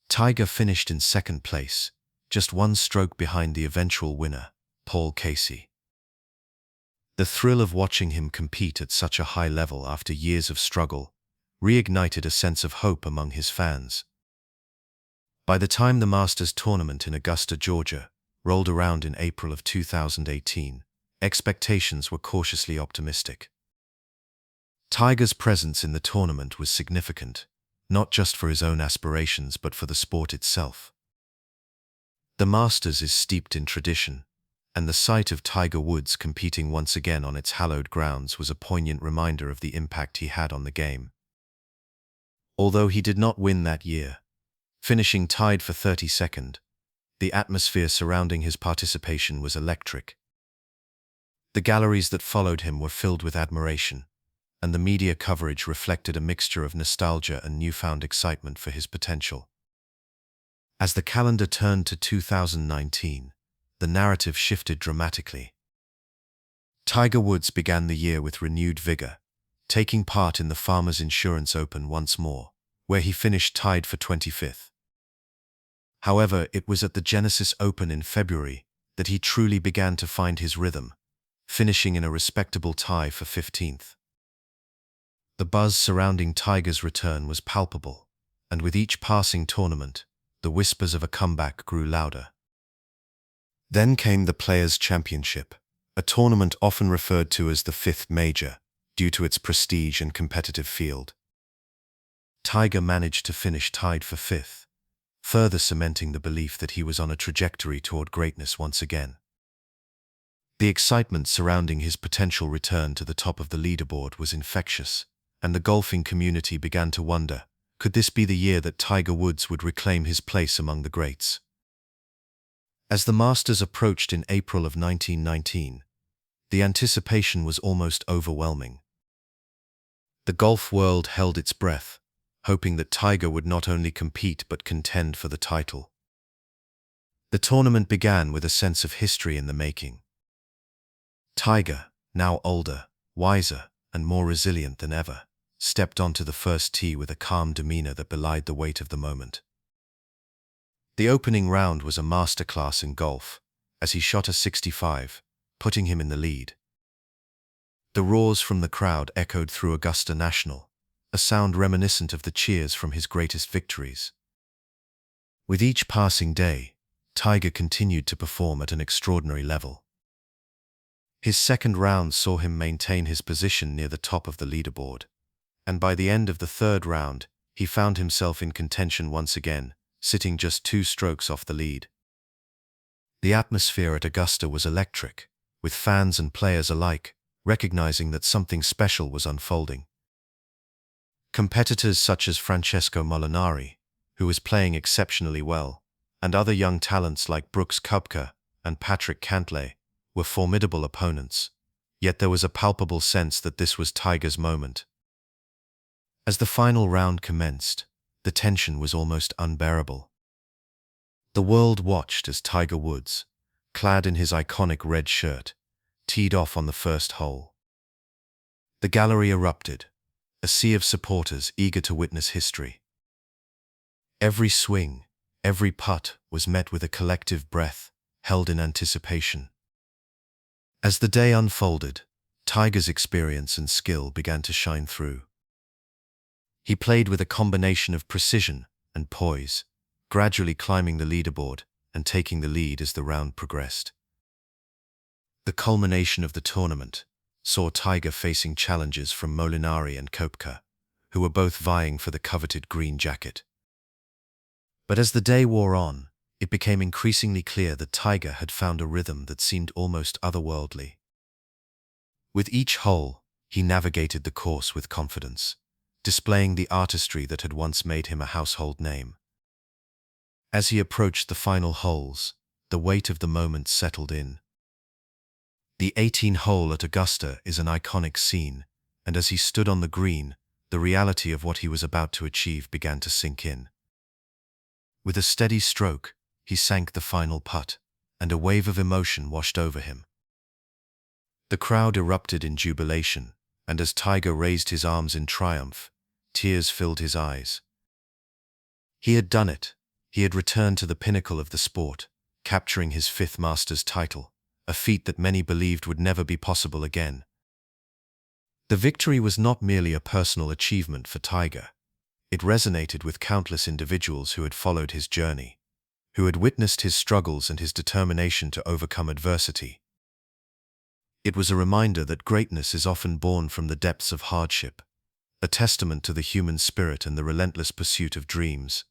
Tiger finished in second place, just one stroke behind the eventual winner, Paul Casey. The thrill of watching him compete at such a high level after years of struggle reignited a sense of hope among his fans. By the time the Masters tournament in Augusta, Georgia, rolled around in April of 2018, expectations were cautiously optimistic. Tiger's presence in the tournament was significant, not just for his own aspirations but for the sport itself. The Masters is steeped in tradition, and the sight of Tiger Woods competing once again on its hallowed grounds was a poignant reminder of the impact he had on the game. Although he did not win that year, finishing tied for 32nd, the atmosphere surrounding his participation was electric. The galleries that followed him were filled with admiration, and the media coverage reflected a mixture of nostalgia and newfound excitement for his potential. As the calendar turned to 2019, the narrative shifted dramatically. Tiger Woods began the year with renewed vigor, taking part in the Farmers Insurance Open once more, where he finished tied for 25th. However, it was at the Genesis Open in February that he truly began to find his rhythm, finishing in a respectable tie for 15th. The buzz surrounding Tiger's return was palpable, and with each passing tournament, the whispers of a comeback grew louder. Then came the Players' Championship, a tournament often referred to as the fifth major, due to its prestige and competitive field. Tiger managed to finish tied for 5th, further cementing the belief that he was on a trajectory toward greatness once again. The excitement surrounding his potential return to the top of the leaderboard was infectious, and the golfing community began to wonder, could this be the year that Tiger Woods would reclaim his place among the greats? As the Masters approached in April of 1919, the anticipation was almost overwhelming. The golf world held its breath, hoping that Tiger would not only compete but contend for the title. The tournament began with a sense of history in the making. Tiger, now older, wiser, and more resilient than ever, stepped onto the first tee with a calm demeanor that belied the weight of the moment. The opening round was a masterclass in golf, as he shot a 65, putting him in the lead. The roars from the crowd echoed through Augusta National, a sound reminiscent of the cheers from his greatest victories. With each passing day, Tiger continued to perform at an extraordinary level. His second round saw him maintain his position near the top of the leaderboard, and by the end of the third round, he found himself in contention once again, sitting just 2 strokes off the lead. The atmosphere at Augusta was electric, with fans and players alike recognizing that something special was unfolding. Competitors such as Francesco Molinari, who was playing exceptionally well, and other young talents like Brooks Koepka and Patrick Cantlay were formidable opponents, yet there was a palpable sense that this was Tiger's moment. As the final round commenced, the tension was almost unbearable. The world watched as Tiger Woods, clad in his iconic red shirt, teed off on the first hole. The gallery erupted, a sea of supporters eager to witness history. Every swing, every putt was met with a collective breath, held in anticipation. As the day unfolded, Tiger's experience and skill began to shine through. He played with a combination of precision and poise, gradually climbing the leaderboard and taking the lead as the round progressed. The culmination of the tournament saw Tiger facing challenges from Molinari and Koepka, who were both vying for the coveted green jacket. But as the day wore on, it became increasingly clear that Tiger had found a rhythm that seemed almost otherworldly. With each hole, he navigated the course with confidence, displaying the artistry that had once made him a household name. As he approached the final holes, the weight of the moment settled in. The 18th hole at Augusta is an iconic scene, and as he stood on the green, the reality of what he was about to achieve began to sink in. With a steady stroke, he sank the final putt, and a wave of emotion washed over him. The crowd erupted in jubilation, and as Tiger raised his arms in triumph, tears filled his eyes. He had done it. He had returned to the pinnacle of the sport, capturing his fifth Masters title, a feat that many believed would never be possible again. The victory was not merely a personal achievement for Tiger. It resonated with countless individuals who had followed his journey, who had witnessed his struggles and his determination to overcome adversity. It was a reminder that greatness is often born from the depths of hardship, a testament to the human spirit and the relentless pursuit of dreams.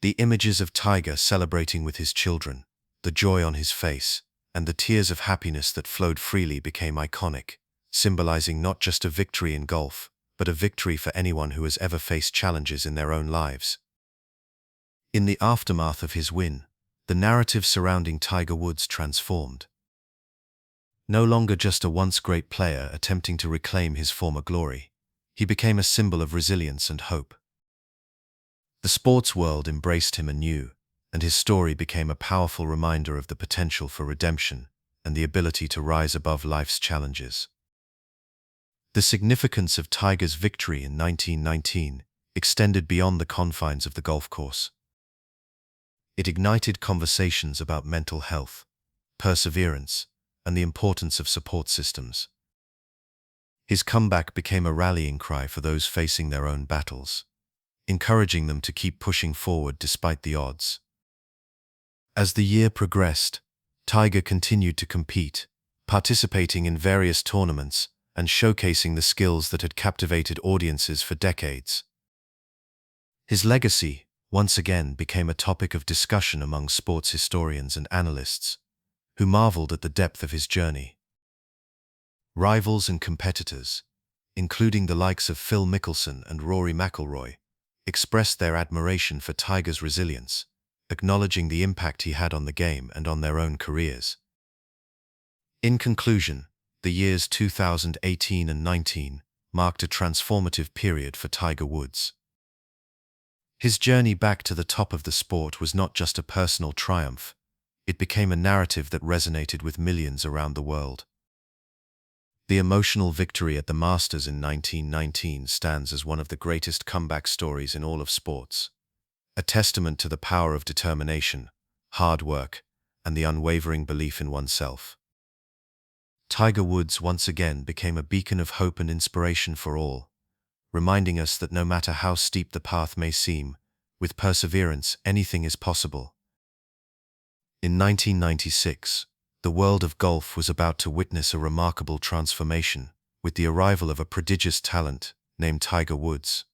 The images of Tiger celebrating with his children, the joy on his face, and the tears of happiness that flowed freely became iconic, symbolizing not just a victory in golf, but a victory for anyone who has ever faced challenges in their own lives. In the aftermath of his win, the narrative surrounding Tiger Woods transformed. No longer just a once great player attempting to reclaim his former glory, he became a symbol of resilience and hope. The sports world embraced him anew, and his story became a powerful reminder of the potential for redemption and the ability to rise above life's challenges. The significance of Tiger's victory in 1919 extended beyond the confines of the golf course. It ignited conversations about mental health, perseverance, and the importance of support systems. His comeback became a rallying cry for those facing their own battles, encouraging them to keep pushing forward despite the odds. As the year progressed, Tiger continued to compete, participating in various tournaments and showcasing the skills that had captivated audiences for decades. His legacy, once again, became a topic of discussion among sports historians and analysts, who marveled at the depth of his journey. Rivals and competitors, including the likes of Phil Mickelson and Rory McIlroy, expressed their admiration for Tiger's resilience, acknowledging the impact he had on the game and on their own careers. In conclusion, the years 2018 and 19 marked a transformative period for Tiger Woods. His journey back to the top of the sport was not just a personal triumph, it became a narrative that resonated with millions around the world. The emotional victory at the Masters in 1919 stands as one of the greatest comeback stories in all of sports, a testament to the power of determination, hard work, and the unwavering belief in oneself. Tiger Woods once again became a beacon of hope and inspiration for all, reminding us that no matter how steep the path may seem, with perseverance anything is possible. In 1996, the world of golf was about to witness a remarkable transformation with the arrival of a prodigious talent named Tiger Woods.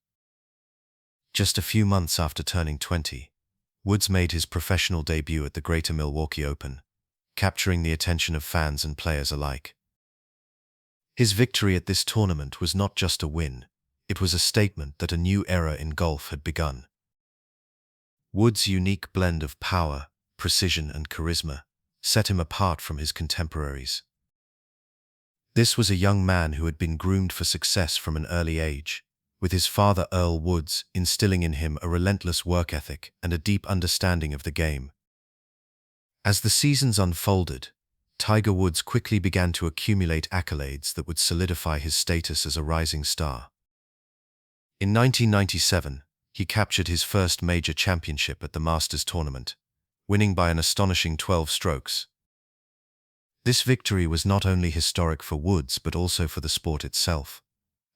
Just a few months after turning 20, Woods made his professional debut at the Greater Milwaukee Open, capturing the attention of fans and players alike. His victory at this tournament was not just a win, it was a statement that a new era in golf had begun. Woods' unique blend of power, precision, and charisma set him apart from his contemporaries. This was a young man who had been groomed for success from an early age, with his father Earl Woods instilling in him a relentless work ethic and a deep understanding of the game. As the seasons unfolded, Tiger Woods quickly began to accumulate accolades that would solidify his status as a rising star. In 1997, he captured his first major championship at the Masters tournament, winning by an astonishing 12 strokes. This victory was not only historic for Woods but also for the sport itself,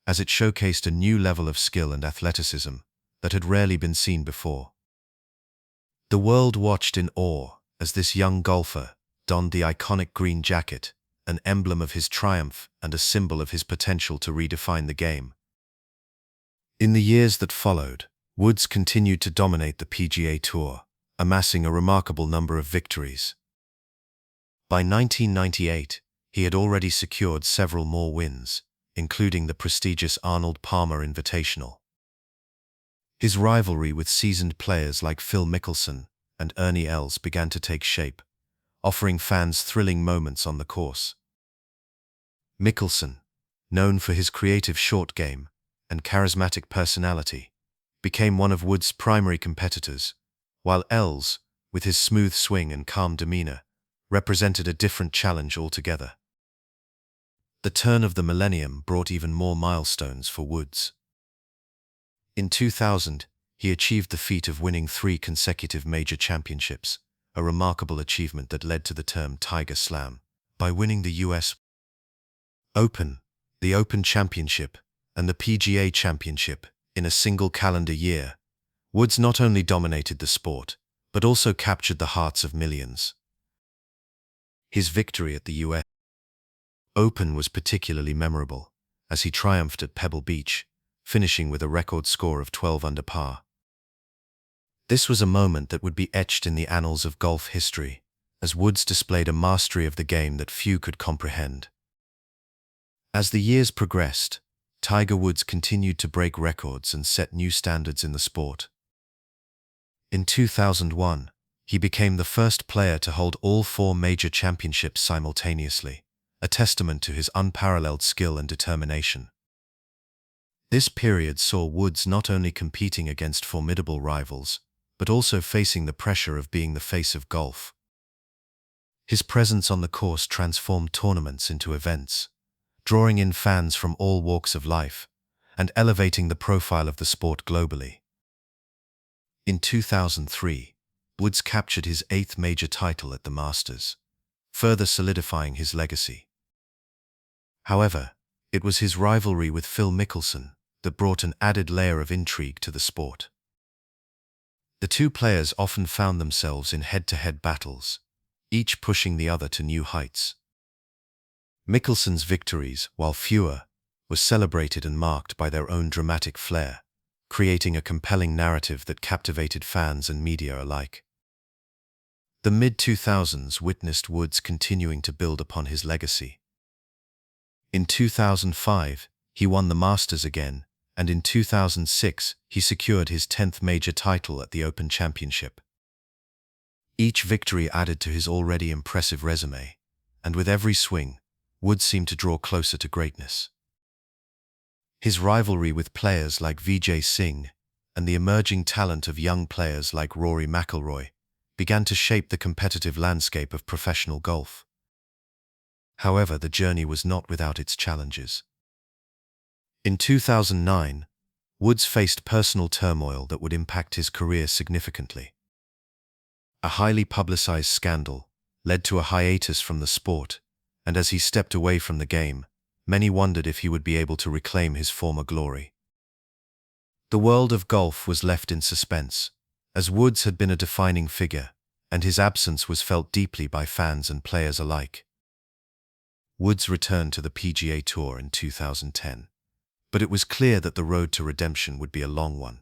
as it showcased a new level of skill and athleticism that had rarely been seen before. The world watched in awe as this young golfer donned the iconic green jacket, an emblem of his triumph and a symbol of his potential to redefine the game. In the years that followed, Woods continued to dominate the PGA Tour, amassing a remarkable number of victories. By 1998, he had already secured several more wins, including the prestigious Arnold Palmer Invitational. His rivalry with seasoned players like Phil Mickelson and Ernie Els began to take shape, offering fans thrilling moments on the course. Mickelson, known for his creative short game and charismatic personality, became one of Woods' primary competitors, while Els, with his smooth swing and calm demeanor, represented a different challenge altogether. The turn of the millennium brought even more milestones for Woods. In 2000, he achieved the feat of winning 3 consecutive major championships, a remarkable achievement that led to the term Tiger Slam. By winning the US Open, the Open Championship, and the PGA Championship in a single calendar year, Woods not only dominated the sport, but also captured the hearts of millions. His victory at the US Open was particularly memorable, as he triumphed at Pebble Beach, finishing with a record score of 12 under par. This was a moment that would be etched in the annals of golf history, as Woods displayed a mastery of the game that few could comprehend. As the years progressed, Tiger Woods continued to break records and set new standards in the sport. In 2001, he became the first player to hold all 4 major championships simultaneously, a testament to his unparalleled skill and determination. This period saw Woods not only competing against formidable rivals, but also facing the pressure of being the face of golf. His presence on the course transformed tournaments into events, drawing in fans from all walks of life, and elevating the profile of the sport globally. In 2003, Woods captured his 8th major title at the Masters, further solidifying his legacy. However, it was his rivalry with Phil Mickelson that brought an added layer of intrigue to the sport. The two players often found themselves in head-to-head battles, each pushing the other to new heights. Mickelson's victories, while fewer, were celebrated and marked by their own dramatic flair, creating a compelling narrative that captivated fans and media alike. The mid-2000s witnessed Woods continuing to build upon his legacy. In 2005, he won the Masters again, and in 2006, he secured his 10th major title at the Open Championship. Each victory added to his already impressive resume, and with every swing, Woods seemed to draw closer to greatness. His rivalry with players like Vijay Singh and the emerging talent of young players like Rory McIlroy began to shape the competitive landscape of professional golf. However, the journey was not without its challenges. In 2009, Woods faced personal turmoil that would impact his career significantly. A highly publicized scandal led to a hiatus from the sport, and as he stepped away from the game, many wondered if he would be able to reclaim his former glory. The world of golf was left in suspense, as Woods had been a defining figure, and his absence was felt deeply by fans and players alike. Woods returned to the PGA Tour in 2010, but it was clear that the road to redemption would be a long one.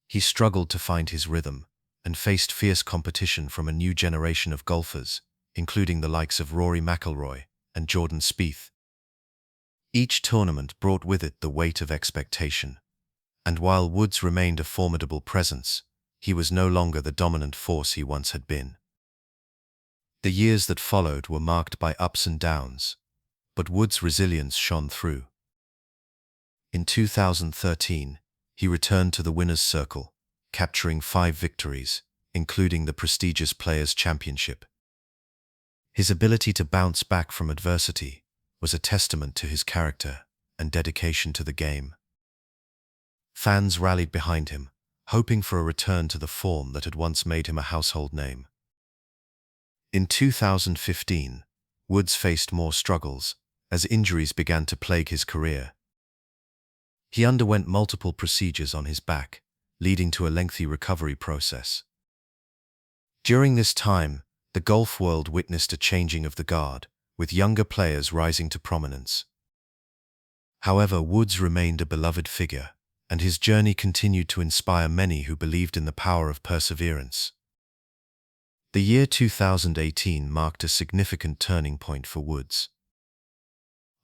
He struggled to find his rhythm and faced fierce competition from a new generation of golfers, including the likes of Rory McIlroy and Jordan Spieth. Each tournament brought with it the weight of expectation, and while Woods remained a formidable presence, he was no longer the dominant force he once had been. The years that followed were marked by ups and downs, but Woods' resilience shone through. In 2013, he returned to the winner's circle, capturing 5 victories, including the prestigious Players' Championship. His ability to bounce back from adversity was a testament to his character and dedication to the game. Fans rallied behind him, hoping for a return to the form that had once made him a household name. In 2015, Woods faced more struggles as injuries began to plague his career. He underwent multiple procedures on his back, leading to a lengthy recovery process. During this time, the golf world witnessed a changing of the guard, with younger players rising to prominence. However, Woods remained a beloved figure, and his journey continued to inspire many who believed in the power of perseverance. The year 2018 marked a significant turning point for Woods.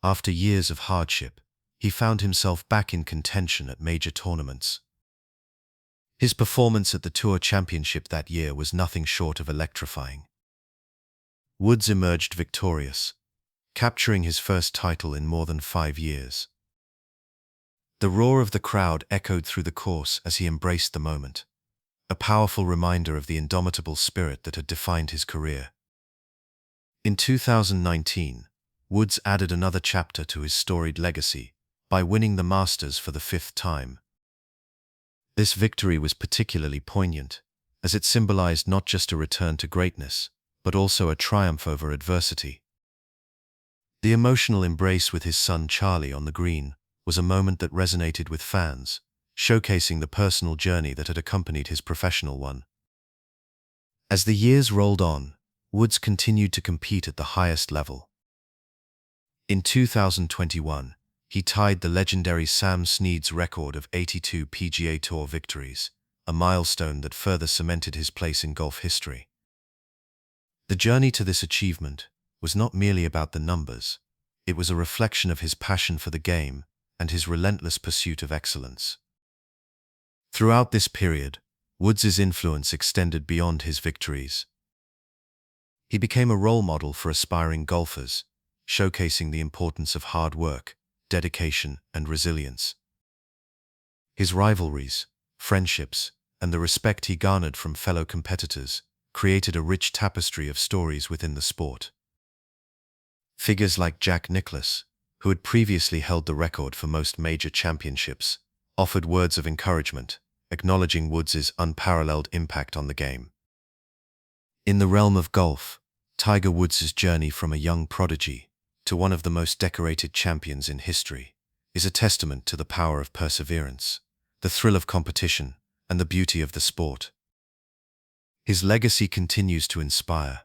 After years of hardship, he found himself back in contention at major tournaments. His performance at the Tour Championship that year was nothing short of electrifying. Woods emerged victorious, capturing his first title in more than 5 years. The roar of the crowd echoed through the course as he embraced the moment, a powerful reminder of the indomitable spirit that had defined his career. In 2019, Woods added another chapter to his storied legacy by winning the Masters for the 5th time. This victory was particularly poignant, as it symbolized not just a return to greatness, but also a triumph over adversity. The emotional embrace with his son Charlie on the green was a moment that resonated with fans, showcasing the personal journey that had accompanied his professional one. As the years rolled on, Woods continued to compete at the highest level. In 2021, he tied the legendary Sam Snead's record of 82 PGA Tour victories, a milestone that further cemented his place in golf history. The journey to this achievement was not merely about the numbers, it was a reflection of his passion for the game and his relentless pursuit of excellence. Throughout this period, Woods' influence extended beyond his victories. He became a role model for aspiring golfers, showcasing the importance of hard work, dedication, and resilience. His rivalries, friendships, and the respect he garnered from fellow competitors created a rich tapestry of stories within the sport. Figures like Jack Nicklaus, who had previously held the record for most major championships, offered words of encouragement, acknowledging Woods' unparalleled impact on the game. In the realm of golf, Tiger Woods' journey from a young prodigy to one of the most decorated champions in history is a testament to the power of perseverance, the thrill of competition, and the beauty of the sport. His legacy continues to inspire,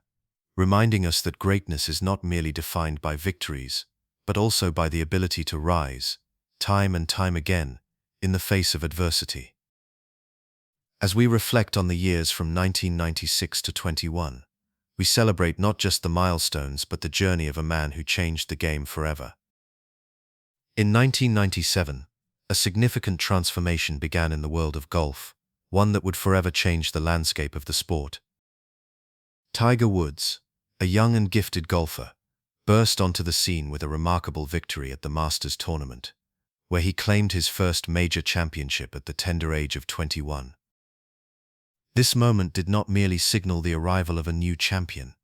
reminding us that greatness is not merely defined by victories, but also by the ability to rise, time and time again, in the face of adversity. As we reflect on the years from 1996 to 21, we celebrate not just the milestones but the journey of a man who changed the game forever. In 1997, a significant transformation began in the world of golf, one that would forever change the landscape of the sport. Tiger Woods, a young and gifted golfer, burst onto the scene with a remarkable victory at the Masters tournament, where he claimed his first major championship at the tender age of 21. This moment did not merely signal the arrival of a new champion,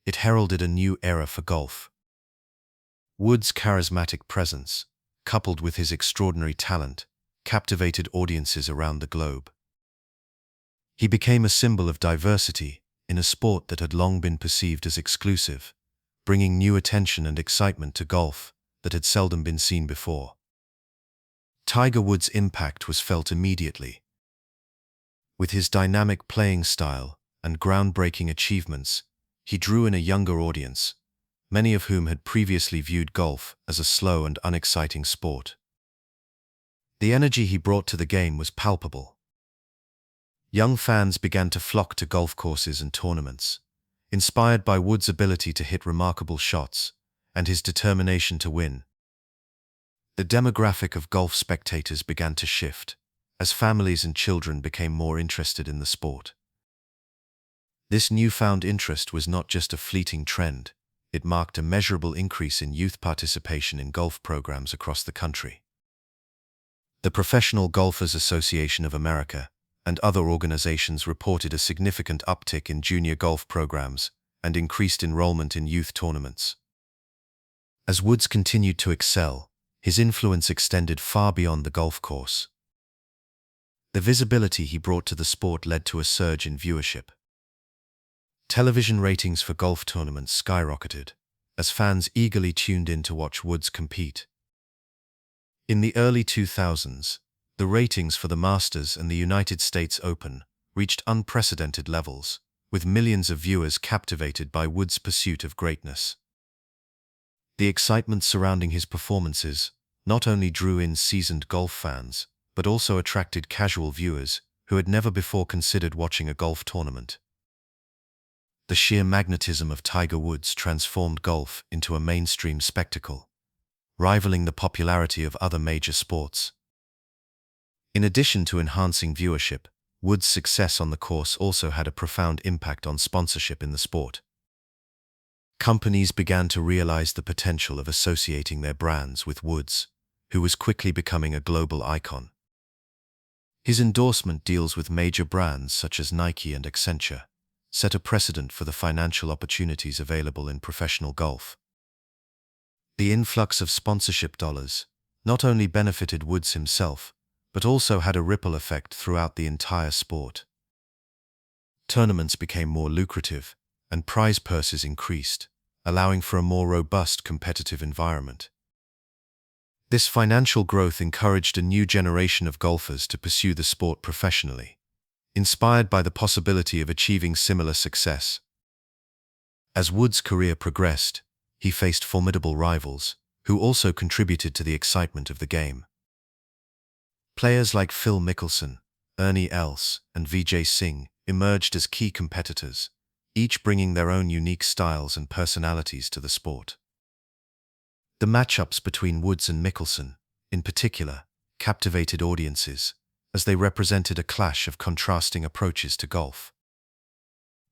it heralded a new era for golf. Woods' charismatic presence, coupled with his extraordinary talent, captivated audiences around the globe. He became a symbol of diversity in a sport that had long been perceived as exclusive, bringing new attention and excitement to golf that had seldom been seen before. Tiger Woods' impact was felt immediately. With his dynamic playing style and groundbreaking achievements, he drew in a younger audience, many of whom had previously viewed golf as a slow and unexciting sport. The energy he brought to the game was palpable. Young fans began to flock to golf courses and tournaments, inspired by Woods' ability to hit remarkable shots and his determination to win. The demographic of golf spectators began to shift, as families and children became more interested in the sport. This newfound interest was not just a fleeting trend, it marked a measurable increase in youth participation in golf programs across the country. The Professional Golfers Association of America and other organizations reported a significant uptick in junior golf programs and increased enrollment in youth tournaments. As Woods continued to excel, his influence extended far beyond the golf course. The visibility he brought to the sport led to a surge in viewership. Television ratings for golf tournaments skyrocketed, as fans eagerly tuned in to watch Woods compete. In the early 2000s, the ratings for the Masters and the United States Open reached unprecedented levels, with millions of viewers captivated by Woods' pursuit of greatness. The excitement surrounding his performances not only drew in seasoned golf fans, but also attracted casual viewers who had never before considered watching a golf tournament. The sheer magnetism of Tiger Woods transformed golf into a mainstream spectacle, rivaling the popularity of other major sports. In addition to enhancing viewership, Woods' success on the course also had a profound impact on sponsorship in the sport. Companies began to realize the potential of associating their brands with Woods, who was quickly becoming a global icon. His endorsement deals with major brands such as Nike and Accenture set a precedent for the financial opportunities available in professional golf. The influx of sponsorship dollars not only benefited Woods himself, but also had a ripple effect throughout the entire sport. Tournaments became more lucrative, and prize purses increased, allowing for a more robust competitive environment. This financial growth encouraged a new generation of golfers to pursue the sport professionally, inspired by the possibility of achieving similar success. As Woods' career progressed, he faced formidable rivals, who also contributed to the excitement of the game. Players like Phil Mickelson, Ernie Els, and Vijay Singh emerged as key competitors, each bringing their own unique styles and personalities to the sport. The matchups between Woods and Mickelson, in particular, captivated audiences, as they represented a clash of contrasting approaches to golf.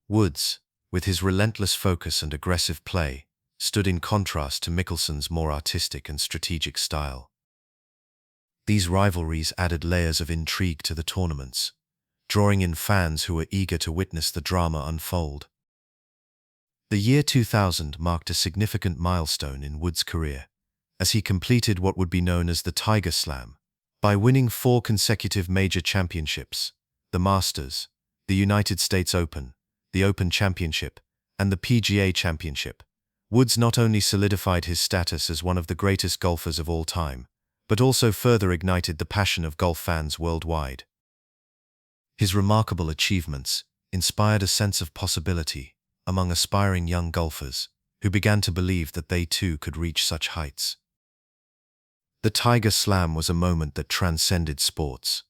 Woods, with his relentless focus and aggressive play, stood in contrast to Mickelson's more artistic and strategic style. These rivalries added layers of intrigue to the tournaments, drawing in fans who were eager to witness the drama unfold. The year 2000 marked a significant milestone in Woods' career, as he completed what would be known as the Tiger Slam, by winning 4 consecutive major championships: the Masters, the United States Open, the Open Championship, and the PGA Championship. Woods not only solidified his status as one of the greatest golfers of all time, but also further ignited the passion of golf fans worldwide. His remarkable achievements inspired a sense of possibility among aspiring young golfers who began to believe that they too could reach such heights. The Tiger Slam was a moment that transcended sports.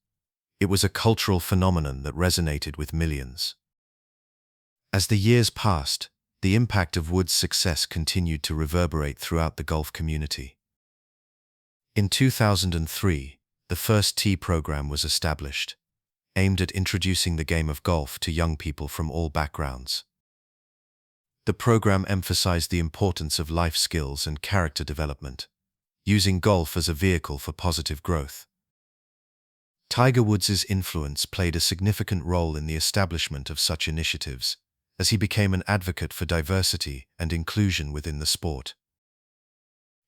It was a cultural phenomenon that resonated with millions. As the years passed, the impact of Woods' success continued to reverberate throughout the golf community. In 2003, the first tee program was established, aimed at introducing the game of golf to young people from all backgrounds. The program emphasized the importance of life skills and character development, using golf as a vehicle for positive growth. Tiger Woods' influence played a significant role in the establishment of such initiatives, as he became an advocate for diversity and inclusion within the sport.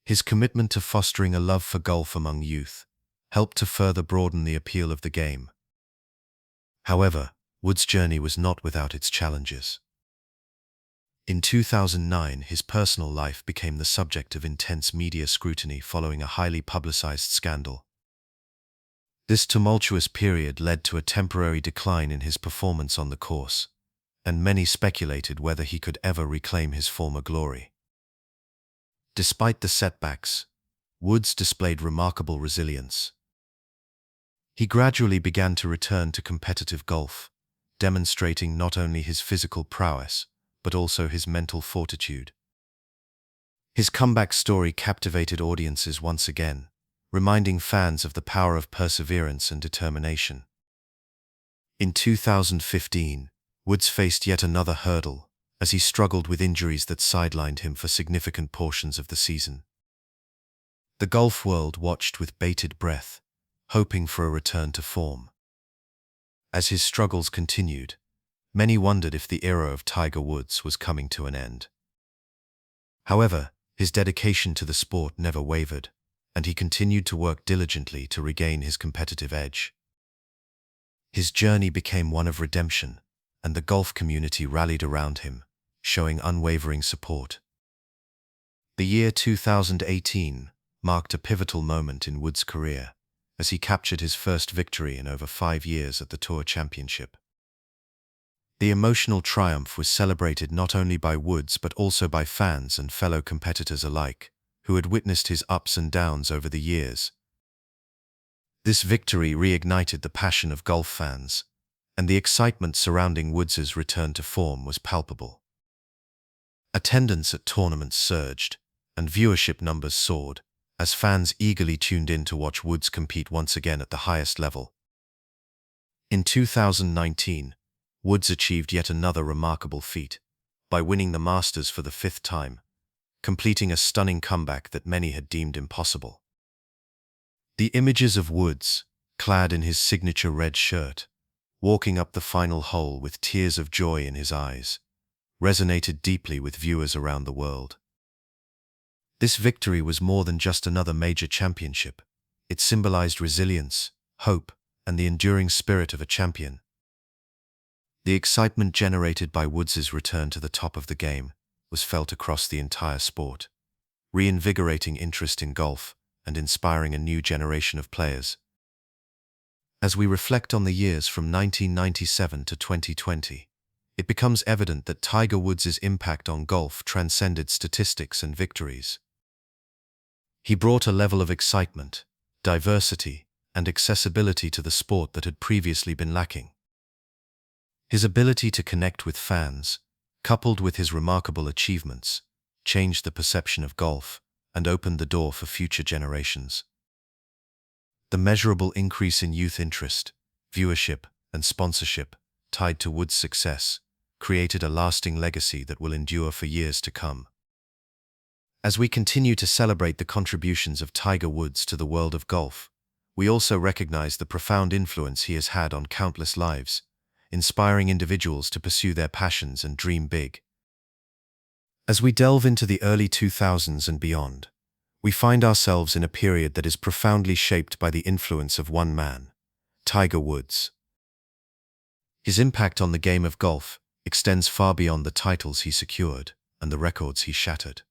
His commitment to fostering a love for golf among youth helped to further broaden the appeal of the game. However, Woods' journey was not without its challenges. In 2009, his personal life became the subject of intense media scrutiny following a highly publicized scandal. This tumultuous period led to a temporary decline in his performance on the course, and many speculated whether he could ever reclaim his former glory. Despite the setbacks, Woods displayed remarkable resilience. He gradually began to return to competitive golf, demonstrating not only his physical prowess, but also his mental fortitude. His comeback story captivated audiences once again, reminding fans of the power of perseverance and determination. In 2015, Woods faced yet another hurdle, as he struggled with injuries that sidelined him for significant portions of the season. The golf world watched with bated breath, hoping for a return to form. As his struggles continued, many wondered if the era of Tiger Woods was coming to an end. However, his dedication to the sport never wavered, and he continued to work diligently to regain his competitive edge. His journey became one of redemption, and the golf community rallied around him, showing unwavering support. The year 2018 marked a pivotal moment in Woods' career, as he captured his first victory in over 5 years at the Tour Championship. The emotional triumph was celebrated not only by Woods but also by fans and fellow competitors alike, who had witnessed his ups and downs over the years. This victory reignited the passion of golf fans, and the excitement surrounding Woods' return to form was palpable. Attendance at tournaments surged, and viewership numbers soared, as fans eagerly tuned in to watch Woods compete once again at the highest level. In 2019, Woods achieved yet another remarkable feat, by winning the Masters for the 5th time, completing a stunning comeback that many had deemed impossible. The images of Woods, clad in his signature red shirt, walking up the final hole with tears of joy in his eyes, resonated deeply with viewers around the world. This victory was more than just another major championship. It symbolized resilience, hope, and the enduring spirit of a champion. The excitement generated by Woods' return to the top of the game was felt across the entire sport, reinvigorating interest in golf and inspiring a new generation of players. As we reflect on the years from 1997 to 2020, it becomes evident that Tiger Woods' impact on golf transcended statistics and victories. He brought a level of excitement, diversity, and accessibility to the sport that had previously been lacking. His ability to connect with fans, coupled with his remarkable achievements, changed the perception of golf and opened the door for future generations. The measurable increase in youth interest, viewership, and sponsorship tied to Woods' success created a lasting legacy that will endure for years to come. As we continue to celebrate the contributions of Tiger Woods to the world of golf, we also recognize the profound influence he has had on countless lives, inspiring individuals to pursue their passions and dream big. As we delve into the early 2000s and beyond, we find ourselves in a period that is profoundly shaped by the influence of one man, Tiger Woods. His impact on the game of golf extends far beyond the titles he secured and the records he shattered.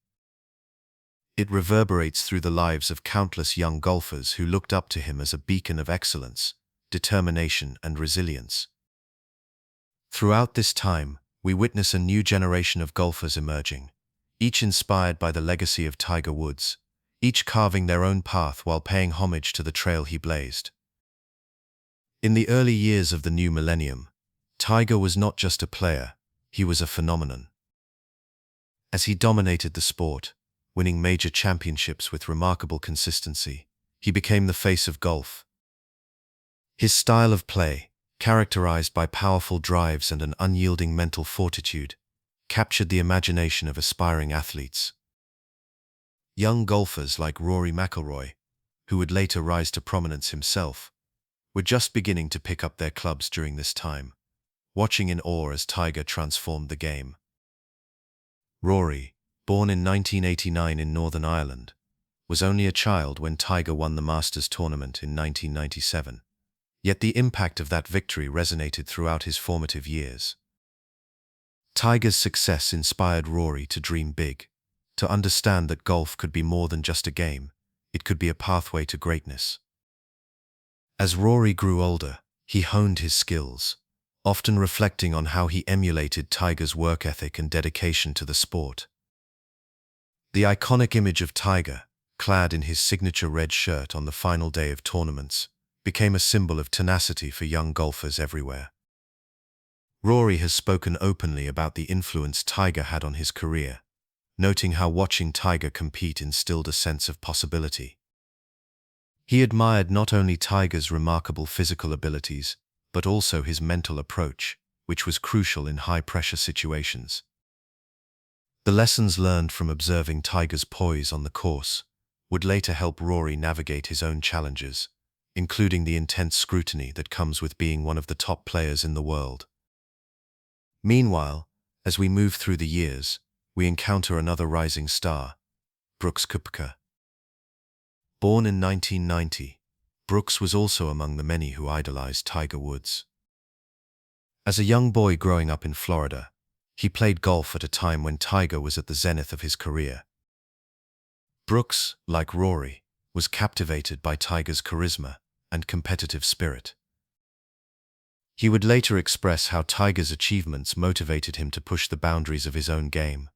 It reverberates through the lives of countless young golfers who looked up to him as a beacon of excellence, determination, and resilience. Throughout this time, we witness a new generation of golfers emerging, each inspired by the legacy of Tiger Woods, each carving their own path while paying homage to the trail he blazed. In the early years of the new millennium, Tiger was not just a player, he was a phenomenon. As he dominated the sport, winning major championships with remarkable consistency, he became the face of golf. His style of play, characterized by powerful drives and an unyielding mental fortitude, captured the imagination of aspiring athletes. Young golfers like Rory McIlroy, who would later rise to prominence himself, were just beginning to pick up their clubs during this time, watching in awe as Tiger transformed the game. Rory, born in 1989 in Northern Ireland, was only a child when Tiger won the Masters tournament in 1997. Yet the impact of that victory resonated throughout his formative years. Tiger's success inspired Rory to dream big, to understand that golf could be more than just a game, it could be a pathway to greatness. As Rory grew older, he honed his skills, often reflecting on how he emulated Tiger's work ethic and dedication to the sport. The iconic image of Tiger, clad in his signature red shirt on the final day of tournaments, became a symbol of tenacity for young golfers everywhere. Rory has spoken openly about the influence Tiger had on his career, noting how watching Tiger compete instilled a sense of possibility. He admired not only Tiger's remarkable physical abilities, but also his mental approach, which was crucial in high-pressure situations. The lessons learned from observing Tiger's poise on the course would later help Rory navigate his own challenges, including the intense scrutiny that comes with being one of the top players in the world. Meanwhile, as we move through the years, we encounter another rising star, Brooks Koepka. Born in 1990, Brooks was also among the many who idolized Tiger Woods. As a young boy growing up in Florida, he played golf at a time when Tiger was at the zenith of his career. Brooks, like Rory, was captivated by Tiger's charisma and competitive spirit. He would later express how Tiger's achievements motivated him to push the boundaries of his own game.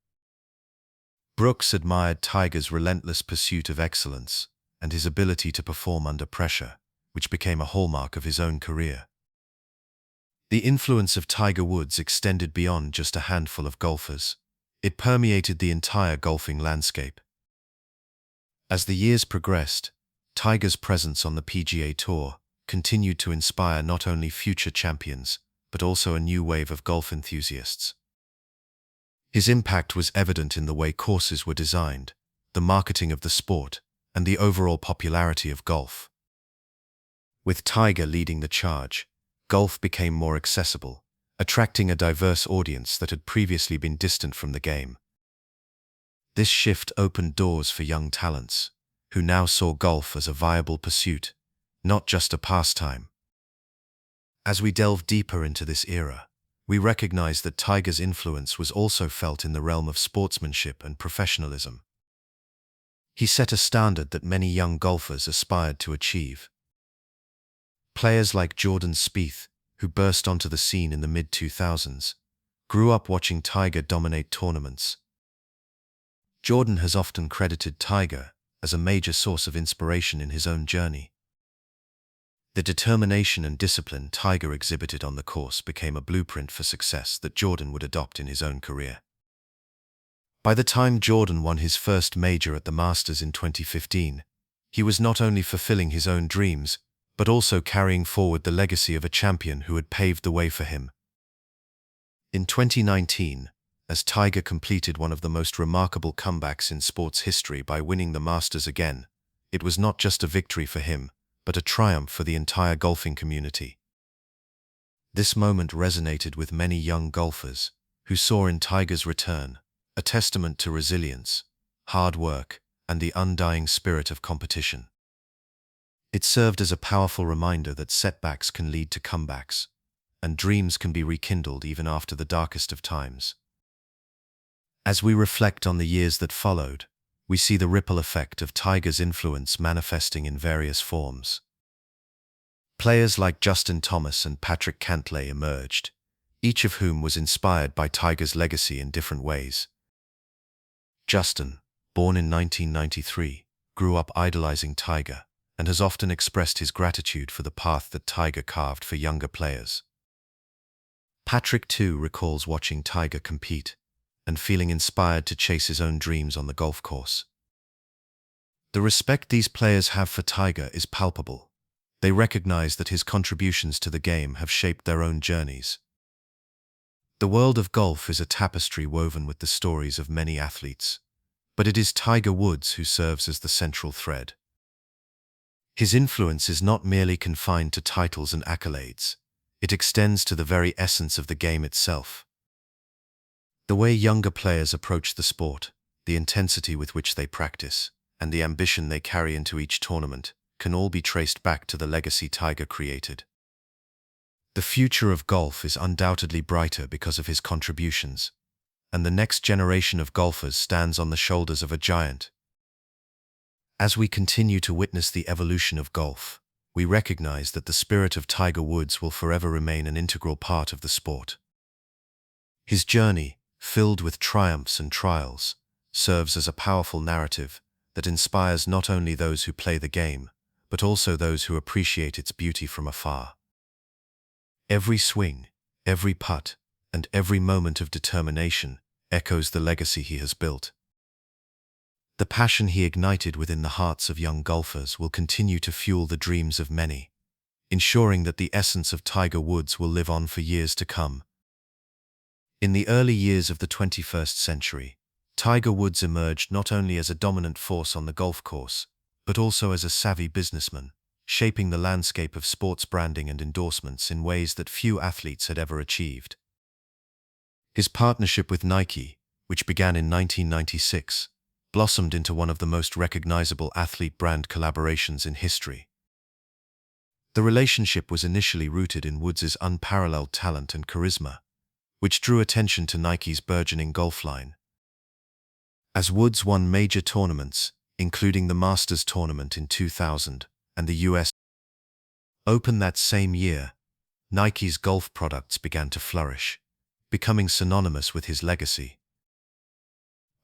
Brooks admired Tiger's relentless pursuit of excellence and his ability to perform under pressure, which became a hallmark of his own career. The influence of Tiger Woods extended beyond just a handful of golfers. It permeated the entire golfing landscape. As the years progressed, Tiger's presence on the PGA Tour continued to inspire not only future champions, but also a new wave of golf enthusiasts. His impact was evident in the way courses were designed, the marketing of the sport, and the overall popularity of golf. With Tiger leading the charge, golf became more accessible, attracting a diverse audience that had previously been distant from the game. This shift opened doors for young talents, who now saw golf as a viable pursuit, not just a pastime. As we delve deeper into this era, we recognize that Tiger's influence was also felt in the realm of sportsmanship and professionalism. He set a standard that many young golfers aspired to achieve. Players like Jordan Spieth, who burst onto the scene in the mid-2000s, grew up watching Tiger dominate tournaments. Jordan has often credited Tiger as a major source of inspiration in his own journey. The determination and discipline Tiger exhibited on the course became a blueprint for success that Jordan would adopt in his own career. By the time Jordan won his first major at the Masters in 2015, he was not only fulfilling his own dreams, but also carrying forward the legacy of a champion who had paved the way for him. In 2019, as Tiger completed one of the most remarkable comebacks in sports history by winning the Masters again, it was not just a victory for him, but a triumph for the entire golfing community. This moment resonated with many young golfers, who saw in Tiger's return a testament to resilience, hard work, and the undying spirit of competition. It served as a powerful reminder that setbacks can lead to comebacks, and dreams can be rekindled even after the darkest of times. As we reflect on the years that followed, we see the ripple effect of Tiger's influence manifesting in various forms. Players like Justin Thomas and Patrick Cantlay emerged, each of whom was inspired by Tiger's legacy in different ways. Justin, born in 1993, grew up idolizing Tiger and has often expressed his gratitude for the path that Tiger carved for younger players. Patrick, too, recalls watching Tiger compete and feeling inspired to chase his own dreams on the golf course. The respect these players have for Tiger is palpable. They recognize that his contributions to the game have shaped their own journeys. The world of golf is a tapestry woven with the stories of many athletes, but it is Tiger Woods who serves as the central thread. His influence is not merely confined to titles and accolades. It extends to the very essence of the game itself. The way younger players approach the sport, the intensity with which they practice, and the ambition they carry into each tournament can all be traced back to the legacy Tiger created. The future of golf is undoubtedly brighter because of his contributions, and the next generation of golfers stands on the shoulders of a giant. As we continue to witness the evolution of golf, we recognize that the spirit of Tiger Woods will forever remain an integral part of the sport. His journey, filled with triumphs and trials, serves as a powerful narrative that inspires not only those who play the game, but also those who appreciate its beauty from afar. Every swing, every putt, and every moment of determination echoes the legacy he has built. The passion he ignited within the hearts of young golfers will continue to fuel the dreams of many, ensuring that the essence of Tiger Woods will live on for years to come. In the early years of the 21st century, Tiger Woods emerged not only as a dominant force on the golf course, but also as a savvy businessman, shaping the landscape of sports branding and endorsements in ways that few athletes had ever achieved. His partnership with Nike, which began in 1996, blossomed into one of the most recognizable athlete brand collaborations in history. The relationship was initially rooted in Woods' unparalleled talent and charisma, which drew attention to Nike's burgeoning golf line. As Woods won major tournaments, including the Masters tournament in 2000 and the US Open that same year, Nike's golf products began to flourish, becoming synonymous with his legacy.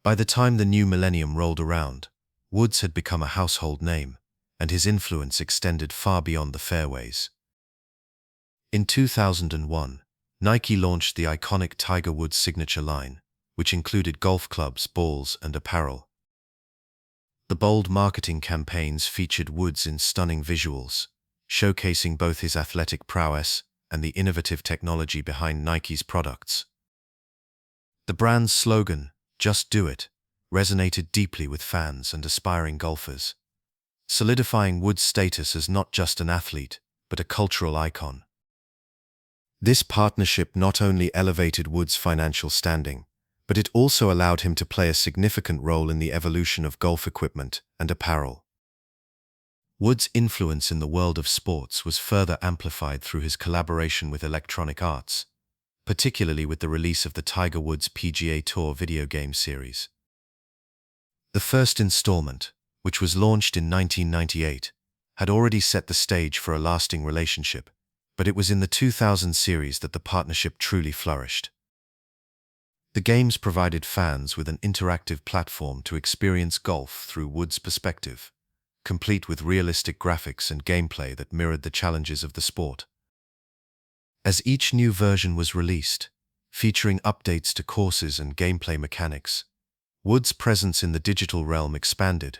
By the time the new millennium rolled around, Woods had become a household name, and his influence extended far beyond the fairways. In 2001, Nike launched the iconic Tiger Woods signature line, which included golf clubs, balls, and apparel. The bold marketing campaigns featured Woods in stunning visuals, showcasing both his athletic prowess and the innovative technology behind Nike's products. The brand's slogan, "Just Do It," resonated deeply with fans and aspiring golfers, solidifying Woods' status as not just an athlete, but a cultural icon. This partnership not only elevated Woods' financial standing, but it also allowed him to play a significant role in the evolution of golf equipment and apparel. Woods' influence in the world of sports was further amplified through his collaboration with Electronic Arts, particularly with the release of the Tiger Woods PGA Tour video game series. The first installment, which was launched in 1998, had already set the stage for a lasting relationship, but it was in the 2000 series that the partnership truly flourished. The games provided fans with an interactive platform to experience golf through Woods' perspective, complete with realistic graphics and gameplay that mirrored the challenges of the sport. As each new version was released, featuring updates to courses and gameplay mechanics, Woods' presence in the digital realm expanded,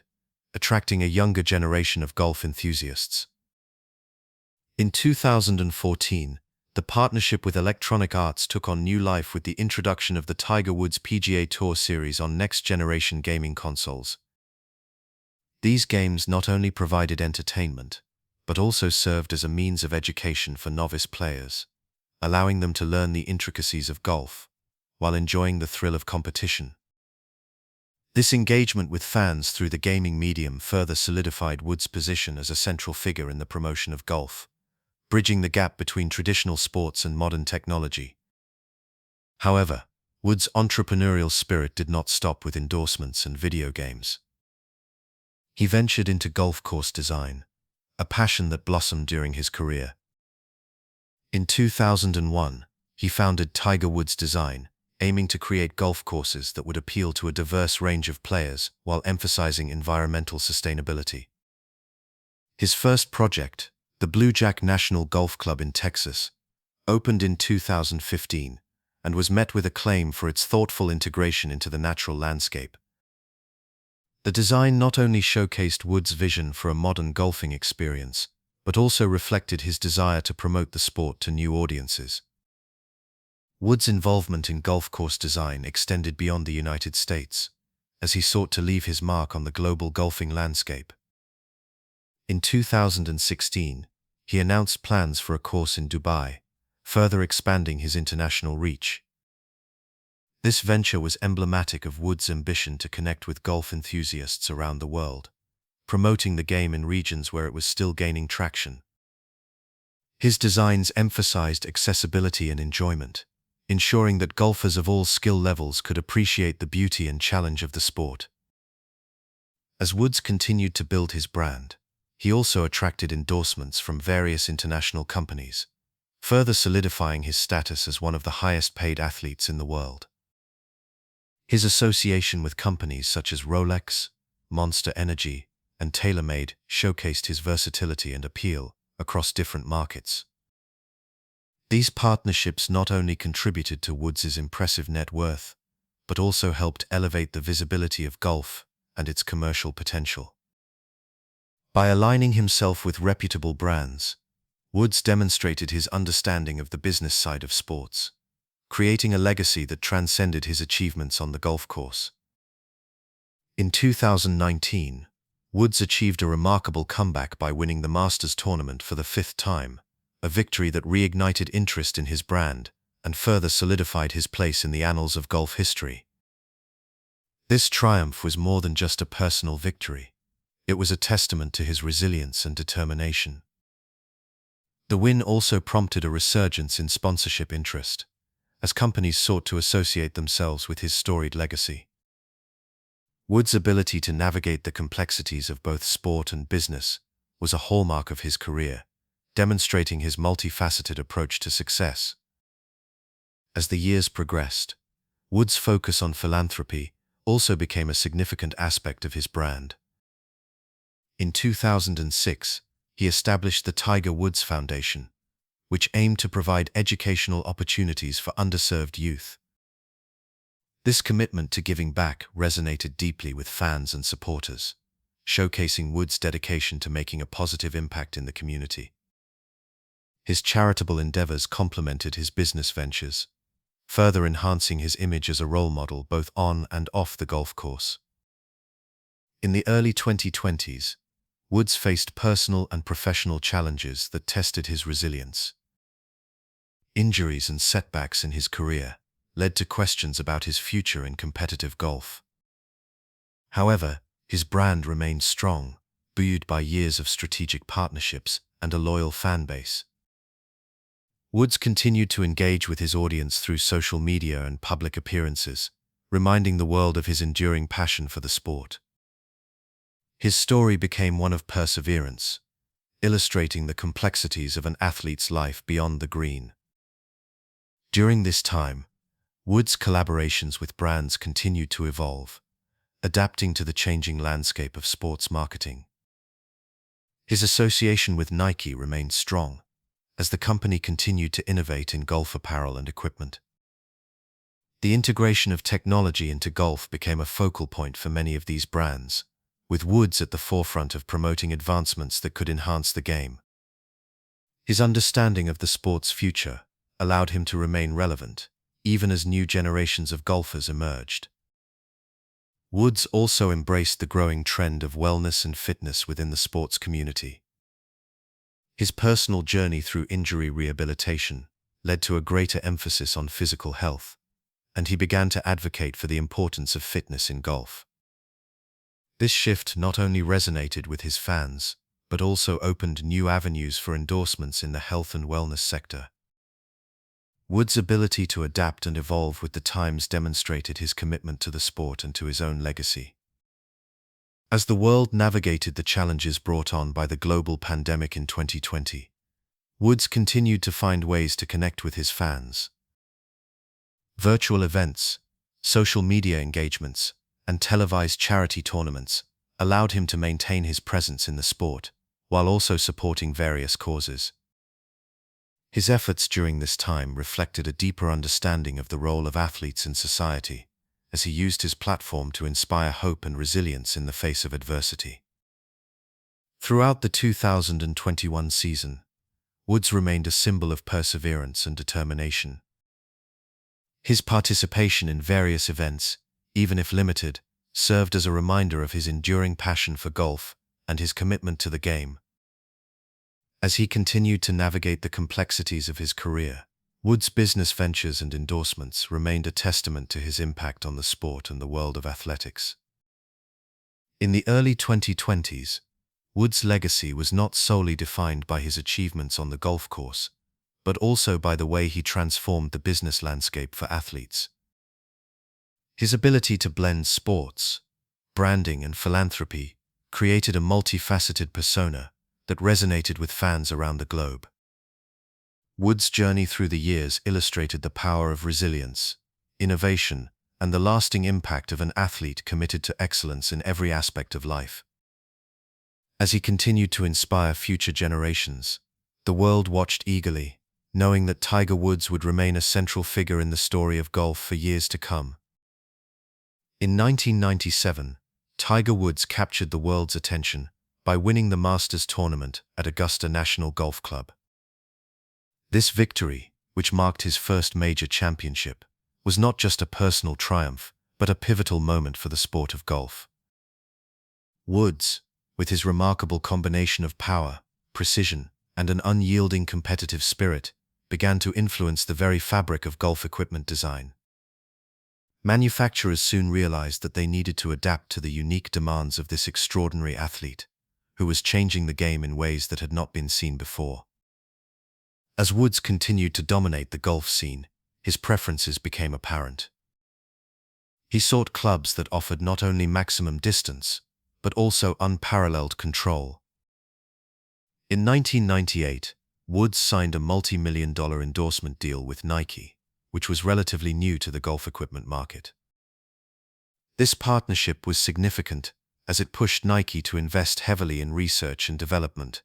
attracting a younger generation of golf enthusiasts. In 2014, the partnership with Electronic Arts took on new life with the introduction of the Tiger Woods PGA Tour series on next-generation gaming consoles. These games not only provided entertainment, but also served as a means of education for novice players, allowing them to learn the intricacies of golf, while enjoying the thrill of competition. This engagement with fans through the gaming medium further solidified Woods' position as a central figure in the promotion of golf, bridging the gap between traditional sports and modern technology. However, Woods' entrepreneurial spirit did not stop with endorsements and video games. He ventured into golf course design, a passion that blossomed during his career. In 2001, he founded Tiger Woods Design, aiming to create golf courses that would appeal to a diverse range of players while emphasizing environmental sustainability. His first project, the Blue Jack National Golf Club in Texas, opened in 2015 and was met with acclaim for its thoughtful integration into the natural landscape. The design not only showcased Woods' vision for a modern golfing experience, but also reflected his desire to promote the sport to new audiences. Woods' involvement in golf course design extended beyond the United States, as he sought to leave his mark on the global golfing landscape. In 2016, he announced plans for a course in Dubai, further expanding his international reach. This venture was emblematic of Woods' ambition to connect with golf enthusiasts around the world, promoting the game in regions where it was still gaining traction. His designs emphasized accessibility and enjoyment, ensuring that golfers of all skill levels could appreciate the beauty and challenge of the sport. As Woods continued to build his brand, he also attracted endorsements from various international companies, further solidifying his status as one of the highest-paid athletes in the world. His association with companies such as Rolex, Monster Energy, and TaylorMade showcased his versatility and appeal across different markets. These partnerships not only contributed to Woods' impressive net worth, but also helped elevate the visibility of golf and its commercial potential. By aligning himself with reputable brands, Woods demonstrated his understanding of the business side of sports, creating a legacy that transcended his achievements on the golf course. In 2019, Woods achieved a remarkable comeback by winning the Masters tournament for the fifth time, a victory that reignited interest in his brand and further solidified his place in the annals of golf history. This triumph was more than just a personal victory. It was a testament to his resilience and determination. The win also prompted a resurgence in sponsorship interest, as companies sought to associate themselves with his storied legacy. Woods' ability to navigate the complexities of both sport and business was a hallmark of his career, demonstrating his multifaceted approach to success. As the years progressed, Woods' focus on philanthropy also became a significant aspect of his brand. In 2006, he established the Tiger Woods Foundation, which aimed to provide educational opportunities for underserved youth. This commitment to giving back resonated deeply with fans and supporters, showcasing Woods' dedication to making a positive impact in the community. His charitable endeavors complemented his business ventures, further enhancing his image as a role model both on and off the golf course. In the early 2020s, Woods faced personal and professional challenges that tested his resilience. Injuries and setbacks in his career led to questions about his future in competitive golf. However, his brand remained strong, buoyed by years of strategic partnerships and a loyal fan base. Woods continued to engage with his audience through social media and public appearances, reminding the world of his enduring passion for the sport. His story became one of perseverance, illustrating the complexities of an athlete's life beyond the green. During this time, Woods' collaborations with brands continued to evolve, adapting to the changing landscape of sports marketing. His association with Nike remained strong, as the company continued to innovate in golf apparel and equipment. The integration of technology into golf became a focal point for many of these brands, with Woods at the forefront of promoting advancements that could enhance the game. His understanding of the sport's future allowed him to remain relevant, even as new generations of golfers emerged. Woods also embraced the growing trend of wellness and fitness within the sports community. His personal journey through injury rehabilitation led to a greater emphasis on physical health, and he began to advocate for the importance of fitness in golf. This shift not only resonated with his fans, but also opened new avenues for endorsements in the health and wellness sector. Woods' ability to adapt and evolve with the times demonstrated his commitment to the sport and to his own legacy. As the world navigated the challenges brought on by the global pandemic in 2020, Woods continued to find ways to connect with his fans. Virtual events, social media engagements, and televised charity tournaments allowed him to maintain his presence in the sport, while also supporting various causes. His efforts during this time reflected a deeper understanding of the role of athletes in society, as he used his platform to inspire hope and resilience in the face of adversity. Throughout the 2021 season, Woods remained a symbol of perseverance and determination. His participation in various events, even if limited, served as a reminder of his enduring passion for golf and his commitment to the game. As he continued to navigate the complexities of his career, Woods' business ventures and endorsements remained a testament to his impact on the sport and the world of athletics. In the early 2020s, Woods' legacy was not solely defined by his achievements on the golf course, but also by the way he transformed the business landscape for athletes. His ability to blend sports, branding, and philanthropy created a multifaceted persona that resonated with fans around the globe. Woods' journey through the years illustrated the power of resilience, innovation, and the lasting impact of an athlete committed to excellence in every aspect of life. As he continued to inspire future generations, the world watched eagerly, knowing that Tiger Woods would remain a central figure in the story of golf for years to come. In 1997, Tiger Woods captured the world's attention by winning the Masters tournament at Augusta National Golf Club. This victory, which marked his first major championship, was not just a personal triumph, but a pivotal moment for the sport of golf. Woods, with his remarkable combination of power, precision, and an unyielding competitive spirit, began to influence the very fabric of golf equipment design. Manufacturers soon realized that they needed to adapt to the unique demands of this extraordinary athlete, who was changing the game in ways that had not been seen before. As Woods continued to dominate the golf scene, his preferences became apparent. He sought clubs that offered not only maximum distance, but also unparalleled control. In 1998, Woods signed a multi-million-dollar endorsement deal with Nike, which was relatively new to the golf equipment market. This partnership was significant as it pushed Nike to invest heavily in research and development,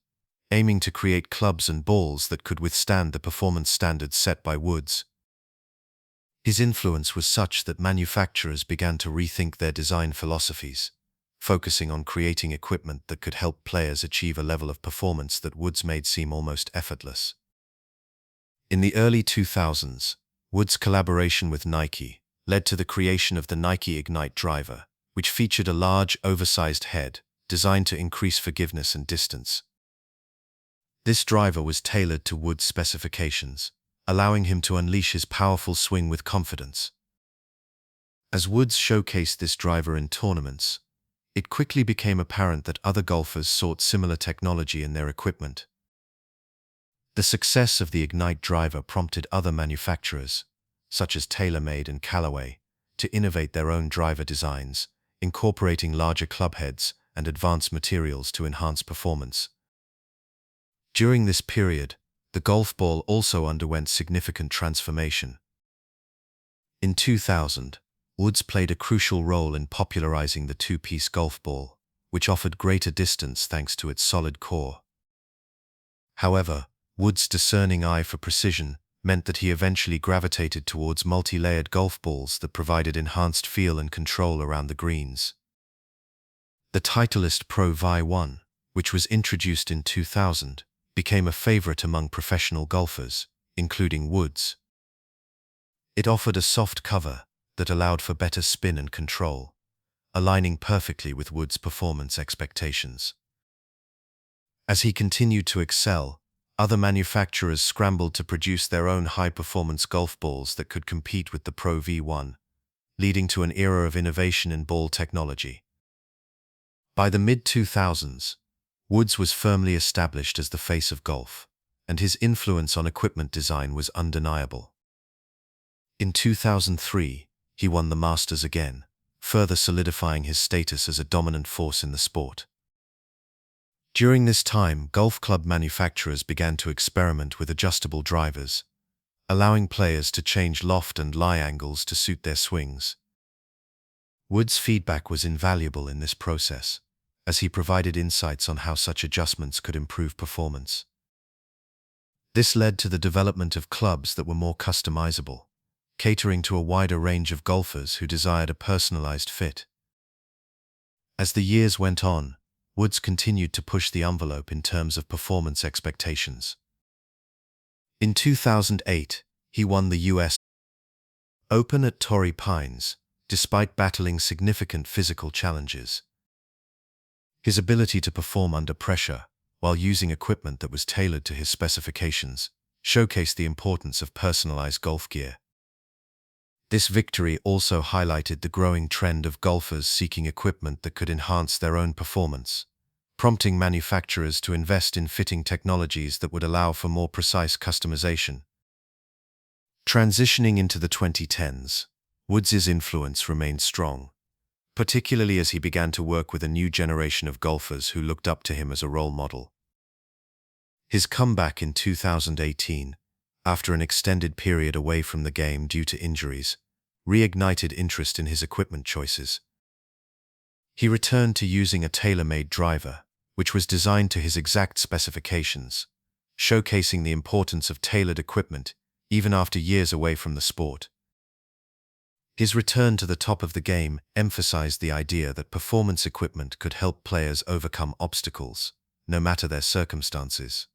aiming to create clubs and balls that could withstand the performance standards set by Woods. His influence was such that manufacturers began to rethink their design philosophies, focusing on creating equipment that could help players achieve a level of performance that Woods made seem almost effortless. In the early 2000s, Woods' collaboration with Nike led to the creation of the Nike Ignite driver, which featured a large, oversized head designed to increase forgiveness and distance. This driver was tailored to Woods' specifications, allowing him to unleash his powerful swing with confidence. As Woods showcased this driver in tournaments, it quickly became apparent that other golfers sought similar technology in their equipment. The success of the Ignite driver prompted other manufacturers, such as TaylorMade and Callaway, to innovate their own driver designs, incorporating larger club heads and advanced materials to enhance performance. During this period, the golf ball also underwent significant transformation. In 2000, Woods played a crucial role in popularizing the two-piece golf ball, which offered greater distance thanks to its solid core. However, Woods' discerning eye for precision meant that he eventually gravitated towards multi-layered golf balls that provided enhanced feel and control around the greens. The Titleist Pro V1, which was introduced in 2000, became a favorite among professional golfers, including Woods. It offered a soft cover that allowed for better spin and control, aligning perfectly with Woods' performance expectations. As he continued to excel, other manufacturers scrambled to produce their own high-performance golf balls that could compete with the Pro V1, leading to an era of innovation in ball technology. By the mid-2000s, Woods was firmly established as the face of golf, and his influence on equipment design was undeniable. In 2003, he won the Masters again, further solidifying his status as a dominant force in the sport. During this time, golf club manufacturers began to experiment with adjustable drivers, allowing players to change loft and lie angles to suit their swings. Woods' feedback was invaluable in this process, as he provided insights on how such adjustments could improve performance. This led to the development of clubs that were more customizable, catering to a wider range of golfers who desired a personalized fit. As the years went on, Woods continued to push the envelope in terms of performance expectations. In 2008, he won the U.S. Open at Torrey Pines, despite battling significant physical challenges. His ability to perform under pressure, while using equipment that was tailored to his specifications, showcased the importance of personalized golf gear. This victory also highlighted the growing trend of golfers seeking equipment that could enhance their own performance, prompting manufacturers to invest in fitting technologies that would allow for more precise customization. Transitioning into the 2010s, Woods' influence remained strong, particularly as he began to work with a new generation of golfers who looked up to him as a role model. His comeback in 2018, after an extended period away from the game due to injuries, reignited interest in his equipment choices. He returned to using a tailor-made driver, which was designed to his exact specifications, showcasing the importance of tailored equipment even after years away from the sport. His return to the top of the game emphasized the idea that performance equipment could help players overcome obstacles, no matter their circumstances.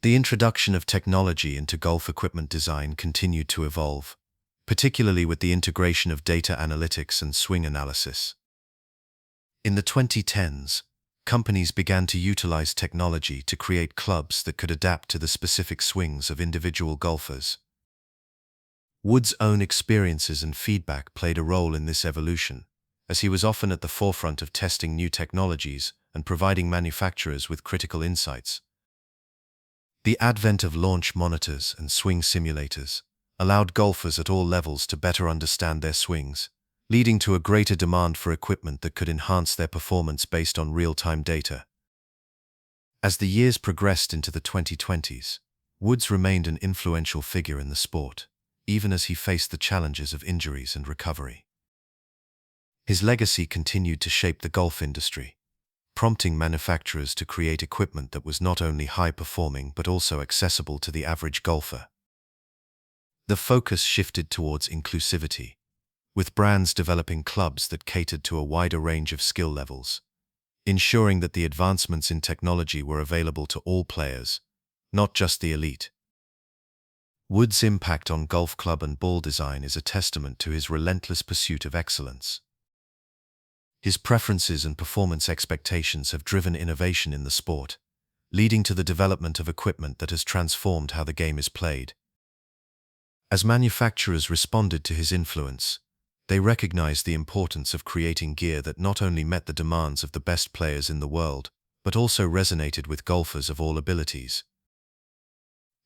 The introduction of technology into golf equipment design continued to evolve, particularly with the integration of data analytics and swing analysis. In the 2010s, companies began to utilize technology to create clubs that could adapt to the specific swings of individual golfers. Woods' own experiences and feedback played a role in this evolution, as he was often at the forefront of testing new technologies and providing manufacturers with critical insights. The advent of launch monitors and swing simulators allowed golfers at all levels to better understand their swings, leading to a greater demand for equipment that could enhance their performance based on real-time data. As the years progressed into the 2020s, Woods remained an influential figure in the sport, even as he faced the challenges of injuries and recovery. His legacy continued to shape the golf industry, prompting manufacturers to create equipment that was not only high-performing but also accessible to the average golfer. The focus shifted towards inclusivity, with brands developing clubs that catered to a wider range of skill levels, ensuring that the advancements in technology were available to all players, not just the elite. Woods' impact on golf club and ball design is a testament to his relentless pursuit of excellence. His preferences and performance expectations have driven innovation in the sport, leading to the development of equipment that has transformed how the game is played. As manufacturers responded to his influence, they recognized the importance of creating gear that not only met the demands of the best players in the world, but also resonated with golfers of all abilities.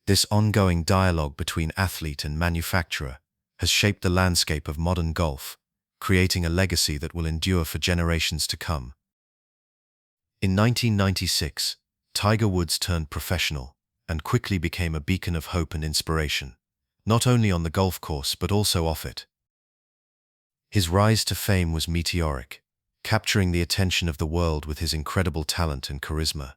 This ongoing dialogue between athlete and manufacturer has shaped the landscape of modern golf, creating a legacy that will endure for generations to come. In 1996, Tiger Woods turned professional and quickly became a beacon of hope and inspiration, not only on the golf course but also off it. His rise to fame was meteoric, capturing the attention of the world with his incredible talent and charisma.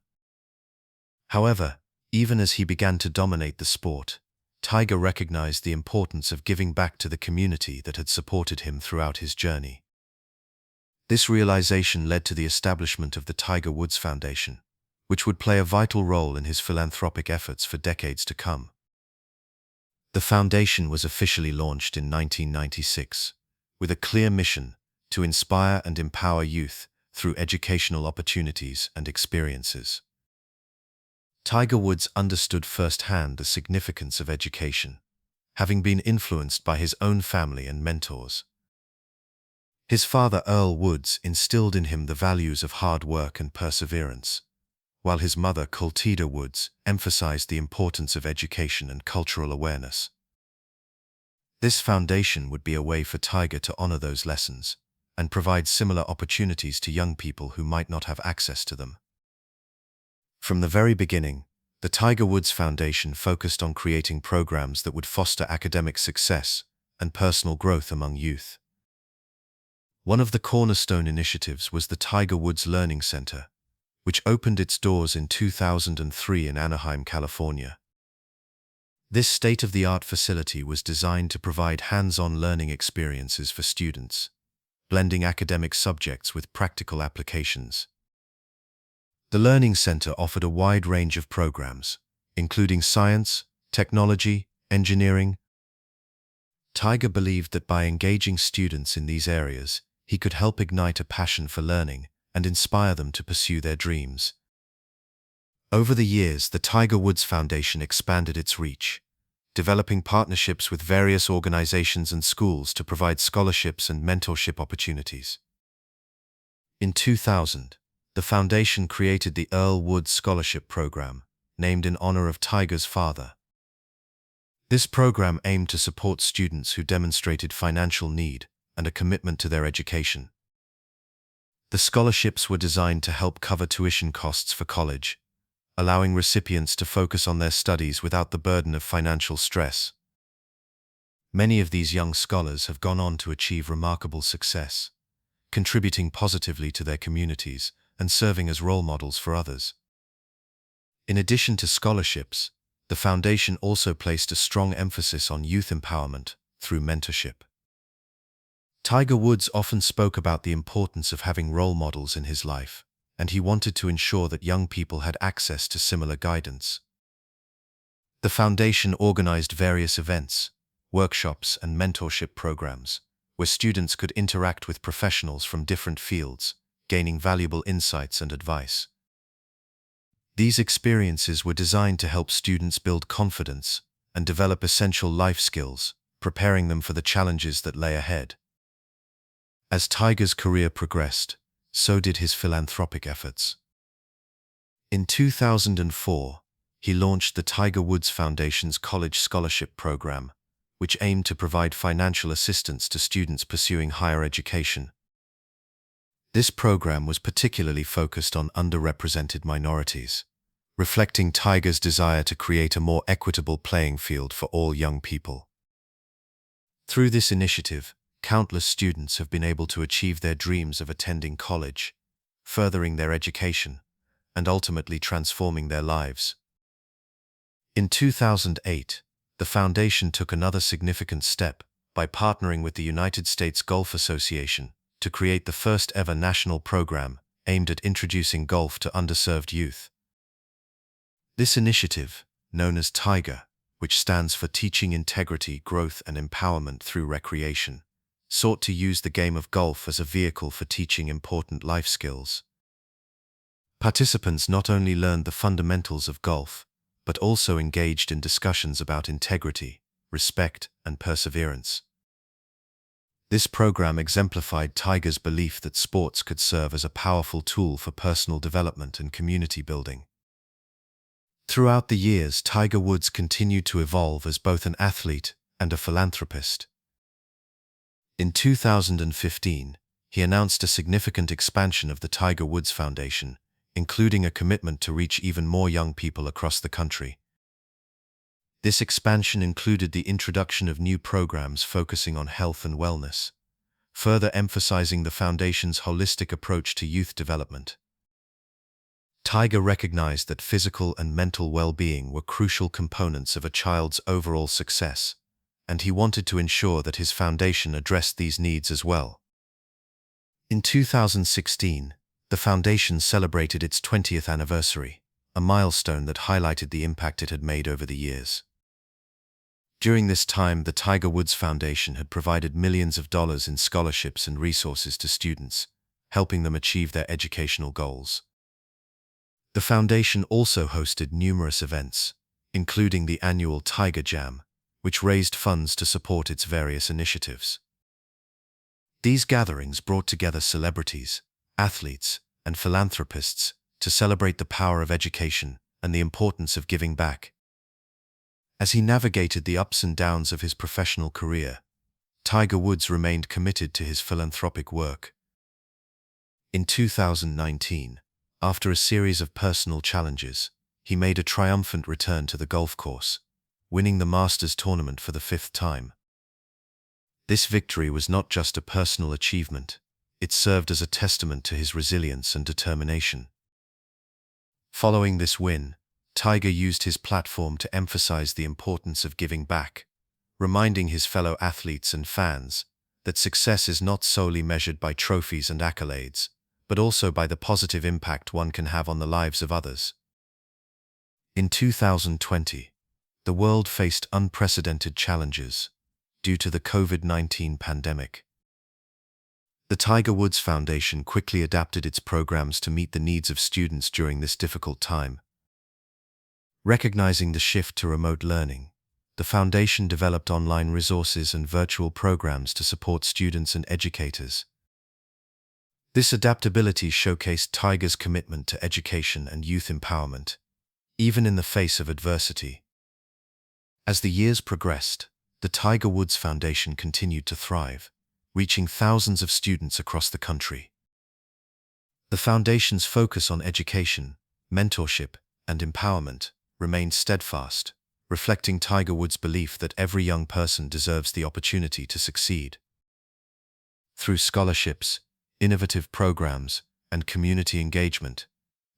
However, even as he began to dominate the sport, Tiger recognized the importance of giving back to the community that had supported him throughout his journey. This realization led to the establishment of the Tiger Woods Foundation, which would play a vital role in his philanthropic efforts for decades to come. The foundation was officially launched in 1996, with a clear mission to inspire and empower youth through educational opportunities and experiences. Tiger Woods understood firsthand the significance of education, having been influenced by his own family and mentors. His father, Earl Woods, instilled in him the values of hard work and perseverance, while his mother, Clotilda Woods, emphasized the importance of education and cultural awareness. This foundation would be a way for Tiger to honor those lessons and provide similar opportunities to young people who might not have access to them. From the very beginning, the Tiger Woods Foundation focused on creating programs that would foster academic success and personal growth among youth. One of the cornerstone initiatives was the Tiger Woods Learning Center, which opened its doors in 2003 in Anaheim, California. This state-of-the-art facility was designed to provide hands-on learning experiences for students, blending academic subjects with practical applications. The Learning Center offered a wide range of programs, including science, technology, engineering. Tiger believed that by engaging students in these areas, he could help ignite a passion for learning and inspire them to pursue their dreams. Over the years, the Tiger Woods Foundation expanded its reach, developing partnerships with various organizations and schools to provide scholarships and mentorship opportunities. In 2000, the foundation created the Earl Woods Scholarship Program, named in honor of Tiger's father. This program aimed to support students who demonstrated financial need and a commitment to their education. The scholarships were designed to help cover tuition costs for college, allowing recipients to focus on their studies without the burden of financial stress. Many of these young scholars have gone on to achieve remarkable success, contributing positively to their communities and serving as role models for others. In addition to scholarships, the foundation also placed a strong emphasis on youth empowerment through mentorship. Tiger Woods often spoke about the importance of having role models in his life, and he wanted to ensure that young people had access to similar guidance. The foundation organized various events, workshops, and mentorship programs, where students could interact with professionals from different fields, gaining valuable insights and advice. These experiences were designed to help students build confidence and develop essential life skills, preparing them for the challenges that lay ahead. As Tiger's career progressed, so did his philanthropic efforts. In 2004, he launched the Tiger Woods Foundation's College Scholarship Program, which aimed to provide financial assistance to students pursuing higher education. This program was particularly focused on underrepresented minorities, reflecting Tiger's desire to create a more equitable playing field for all young people. Through this initiative, countless students have been able to achieve their dreams of attending college, furthering their education, and ultimately transforming their lives. In 2008, the foundation took another significant step by partnering with the United States Golf Association to create the first-ever national program aimed at introducing golf to underserved youth. This initiative, known as Tiger, which stands for Teaching Integrity, Growth and Empowerment Through Recreation, sought to use the game of golf as a vehicle for teaching important life skills. Participants not only learned the fundamentals of golf, but also engaged in discussions about integrity, respect, and perseverance. This program exemplified Tiger's belief that sports could serve as a powerful tool for personal development and community building. Throughout the years, Tiger Woods continued to evolve as both an athlete and a philanthropist. In 2015, he announced a significant expansion of the Tiger Woods Foundation, including a commitment to reach even more young people across the country. This expansion included the introduction of new programs focusing on health and wellness, further emphasizing the foundation's holistic approach to youth development. Tiger recognized that physical and mental well-being were crucial components of a child's overall success, and he wanted to ensure that his foundation addressed these needs as well. In 2016, the foundation celebrated its 20th anniversary, a milestone that highlighted the impact it had made over the years. During this time, the Tiger Woods Foundation had provided millions of dollars in scholarships and resources to students, helping them achieve their educational goals. The foundation also hosted numerous events, including the annual Tiger Jam, which raised funds to support its various initiatives. These gatherings brought together celebrities, athletes, and philanthropists to celebrate the power of education and the importance of giving back. As he navigated the ups and downs of his professional career, Tiger Woods remained committed to his philanthropic work. In 2019, after a series of personal challenges, he made a triumphant return to the golf course, winning the Masters tournament for the 5th time. This victory was not just a personal achievement, it served as a testament to his resilience and determination. Following this win, Tiger used his platform to emphasize the importance of giving back, reminding his fellow athletes and fans that success is not solely measured by trophies and accolades, but also by the positive impact one can have on the lives of others. In 2020, the world faced unprecedented challenges due to the COVID-19 pandemic. The Tiger Woods Foundation quickly adapted its programs to meet the needs of students during this difficult time. Recognizing the shift to remote learning, the foundation developed online resources and virtual programs to support students and educators. This adaptability showcased Tiger's commitment to education and youth empowerment, even in the face of adversity. As the years progressed, the Tiger Woods Foundation continued to thrive, reaching thousands of students across the country. The foundation's focus on education, mentorship, and empowerment remained steadfast, reflecting Tiger Woods' belief that every young person deserves the opportunity to succeed. Through scholarships, innovative programs, and community engagement,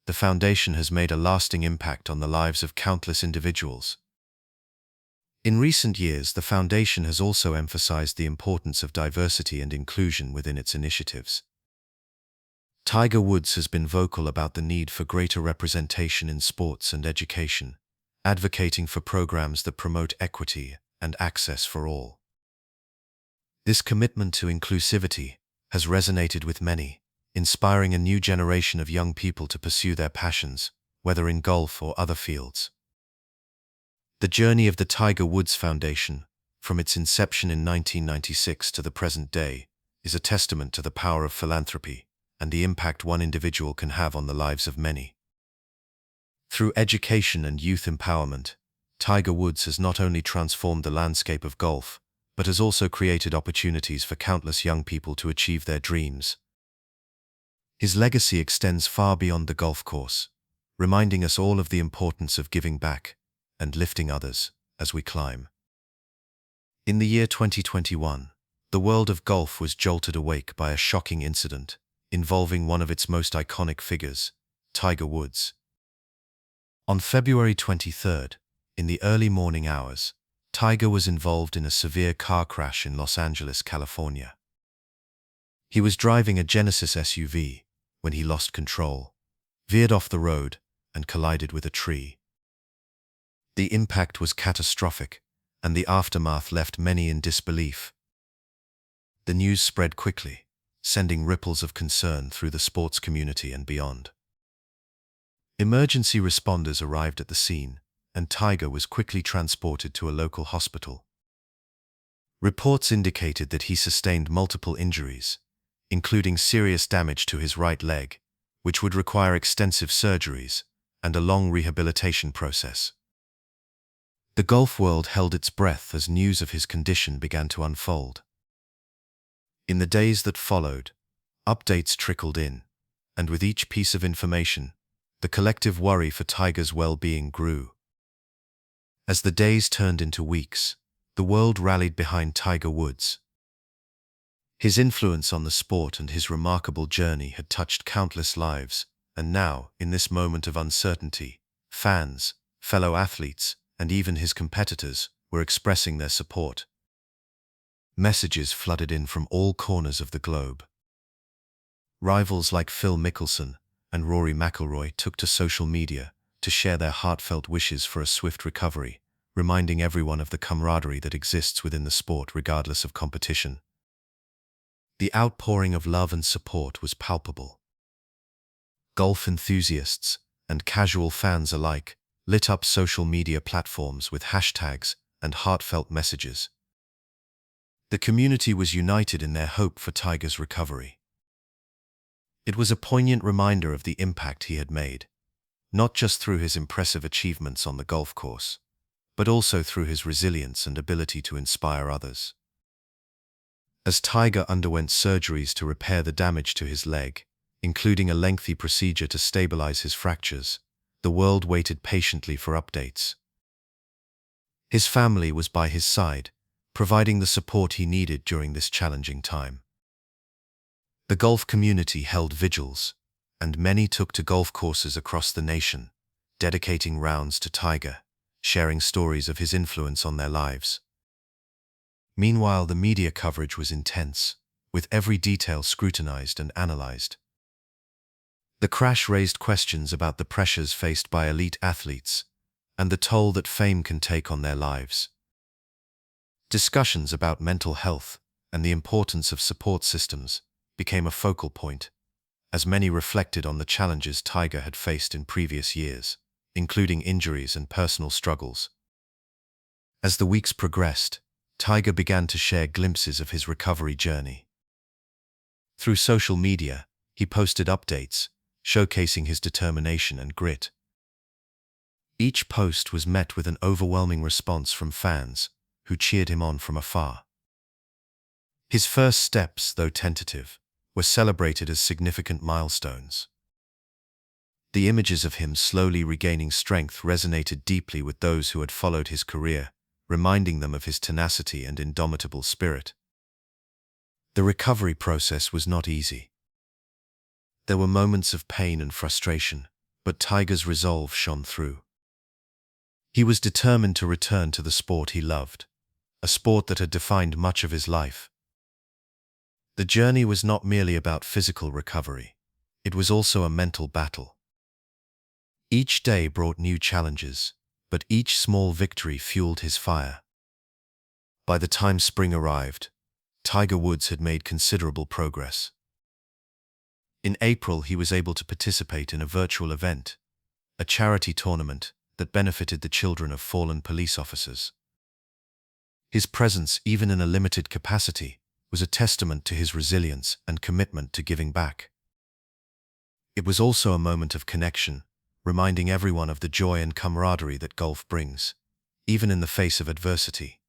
the foundation has made a lasting impact on the lives of countless individuals. In recent years, the foundation has also emphasized the importance of diversity and inclusion within its initiatives. Tiger Woods has been vocal about the need for greater representation in sports and education, advocating for programs that promote equity and access for all. This commitment to inclusivity has resonated with many, inspiring a new generation of young people to pursue their passions, whether in golf or other fields. The journey of the Tiger Woods Foundation, from its inception in 1996 to the present day, is a testament to the power of philanthropy and the impact one individual can have on the lives of many. Through education and youth empowerment, Tiger Woods has not only transformed the landscape of golf, but has also created opportunities for countless young people to achieve their dreams. His legacy extends far beyond the golf course, reminding us all of the importance of giving back and lifting others as we climb. In the year 2021, the world of golf was jolted awake by a shocking incident involving one of its most iconic figures, Tiger Woods. On February 23rd, in the early morning hours, Tiger was involved in a severe car crash in Los Angeles, California. He was driving a Genesis SUV when he lost control, veered off the road, and collided with a tree. The impact was catastrophic, and the aftermath left many in disbelief. The news spread quickly, sending ripples of concern through the sports community and beyond. Emergency responders arrived at the scene, and Tiger was quickly transported to a local hospital. Reports indicated that he sustained multiple injuries, including serious damage to his right leg, which would require extensive surgeries and a long rehabilitation process. The golf world held its breath as news of his condition began to unfold. In the days that followed, updates trickled in, and with each piece of information, the collective worry for Tiger's well-being grew. As the days turned into weeks, the world rallied behind Tiger Woods. His influence on the sport and his remarkable journey had touched countless lives, and now, in this moment of uncertainty, fans, fellow athletes, and even his competitors were expressing their support. Messages flooded in from all corners of the globe. Rivals like Phil Mickelson and Rory McIlroy took to social media to share their heartfelt wishes for a swift recovery, reminding everyone of the camaraderie that exists within the sport regardless of competition. The outpouring of love and support was palpable. Golf enthusiasts and casual fans alike lit up social media platforms with hashtags and heartfelt messages. The community was united in their hope for Tiger's recovery. It was a poignant reminder of the impact he had made, not just through his impressive achievements on the golf course, but also through his resilience and ability to inspire others. As Tiger underwent surgeries to repair the damage to his leg, including a lengthy procedure to stabilize his fractures, the world waited patiently for updates. His family was by his side, providing the support he needed during this challenging time. The golf community held vigils, and many took to golf courses across the nation, dedicating rounds to Tiger, sharing stories of his influence on their lives. Meanwhile, the media coverage was intense, with every detail scrutinized and analyzed. The crash raised questions about the pressures faced by elite athletes and the toll that fame can take on their lives. Discussions about mental health and the importance of support systems became a focal point, as many reflected on the challenges Tiger had faced in previous years, including injuries and personal struggles. As the weeks progressed, Tiger began to share glimpses of his recovery journey. Through social media, he posted updates, showcasing his determination and grit. Each post was met with an overwhelming response from fans, who cheered him on from afar. His first steps, though tentative, were celebrated as significant milestones. The images of him slowly regaining strength resonated deeply with those who had followed his career, reminding them of his tenacity and indomitable spirit. The recovery process was not easy. There were moments of pain and frustration, but Tiger's resolve shone through. He was determined to return to the sport he loved, a sport that had defined much of his life. The journey was not merely about physical recovery, it was also a mental battle. Each day brought new challenges, but each small victory fueled his fire. By the time spring arrived, Tiger Woods had made considerable progress. In April, he was able to participate in a virtual event, a charity tournament that benefited the children of fallen police officers. His presence, even in a limited capacity, was a testament to his resilience and commitment to giving back. It was also a moment of connection, reminding everyone of the joy and camaraderie that golf brings, even in the face of adversity.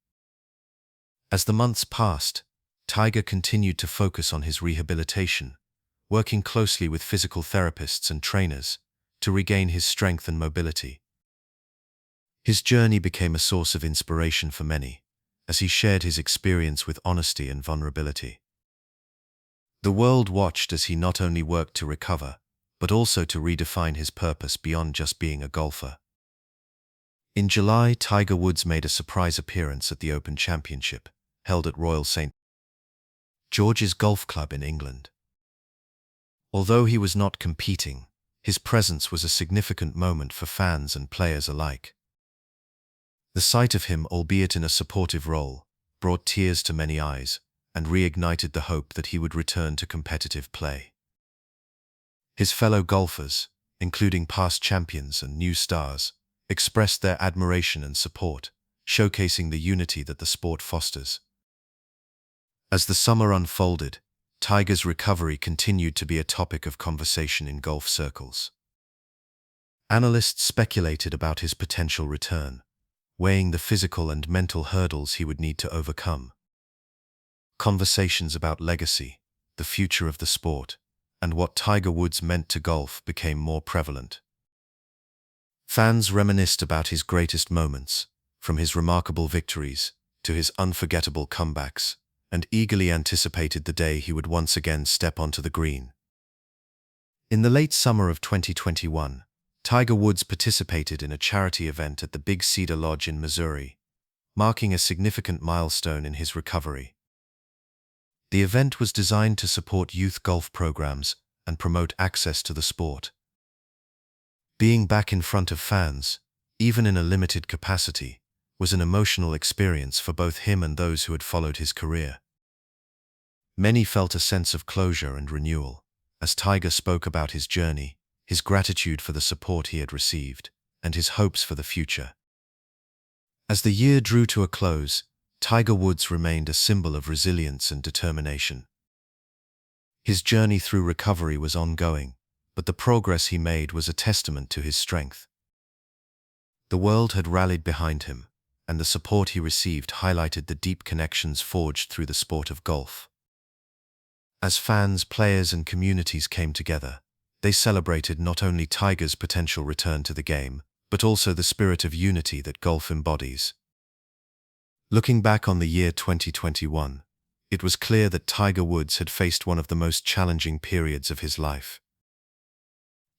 As the months passed, Tiger continued to focus on his rehabilitation, working closely with physical therapists and trainers to regain his strength and mobility. His journey became a source of inspiration for many, as he shared his experience with honesty and vulnerability. The world watched as he not only worked to recover, but also to redefine his purpose beyond just being a golfer. In July, Tiger Woods made a surprise appearance at the Open Championship, held at Royal St. George's Golf Club in England. Although he was not competing, his presence was a significant moment for fans and players alike. The sight of him, albeit in a supportive role, brought tears to many eyes and reignited the hope that he would return to competitive play. His fellow golfers, including past champions and new stars, expressed their admiration and support, showcasing the unity that the sport fosters. As the summer unfolded, Tiger's recovery continued to be a topic of conversation in golf circles. Analysts speculated about his potential return, weighing the physical and mental hurdles he would need to overcome. Conversations about legacy, the future of the sport, and what Tiger Woods meant to golf became more prevalent. Fans reminisced about his greatest moments, from his remarkable victories to his unforgettable comebacks, and eagerly anticipated the day he would once again step onto the green. In the late summer of 2021, Tiger Woods participated in a charity event at the Big Cedar Lodge in Missouri, marking a significant milestone in his recovery. The event was designed to support youth golf programs and promote access to the sport. Being back in front of fans, even in a limited capacity, was an emotional experience for both him and those who had followed his career. Many felt a sense of closure and renewal, as Tiger spoke about his journey, his gratitude for the support he had received, and his hopes for the future. As the year drew to a close, Tiger Woods remained a symbol of resilience and determination. His journey through recovery was ongoing, but the progress he made was a testament to his strength. The world had rallied behind him, and the support he received highlighted the deep connections forged through the sport of golf. As fans, players, and communities came together, they celebrated not only Tiger's potential return to the game, but also the spirit of unity that golf embodies. Looking back on the year 2021, it was clear that Tiger Woods had faced one of the most challenging periods of his life.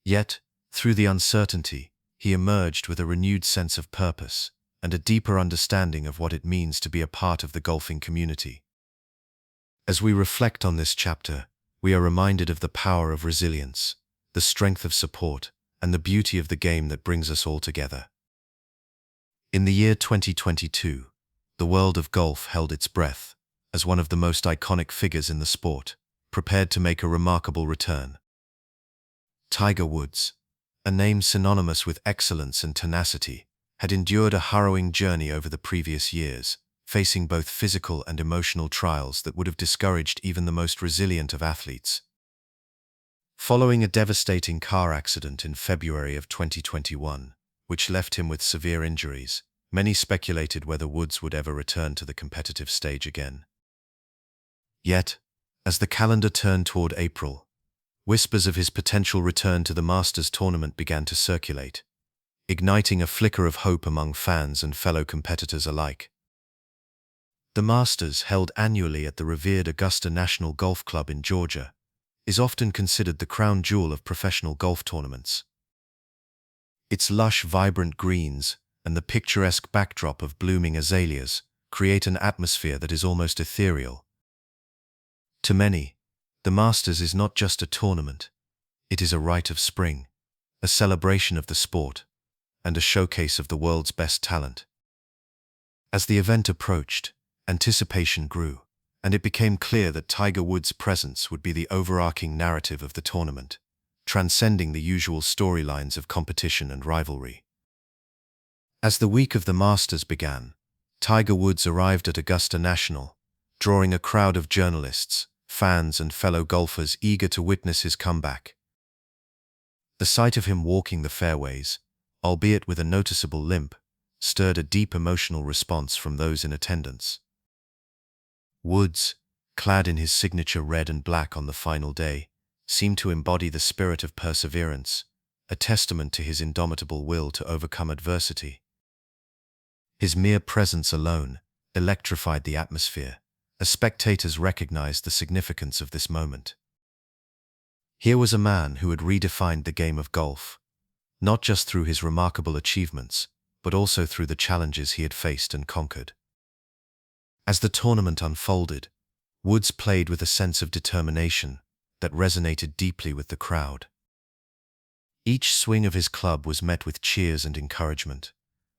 Yet, through the uncertainty, he emerged with a renewed sense of purpose and a deeper understanding of what it means to be a part of the golfing community. As we reflect on this chapter, we are reminded of the power of resilience, the strength of support, and the beauty of the game that brings us all together. In the year 2022, the world of golf held its breath as one of the most iconic figures in the sport, prepared to make a remarkable return. Tiger Woods, a name synonymous with excellence and tenacity, had endured a harrowing journey over the previous years, facing both physical and emotional trials that would have discouraged even the most resilient of athletes. Following a devastating car accident in February of 2021, which left him with severe injuries, many speculated whether Woods would ever return to the competitive stage again. Yet, as the calendar turned toward April, whispers of his potential return to the Masters tournament began to circulate, igniting a flicker of hope among fans and fellow competitors alike. The Masters, held annually at the revered Augusta National Golf Club in Georgia, is often considered the crown jewel of professional golf tournaments. Its lush, vibrant greens and the picturesque backdrop of blooming azaleas create an atmosphere that is almost ethereal. To many, the Masters is not just a tournament, it is a rite of spring, a celebration of the sport, and a showcase of the world's best talent. As the event approached, anticipation grew, and it became clear that Tiger Woods' presence would be the overarching narrative of the tournament, transcending the usual storylines of competition and rivalry. As the week of the Masters began, Tiger Woods arrived at Augusta National, drawing a crowd of journalists, fans, and fellow golfers eager to witness his comeback. The sight of him walking the fairways, albeit with a noticeable limp, stirred a deep emotional response from those in attendance. Woods, clad in his signature red and black on the final day, seemed to embody the spirit of perseverance, a testament to his indomitable will to overcome adversity. His mere presence alone electrified the atmosphere, as spectators recognized the significance of this moment. Here was a man who had redefined the game of golf, not just through his remarkable achievements, but also through the challenges he had faced and conquered. As the tournament unfolded, Woods played with a sense of determination that resonated deeply with the crowd. Each swing of his club was met with cheers and encouragement,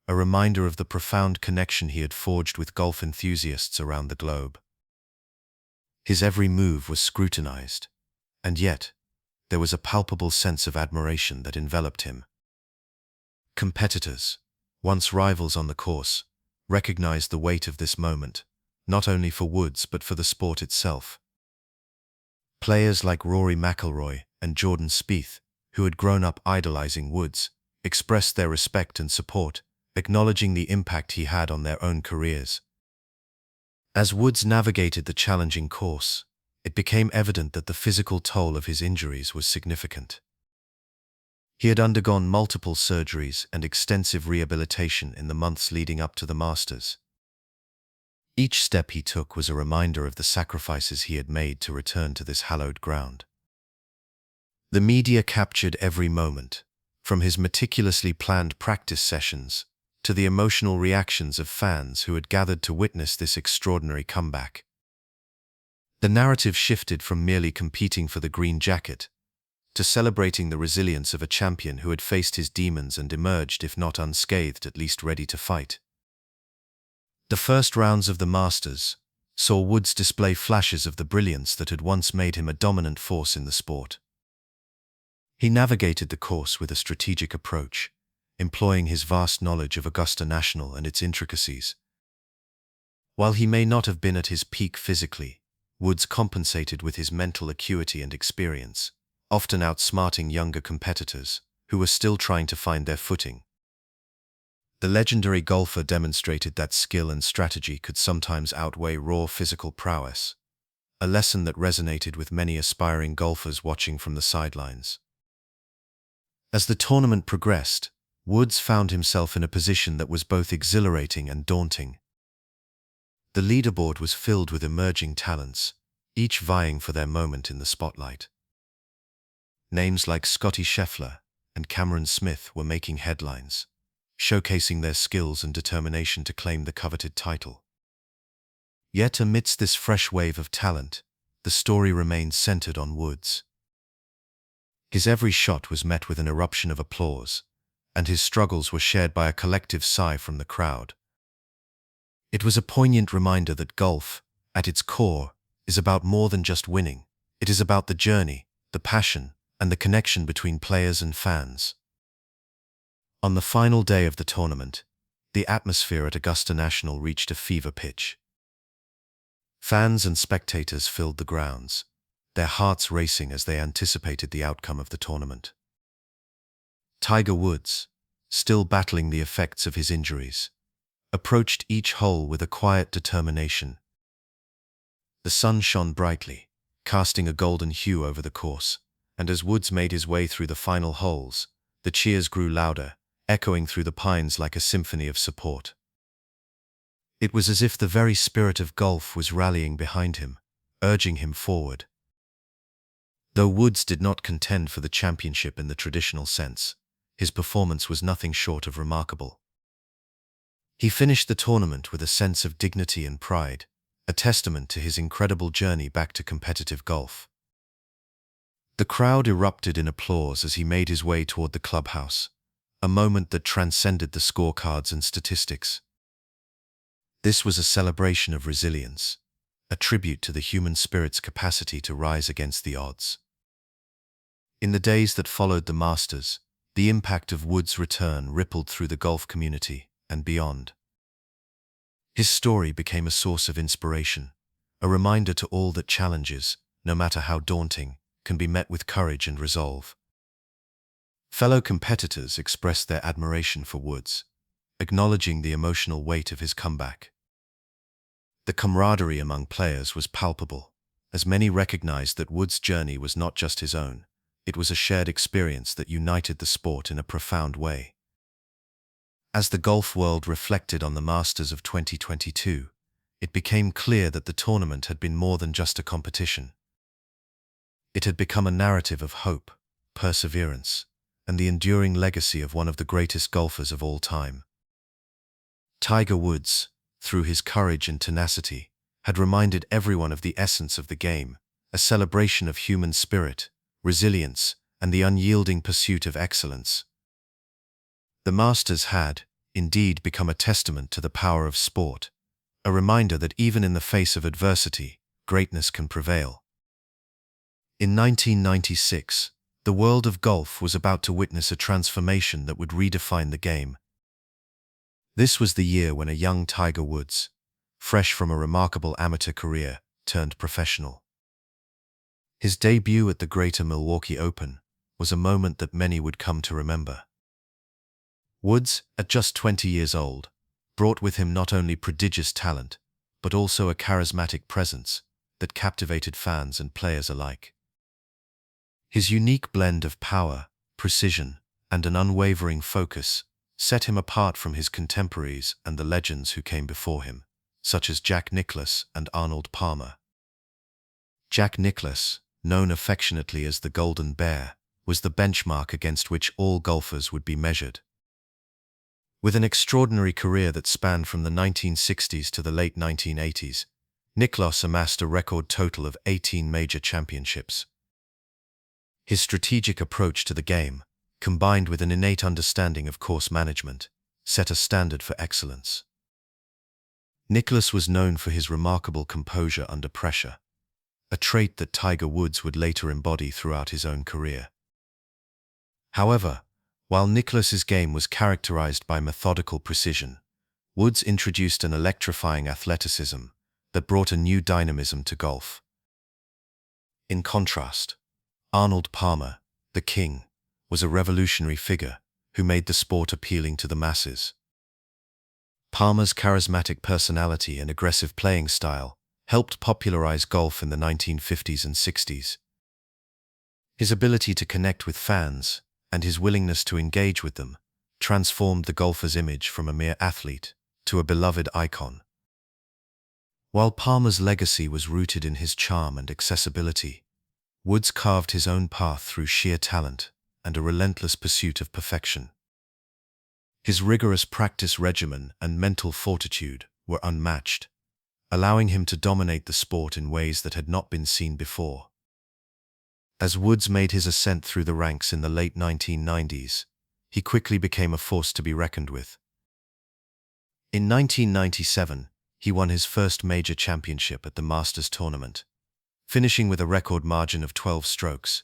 a reminder of the profound connection he had forged with golf enthusiasts around the globe. His every move was scrutinized, and yet, there was a palpable sense of admiration that enveloped him. Competitors, once rivals on the course, recognized the weight of this moment, not only for Woods but for the sport itself. Players like Rory McIlroy and Jordan Spieth, who had grown up idolizing Woods, expressed their respect and support, acknowledging the impact he had on their own careers. As Woods navigated the challenging course, it became evident that the physical toll of his injuries was significant. He had undergone multiple surgeries and extensive rehabilitation in the months leading up to the Masters. Each step he took was a reminder of the sacrifices he had made to return to this hallowed ground. The media captured every moment, from his meticulously planned practice sessions to the emotional reactions of fans who had gathered to witness this extraordinary comeback. The narrative shifted from merely competing for the green jacket to celebrating the resilience of a champion who had faced his demons and emerged, if not unscathed, at least ready to fight. The first rounds of the Masters saw Woods display flashes of the brilliance that had once made him a dominant force in the sport. He navigated the course with a strategic approach, employing his vast knowledge of Augusta National and its intricacies. While he may not have been at his peak physically, Woods compensated with his mental acuity and experience, often outsmarting younger competitors who were still trying to find their footing. The legendary golfer demonstrated that skill and strategy could sometimes outweigh raw physical prowess, a lesson that resonated with many aspiring golfers watching from the sidelines. As the tournament progressed, Woods found himself in a position that was both exhilarating and daunting. The leaderboard was filled with emerging talents, each vying for their moment in the spotlight. Names like Scottie Scheffler and Cameron Smith were making headlines, showcasing their skills and determination to claim the coveted title. Yet amidst this fresh wave of talent, the story remained centered on Woods. His every shot was met with an eruption of applause, and his struggles were shared by a collective sigh from the crowd. It was a poignant reminder that golf, at its core, is about more than just winning. It is about the journey, the passion, and the connection between players and fans. On the final day of the tournament, the atmosphere at Augusta National reached a fever pitch. Fans and spectators filled the grounds, their hearts racing as they anticipated the outcome of the tournament. Tiger Woods, still battling the effects of his injuries, approached each hole with a quiet determination. The sun shone brightly, casting a golden hue over the course, and as Woods made his way through the final holes, the cheers grew louder, echoing through the pines like a symphony of support. It was as if the very spirit of golf was rallying behind him, urging him forward. Though Woods did not contend for the championship in the traditional sense, his performance was nothing short of remarkable. He finished the tournament with a sense of dignity and pride, a testament to his incredible journey back to competitive golf. The crowd erupted in applause as he made his way toward the clubhouse, a moment that transcended the scorecards and statistics. This was a celebration of resilience, a tribute to the human spirit's capacity to rise against the odds. In the days that followed the Masters, the impact of Woods' return rippled through the golf community and beyond. His story became a source of inspiration, a reminder to all that challenges, no matter how daunting, can be met with courage and resolve. Fellow competitors expressed their admiration for Woods, acknowledging the emotional weight of his comeback. The camaraderie among players was palpable, as many recognized that Woods' journey was not just his own, it was a shared experience that united the sport in a profound way. As the golf world reflected on the Masters of 2022, it became clear that the tournament had been more than just a competition. It had become a narrative of hope, perseverance, and the enduring legacy of one of the greatest golfers of all time. Tiger Woods, through his courage and tenacity, had reminded everyone of the essence of the game, a celebration of human spirit, resilience, and the unyielding pursuit of excellence. The Masters had, indeed, become a testament to the power of sport, a reminder that even in the face of adversity, greatness can prevail. In 1996, the world of golf was about to witness a transformation that would redefine the game. This was the year when a young Tiger Woods, fresh from a remarkable amateur career, turned professional. His debut at the Greater Milwaukee Open was a moment that many would come to remember. Woods, at just 20 years old, brought with him not only prodigious talent, but also a charismatic presence that captivated fans and players alike. His unique blend of power, precision, and an unwavering focus set him apart from his contemporaries and the legends who came before him, such as Jack Nicklaus and Arnold Palmer. Jack Nicklaus, known affectionately as the Golden Bear, was the benchmark against which all golfers would be measured. With an extraordinary career that spanned from the 1960s to the late 1980s, Nicklaus amassed a record total of 18 major championships. His strategic approach to the game, combined with an innate understanding of course management, set a standard for excellence. Nicklaus was known for his remarkable composure under pressure, a trait that Tiger Woods would later embody throughout his own career. However, while Nicklaus's game was characterized by methodical precision, Woods introduced an electrifying athleticism that brought a new dynamism to golf. In contrast, Arnold Palmer, the King, was a revolutionary figure who made the sport appealing to the masses. Palmer's charismatic personality and aggressive playing style helped popularize golf in the 1950s and 60s. His ability to connect with fans and his willingness to engage with them transformed the golfer's image from a mere athlete to a beloved icon. While Palmer's legacy was rooted in his charm and accessibility, Woods carved his own path through sheer talent and a relentless pursuit of perfection. His rigorous practice regimen and mental fortitude were unmatched, allowing him to dominate the sport in ways that had not been seen before. As Woods made his ascent through the ranks in the late 1990s, he quickly became a force to be reckoned with. In 1997, he won his first major championship at the Masters tournament, finishing with a record margin of 12 strokes.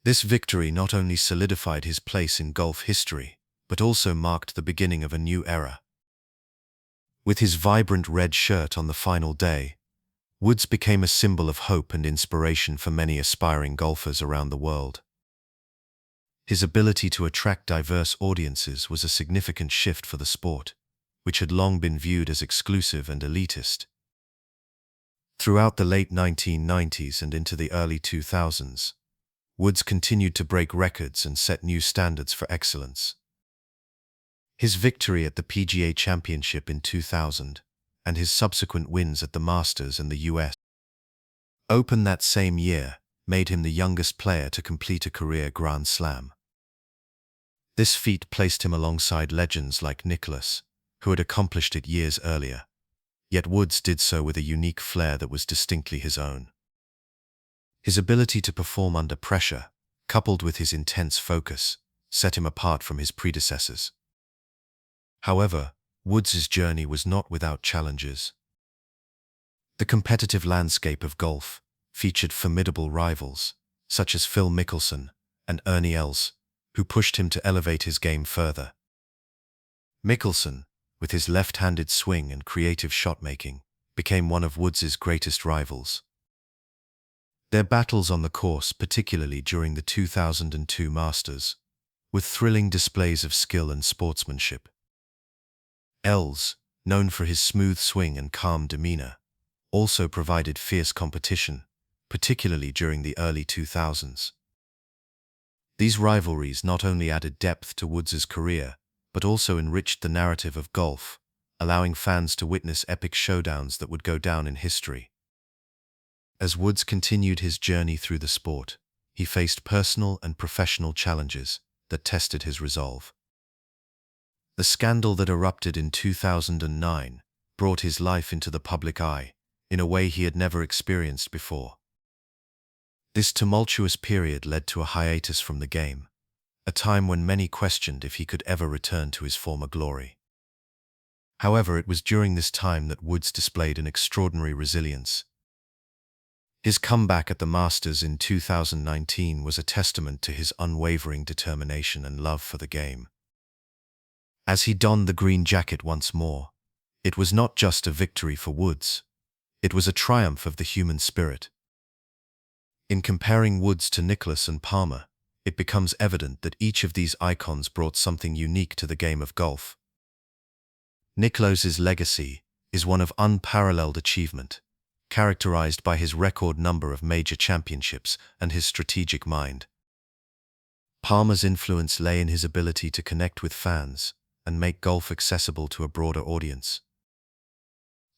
This victory not only solidified his place in golf history, but also marked the beginning of a new era. With his vibrant red shirt on the final day, Woods became a symbol of hope and inspiration for many aspiring golfers around the world. His ability to attract diverse audiences was a significant shift for the sport, which had long been viewed as exclusive and elitist. Throughout the late 1990s and into the early 2000s, Woods continued to break records and set new standards for excellence. His victory at the PGA Championship in 2000 and his subsequent wins at the Masters and the US Open that same year made him the youngest player to complete a career Grand Slam. This feat placed him alongside legends like Nicklaus, who had accomplished it years earlier, yet Woods did so with a unique flair that was distinctly his own. His ability to perform under pressure, coupled with his intense focus, set him apart from his predecessors. However, Woods' journey was not without challenges. The competitive landscape of golf featured formidable rivals, such as Phil Mickelson and Ernie Els, who pushed him to elevate his game further. Mickelson, with his left-handed swing and creative shot-making, became one of Woods' greatest rivals. Their battles on the course, particularly during the 2002 Masters, were thrilling displays of skill and sportsmanship. Els, known for his smooth swing and calm demeanor, also provided fierce competition, particularly during the early 2000s. These rivalries not only added depth to Woods' career, but also enriched the narrative of golf, allowing fans to witness epic showdowns that would go down in history. As Woods continued his journey through the sport, he faced personal and professional challenges that tested his resolve. The scandal that erupted in 2009 brought his life into the public eye in a way he had never experienced before. This tumultuous period led to a hiatus from the game, a time when many questioned if he could ever return to his former glory. However, it was during this time that Woods displayed an extraordinary resilience. His comeback at the Masters in 2019 was a testament to his unwavering determination and love for the game. As he donned the green jacket once more, it was not just a victory for Woods, it was a triumph of the human spirit. In comparing Woods to Nicklaus and Palmer, it becomes evident that each of these icons brought something unique to the game of golf. Nicklaus's legacy is one of unparalleled achievement, characterized by his record number of major championships and his strategic mind. Palmer's influence lay in his ability to connect with fans and make golf accessible to a broader audience.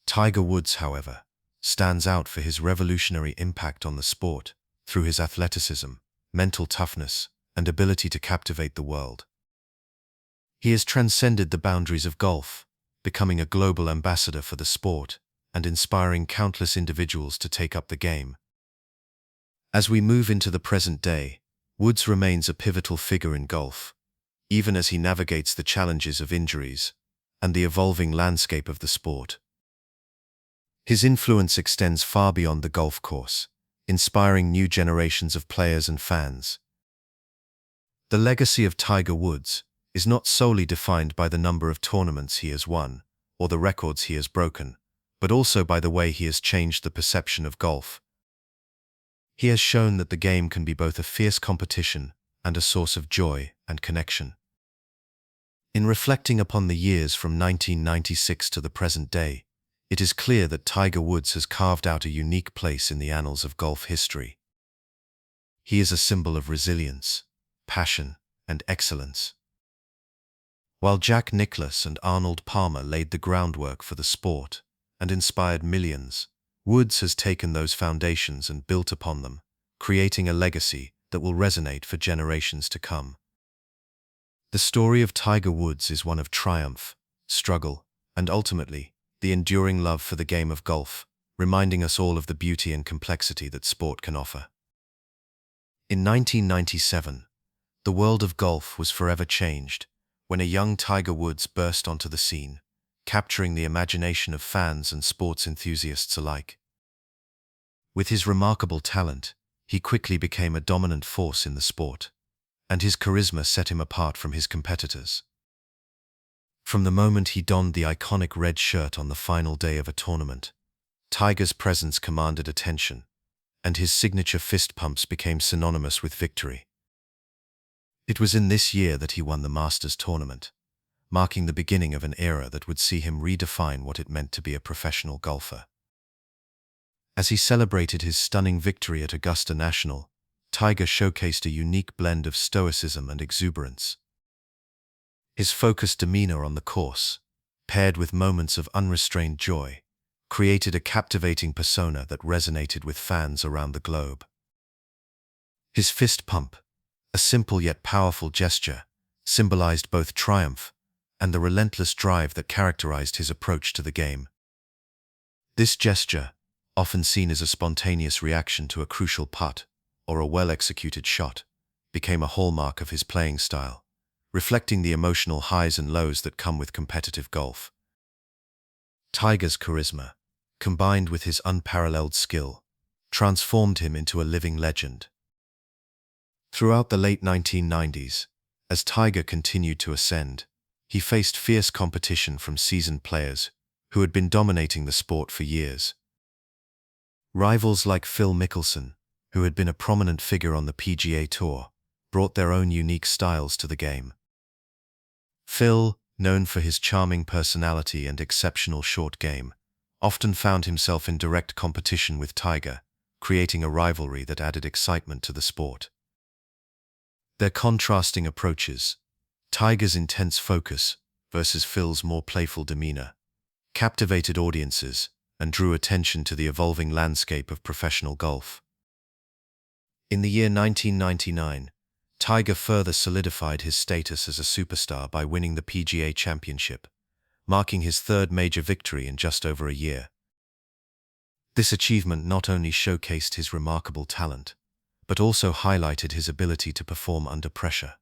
Tiger Woods, however, stands out for his revolutionary impact on the sport through his athleticism, mental toughness, and ability to captivate the world. He has transcended the boundaries of golf, becoming a global ambassador for the sport and inspiring countless individuals to take up the game. As we move into the present day, Woods remains a pivotal figure in golf, even as he navigates the challenges of injuries and the evolving landscape of the sport. His influence extends far beyond the golf course, inspiring new generations of players and fans. The legacy of Tiger Woods is not solely defined by the number of tournaments he has won or the records he has broken, but also by the way he has changed the perception of golf. He has shown that the game can be both a fierce competition and a source of joy and connection. In reflecting upon the years from 1996 to the present day, it is clear that Tiger Woods has carved out a unique place in the annals of golf history. He is a symbol of resilience, passion, and excellence. While Jack Nicklaus and Arnold Palmer laid the groundwork for the sport and inspired millions, Woods has taken those foundations and built upon them, creating a legacy that will resonate for generations to come. The story of Tiger Woods is one of triumph, struggle, and ultimately, the enduring love for the game of golf, reminding us all of the beauty and complexity that sport can offer. In 1997, the world of golf was forever changed when a young Tiger Woods burst onto the scene, capturing the imagination of fans and sports enthusiasts alike. With his remarkable talent, he quickly became a dominant force in the sport, and his charisma set him apart from his competitors. From the moment he donned the iconic red shirt on the final day of a tournament, Tiger's presence commanded attention, and his signature fist pumps became synonymous with victory. It was in this year that he won the Masters tournament, marking the beginning of an era that would see him redefine what it meant to be a professional golfer. As he celebrated his stunning victory at Augusta National, Tiger showcased a unique blend of stoicism and exuberance. His focused demeanor on the course, paired with moments of unrestrained joy, created a captivating persona that resonated with fans around the globe. His fist pump, a simple yet powerful gesture, symbolized both triumph and the relentless drive that characterized his approach to the game. This gesture, often seen as a spontaneous reaction to a crucial putt or a well-executed shot, became a hallmark of his playing style, reflecting the emotional highs and lows that come with competitive golf. Tiger's charisma, combined with his unparalleled skill, transformed him into a living legend. Throughout the late 1990s, as Tiger continued to ascend, he faced fierce competition from seasoned players who had been dominating the sport for years. Rivals like Phil Mickelson, who had been a prominent figure on the PGA Tour, brought their own unique styles to the game. Phil, known for his charming personality and exceptional short game, often found himself in direct competition with Tiger, creating a rivalry that added excitement to the sport. Their contrasting approaches, Tiger's intense focus versus Phil's more playful demeanor, captivated audiences and drew attention to the evolving landscape of professional golf. In the year 1999, Tiger further solidified his status as a superstar by winning the PGA Championship, marking his third major victory in just over a year. This achievement not only showcased his remarkable talent, but also highlighted his ability to perform under pressure.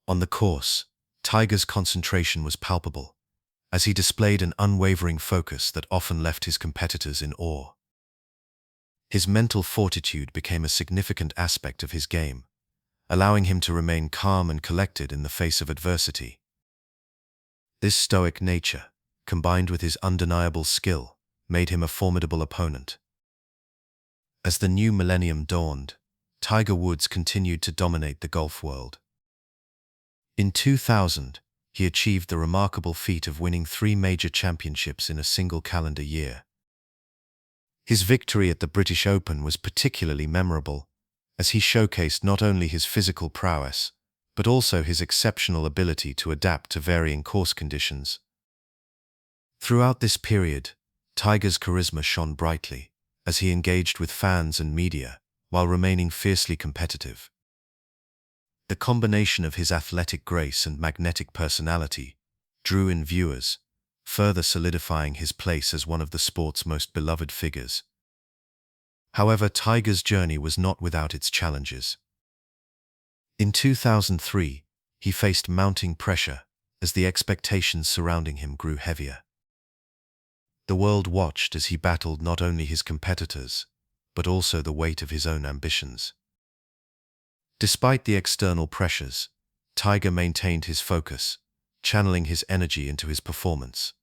On the course, Tiger's concentration was palpable, as he displayed an unwavering focus that often left his competitors in awe. His mental fortitude became a significant aspect of his game, allowing him to remain calm and collected in the face of adversity. This stoic nature, combined with his undeniable skill, made him a formidable opponent. As the new millennium dawned, Tiger Woods continued to dominate the golf world. In 2000, he achieved the remarkable feat of winning 3 major championships in a single calendar year. His victory at the British Open was particularly memorable, as he showcased not only his physical prowess, but also his exceptional ability to adapt to varying course conditions. Throughout this period, Tiger's charisma shone brightly, as he engaged with fans and media, while remaining fiercely competitive. The combination of his athletic grace and magnetic personality drew in viewers, further solidifying his place as one of the sport's most beloved figures. However, Tiger's journey was not without its challenges. In 2003, he faced mounting pressure as the expectations surrounding him grew heavier. The world watched as he battled not only his competitors, but also the weight of his own ambitions. Despite the external pressures, Tiger maintained his focus, channeling his energy into his performance.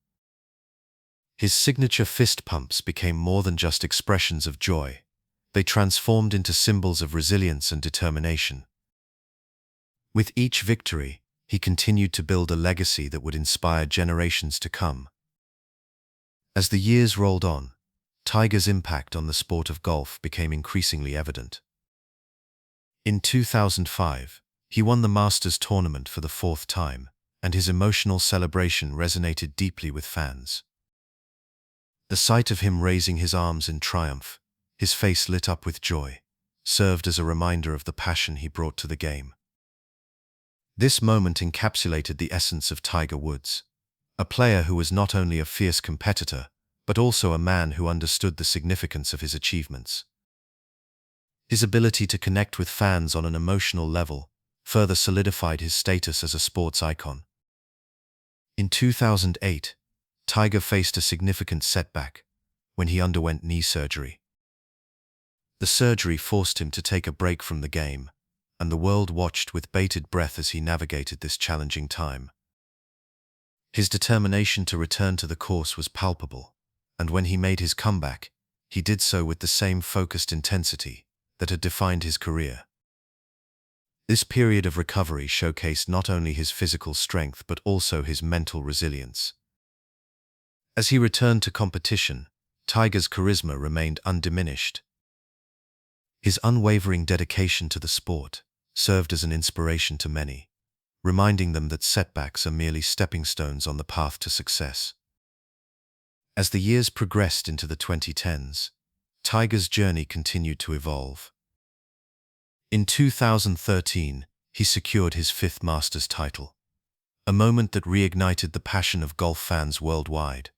His signature fist pumps became more than just expressions of joy. They transformed into symbols of resilience and determination. With each victory, he continued to build a legacy that would inspire generations to come. As the years rolled on, Tiger's impact on the sport of golf became increasingly evident. In 2005, he won the Masters tournament for the 4th time, and his emotional celebration resonated deeply with fans. The sight of him raising his arms in triumph, his face lit up with joy, served as a reminder of the passion he brought to the game. This moment encapsulated the essence of Tiger Woods, a player who was not only a fierce competitor, but also a man who understood the significance of his achievements. His ability to connect with fans on an emotional level further solidified his status as a sports icon. In 2008, Tiger faced a significant setback when he underwent knee surgery. The surgery forced him to take a break from the game, and the world watched with bated breath as he navigated this challenging time. His determination to return to the course was palpable, and when he made his comeback, he did so with the same focused intensity that had defined his career. This period of recovery showcased not only his physical strength but also his mental resilience. As he returned to competition, Tiger's charisma remained undiminished. His unwavering dedication to the sport served as an inspiration to many, reminding them that setbacks are merely stepping stones on the path to success. As the years progressed into the 2010s, Tiger's journey continued to evolve. In 2013, he secured his 5th Masters title, a moment that reignited the passion of golf fans worldwide.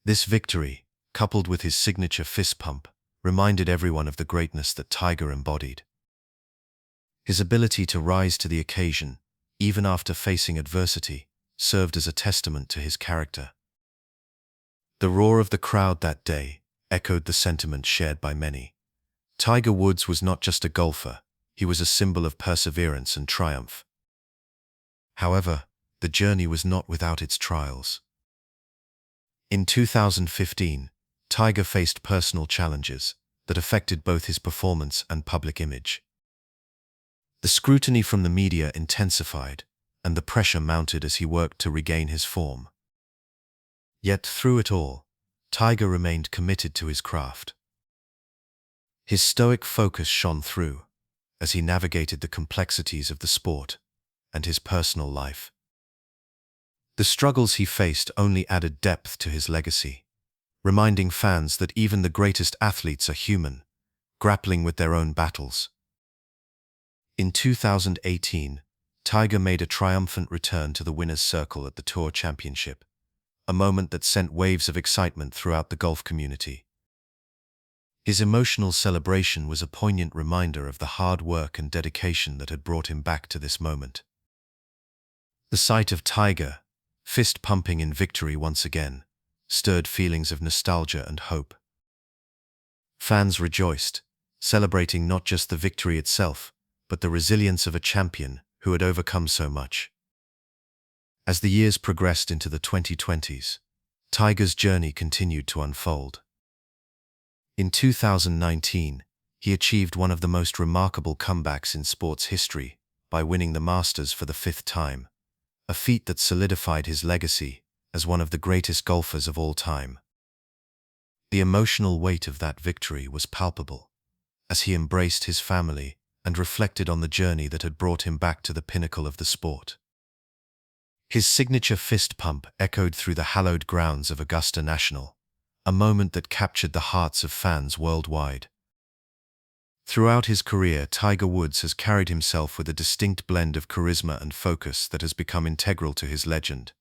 This victory, coupled with his signature fist pump, reminded everyone of the greatness that Tiger embodied. His ability to rise to the occasion, even after facing adversity, served as a testament to his character. The roar of the crowd that day echoed the sentiment shared by many. Tiger Woods was not just a golfer, he was a symbol of perseverance and triumph. However, the journey was not without its trials. In 2015, Tiger faced personal challenges that affected both his performance and public image. The scrutiny from the media intensified, and the pressure mounted as he worked to regain his form. Yet through it all, Tiger remained committed to his craft. His stoic focus shone through as he navigated the complexities of the sport and his personal life. The struggles he faced only added depth to his legacy, reminding fans that even the greatest athletes are human, grappling with their own battles. In 2018, Tiger made a triumphant return to the winner's circle at the Tour Championship, a moment that sent waves of excitement throughout the golf community. His emotional celebration was a poignant reminder of the hard work and dedication that had brought him back to this moment. The sight of Tiger, fist pumping in victory once again, stirred feelings of nostalgia and hope. Fans rejoiced, celebrating not just the victory itself, but the resilience of a champion who had overcome so much. As the years progressed into the 2020s, Tiger's journey continued to unfold. In 2019, he achieved one of the most remarkable comebacks in sports history by winning the Masters for the fifth time, a feat that solidified his legacy as one of the greatest golfers of all time. The emotional weight of that victory was palpable, as he embraced his family and reflected on the journey that had brought him back to the pinnacle of the sport. His signature fist pump echoed through the hallowed grounds of Augusta National, a moment that captured the hearts of fans worldwide. Throughout his career, Tiger Woods has carried himself with a distinct blend of charisma and focus that has become integral to his legend.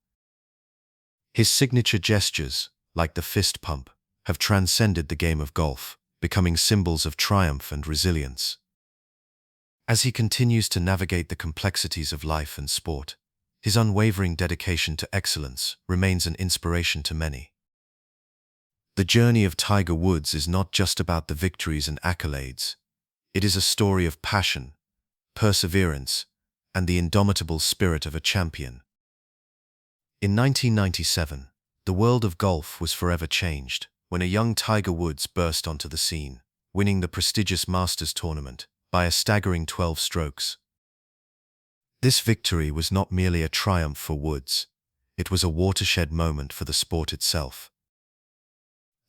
His signature gestures, like the fist pump, have transcended the game of golf, becoming symbols of triumph and resilience. As he continues to navigate the complexities of life and sport, his unwavering dedication to excellence remains an inspiration to many. The journey of Tiger Woods is not just about the victories and accolades. It is a story of passion, perseverance, and the indomitable spirit of a champion. In 1997, the world of golf was forever changed when a young Tiger Woods burst onto the scene, winning the prestigious Masters tournament by a staggering 12 strokes. This victory was not merely a triumph for Woods, it was a watershed moment for the sport itself.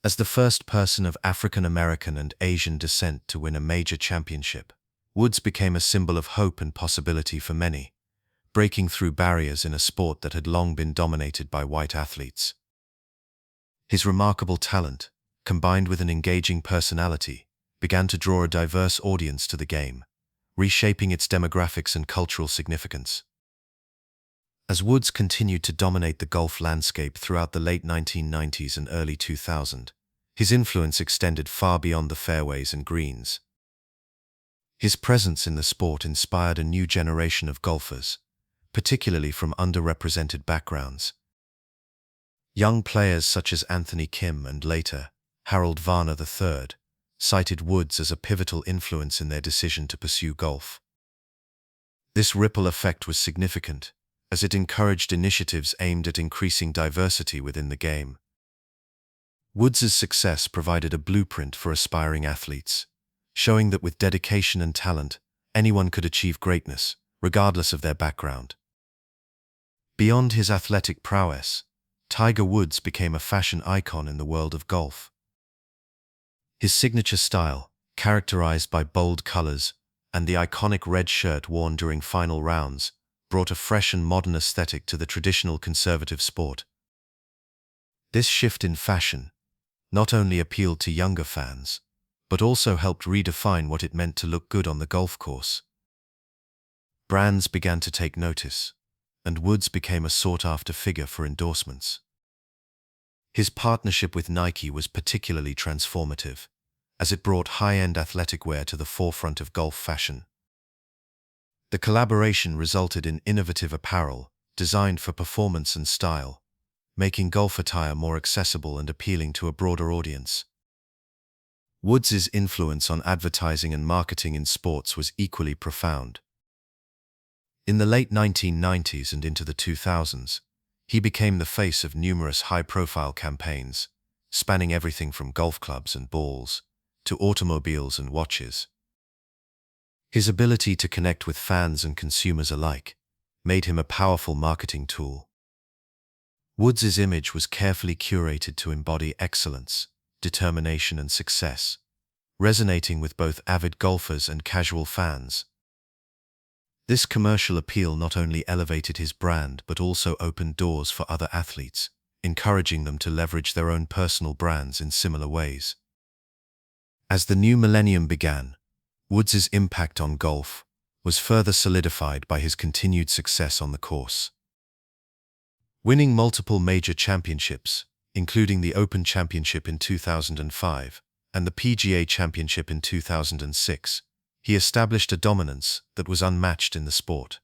As the first person of African American and Asian descent to win a major championship, Woods became a symbol of hope and possibility for many, breaking through barriers in a sport that had long been dominated by white athletes. His remarkable talent, combined with an engaging personality, began to draw a diverse audience to the game, reshaping its demographics and cultural significance. As Woods continued to dominate the golf landscape throughout the late 1990s and early 2000s, his influence extended far beyond the fairways and greens. His presence in the sport inspired a new generation of golfers, particularly from underrepresented backgrounds. Young players such as Anthony Kim and later Harold Varner III cited Woods as a pivotal influence in their decision to pursue golf. This ripple effect was significant, as it encouraged initiatives aimed at increasing diversity within the game. Woods's success provided a blueprint for aspiring athletes, showing that with dedication and talent, anyone could achieve greatness, regardless of their background. Beyond his athletic prowess, Tiger Woods became a fashion icon in the world of golf. His signature style, characterized by bold colors and the iconic red shirt worn during final rounds, brought a fresh and modern aesthetic to the traditional conservative sport. This shift in fashion not only appealed to younger fans, but also helped redefine what it meant to look good on the golf course. Brands began to take notice, and Woods became a sought-after figure for endorsements. His partnership with Nike was particularly transformative, as it brought high-end athletic wear to the forefront of golf fashion. The collaboration resulted in innovative apparel designed for performance and style, making golf attire more accessible and appealing to a broader audience. Woods's influence on advertising and marketing in sports was equally profound. In the late 1990s and into the 2000s, he became the face of numerous high-profile campaigns, spanning everything from golf clubs and balls to automobiles and watches. His ability to connect with fans and consumers alike made him a powerful marketing tool. Woods's image was carefully curated to embody excellence, determination, and success, resonating with both avid golfers and casual fans. This commercial appeal not only elevated his brand but also opened doors for other athletes, encouraging them to leverage their own personal brands in similar ways. As the new millennium began, Woods's impact on golf was further solidified by his continued success on the course. Winning multiple major championships, including the Open Championship in 2005 and the PGA Championship in 2006, he established a dominance that was unmatched in the sport.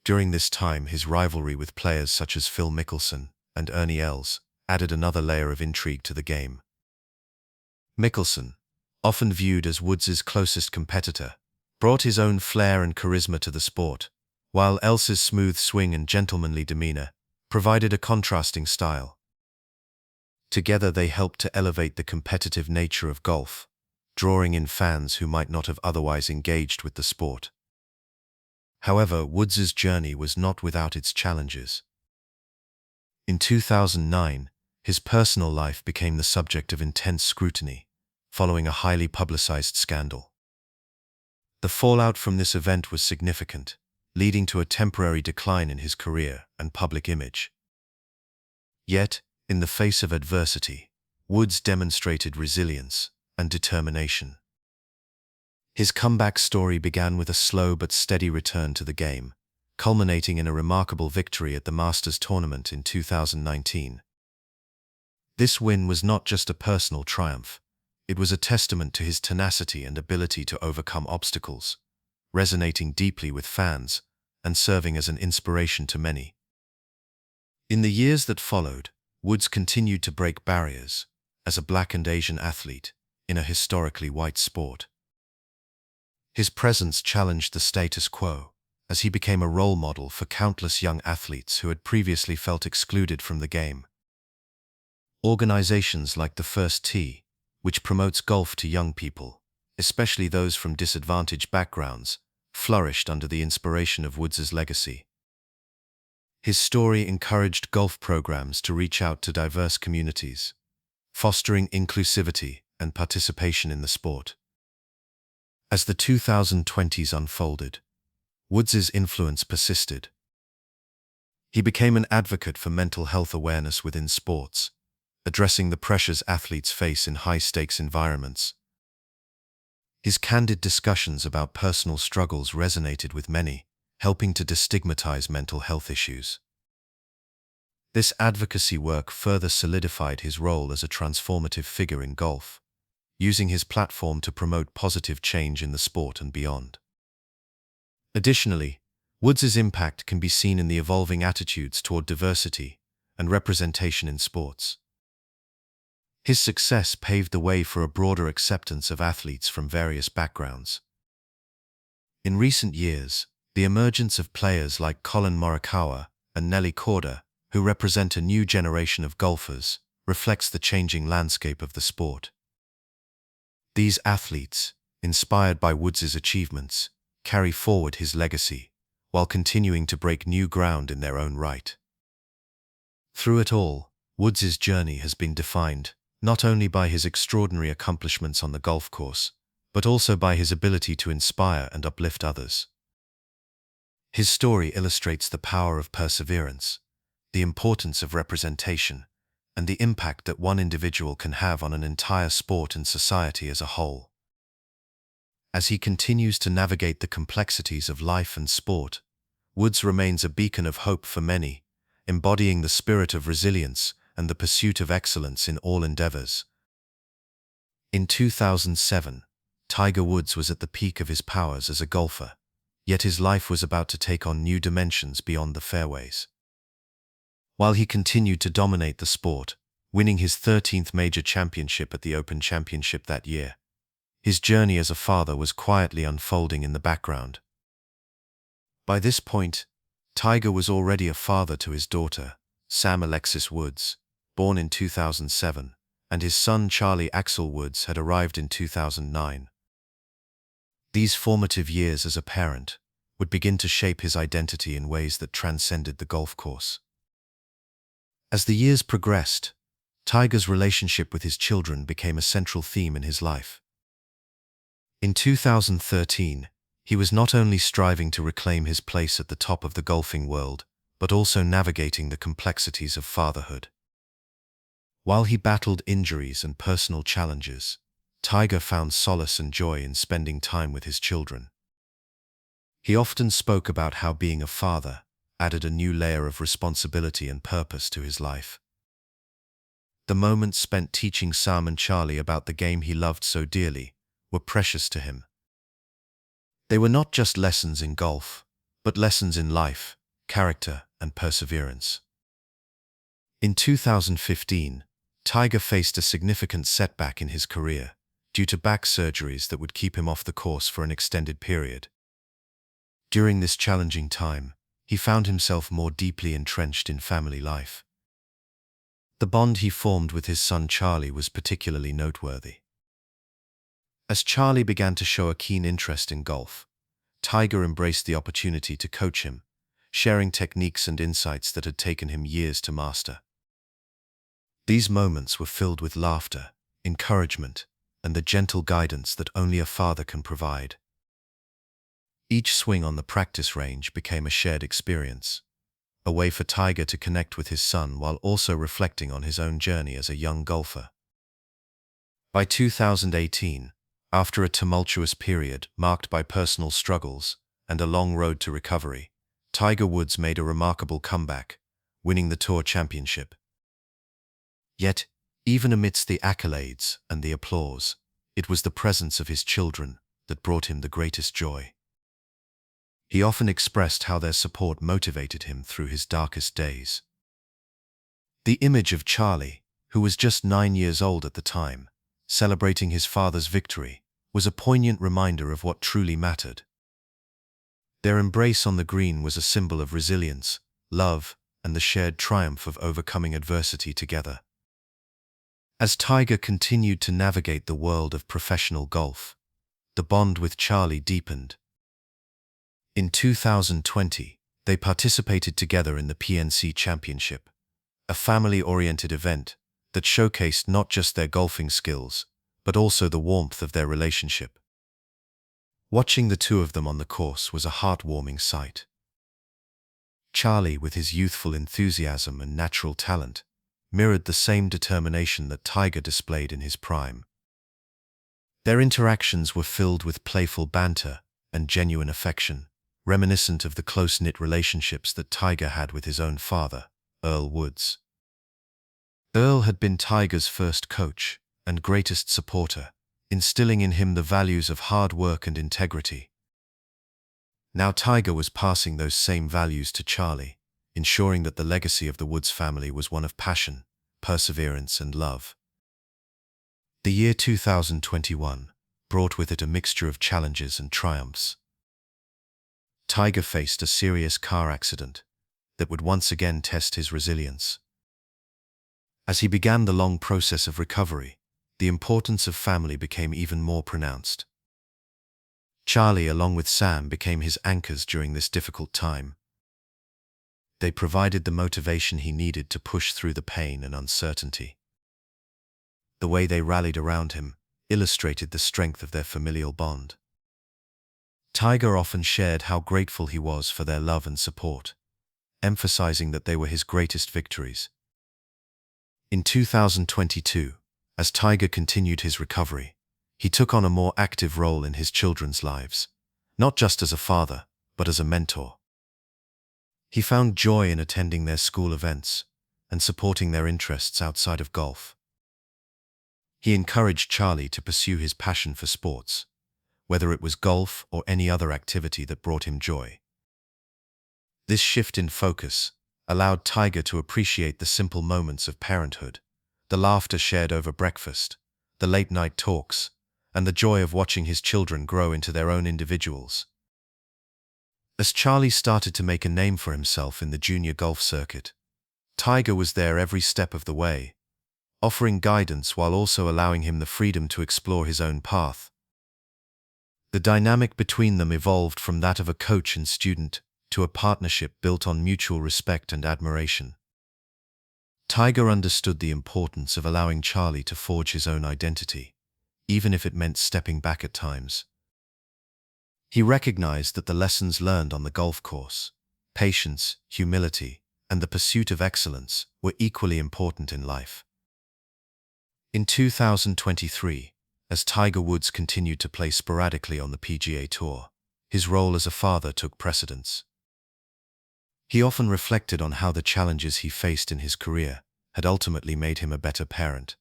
During this time, his rivalry with players such as Phil Mickelson and Ernie Els added another layer of intrigue to the game. Mickelson, often viewed as Woods's closest competitor, brought his own flair and charisma to the sport, while Els's smooth swing and gentlemanly demeanor provided a contrasting style. Together they helped to elevate the competitive nature of golf, drawing in fans who might not have otherwise engaged with the sport. However, Woods' journey was not without its challenges. In 2009, his personal life became the subject of intense scrutiny, following a highly publicized scandal. The fallout from this event was significant, leading to a temporary decline in his career and public image. Yet, in the face of adversity, Woods demonstrated resilience and determination. His comeback story began with a slow but steady return to the game, culminating in a remarkable victory at the Masters tournament in 2019. This win was not just a personal triumph, it was a testament to his tenacity and ability to overcome obstacles, resonating deeply with fans and serving as an inspiration to many. In the years that followed, Woods continued to break barriers as a Black and Asian athlete in a historically white sport. His presence challenged the status quo as he became a role model for countless young athletes who had previously felt excluded from the game. Organizations like the First Tee, which promotes golf to young people, especially those from disadvantaged backgrounds, flourished under the inspiration of Woods' legacy. His story encouraged golf programs to reach out to diverse communities, fostering inclusivity and participation in the sport. As the 2020s unfolded, Woods' influence persisted. He became an advocate for mental health awareness within sports, addressing the pressures athletes face in high-stakes environments. His candid discussions about personal struggles resonated with many, helping to destigmatize mental health issues. This advocacy work further solidified his role as a transformative figure in golf, using his platform to promote positive change in the sport and beyond. Additionally, Woods' impact can be seen in the evolving attitudes toward diversity and representation in sports. His success paved the way for a broader acceptance of athletes from various backgrounds. In recent years, the emergence of players like Collin Morikawa and Nelly Korda, who represent a new generation of golfers, reflects the changing landscape of the sport. These athletes, inspired by Woods' achievements, carry forward his legacy, while continuing to break new ground in their own right. Through it all, Woods' journey has been defined not only by his extraordinary accomplishments on the golf course, but also by his ability to inspire and uplift others. His story illustrates the power of perseverance, the importance of representation, and the impact that one individual can have on an entire sport and society as a whole. As he continues to navigate the complexities of life and sport, Woods remains a beacon of hope for many, embodying the spirit of resilience and the pursuit of excellence in all endeavors. In 2007, Tiger Woods was at the peak of his powers as a golfer, yet his life was about to take on new dimensions beyond the fairways. While he continued to dominate the sport, winning his 13th major championship at the Open Championship that year, his journey as a father was quietly unfolding in the background. By this point, Tiger was already a father to his daughter, Sam Alexis Woods, born in 2007, and his son Charlie Axel Woods had arrived in 2009. These formative years as a parent would begin to shape his identity in ways that transcended the golf course. As the years progressed, Tiger's relationship with his children became a central theme in his life. In 2013, he was not only striving to reclaim his place at the top of the golfing world, but also navigating the complexities of fatherhood. While he battled injuries and personal challenges, Tiger found solace and joy in spending time with his children. He often spoke about how being a father added a new layer of responsibility and purpose to his life. The moments spent teaching Sam and Charlie about the game he loved so dearly were precious to him. They were not just lessons in golf, but lessons in life, character, and perseverance. In 2015, Tiger faced a significant setback in his career due to back surgeries that would keep him off the course for an extended period. During this challenging time, he found himself more deeply entrenched in family life. The bond he formed with his son Charlie was particularly noteworthy. As Charlie began to show a keen interest in golf, Tiger embraced the opportunity to coach him, sharing techniques and insights that had taken him years to master. These moments were filled with laughter, encouragement, and the gentle guidance that only a father can provide. Each swing on the practice range became a shared experience, a way for Tiger to connect with his son while also reflecting on his own journey as a young golfer. By 2018, after a tumultuous period marked by personal struggles and a long road to recovery, Tiger Woods made a remarkable comeback, winning the Tour Championship. Yet, even amidst the accolades and the applause, it was the presence of his children that brought him the greatest joy. He often expressed how their support motivated him through his darkest days. The image of Charlie, who was just 9 years old at the time, celebrating his father's victory, was a poignant reminder of what truly mattered. Their embrace on the green was a symbol of resilience, love, and the shared triumph of overcoming adversity together. As Tiger continued to navigate the world of professional golf, the bond with Charlie deepened. In 2020, they participated together in the PNC Championship, a family-oriented event that showcased not just their golfing skills, but also the warmth of their relationship. Watching the two of them on the course was a heartwarming sight. Charlie, with his youthful enthusiasm and natural talent, mirrored the same determination that Tiger displayed in his prime. Their interactions were filled with playful banter and genuine affection, reminiscent of the close-knit relationships that Tiger had with his own father, Earl Woods. Earl had been Tiger's first coach and greatest supporter, instilling in him the values of hard work and integrity. Now Tiger was passing those same values to Charlie, ensuring that the legacy of the Woods family was one of passion, perseverance, and love. The year 2021 brought with it a mixture of challenges and triumphs. Tiger faced a serious car accident that would once again test his resilience. As he began the long process of recovery, the importance of family became even more pronounced. Charlie, along with Sam, became his anchors during this difficult time. They provided the motivation he needed to push through the pain and uncertainty. The way they rallied around him illustrated the strength of their familial bond. Tiger often shared how grateful he was for their love and support, emphasizing that they were his greatest victories. In 2022, as Tiger continued his recovery, he took on a more active role in his children's lives, not just as a father, but as a mentor. He found joy in attending their school events and supporting their interests outside of golf. He encouraged Charlie to pursue his passion for sports, whether it was golf or any other activity that brought him joy. This shift in focus allowed Tiger to appreciate the simple moments of parenthood, the laughter shared over breakfast, the late-night talks, and the joy of watching his children grow into their own individuals. As Charlie started to make a name for himself in the junior golf circuit, Tiger was there every step of the way, offering guidance while also allowing him the freedom to explore his own path. The dynamic between them evolved from that of a coach and student to a partnership built on mutual respect and admiration. Tiger understood the importance of allowing Charlie to forge his own identity, even if it meant stepping back at times. He recognized that the lessons learned on the golf course, patience, humility, and the pursuit of excellence, were equally important in life. In 2023, as Tiger Woods continued to play sporadically on the PGA Tour, his role as a father took precedence. He often reflected on how the challenges he faced in his career had ultimately made him a better parent.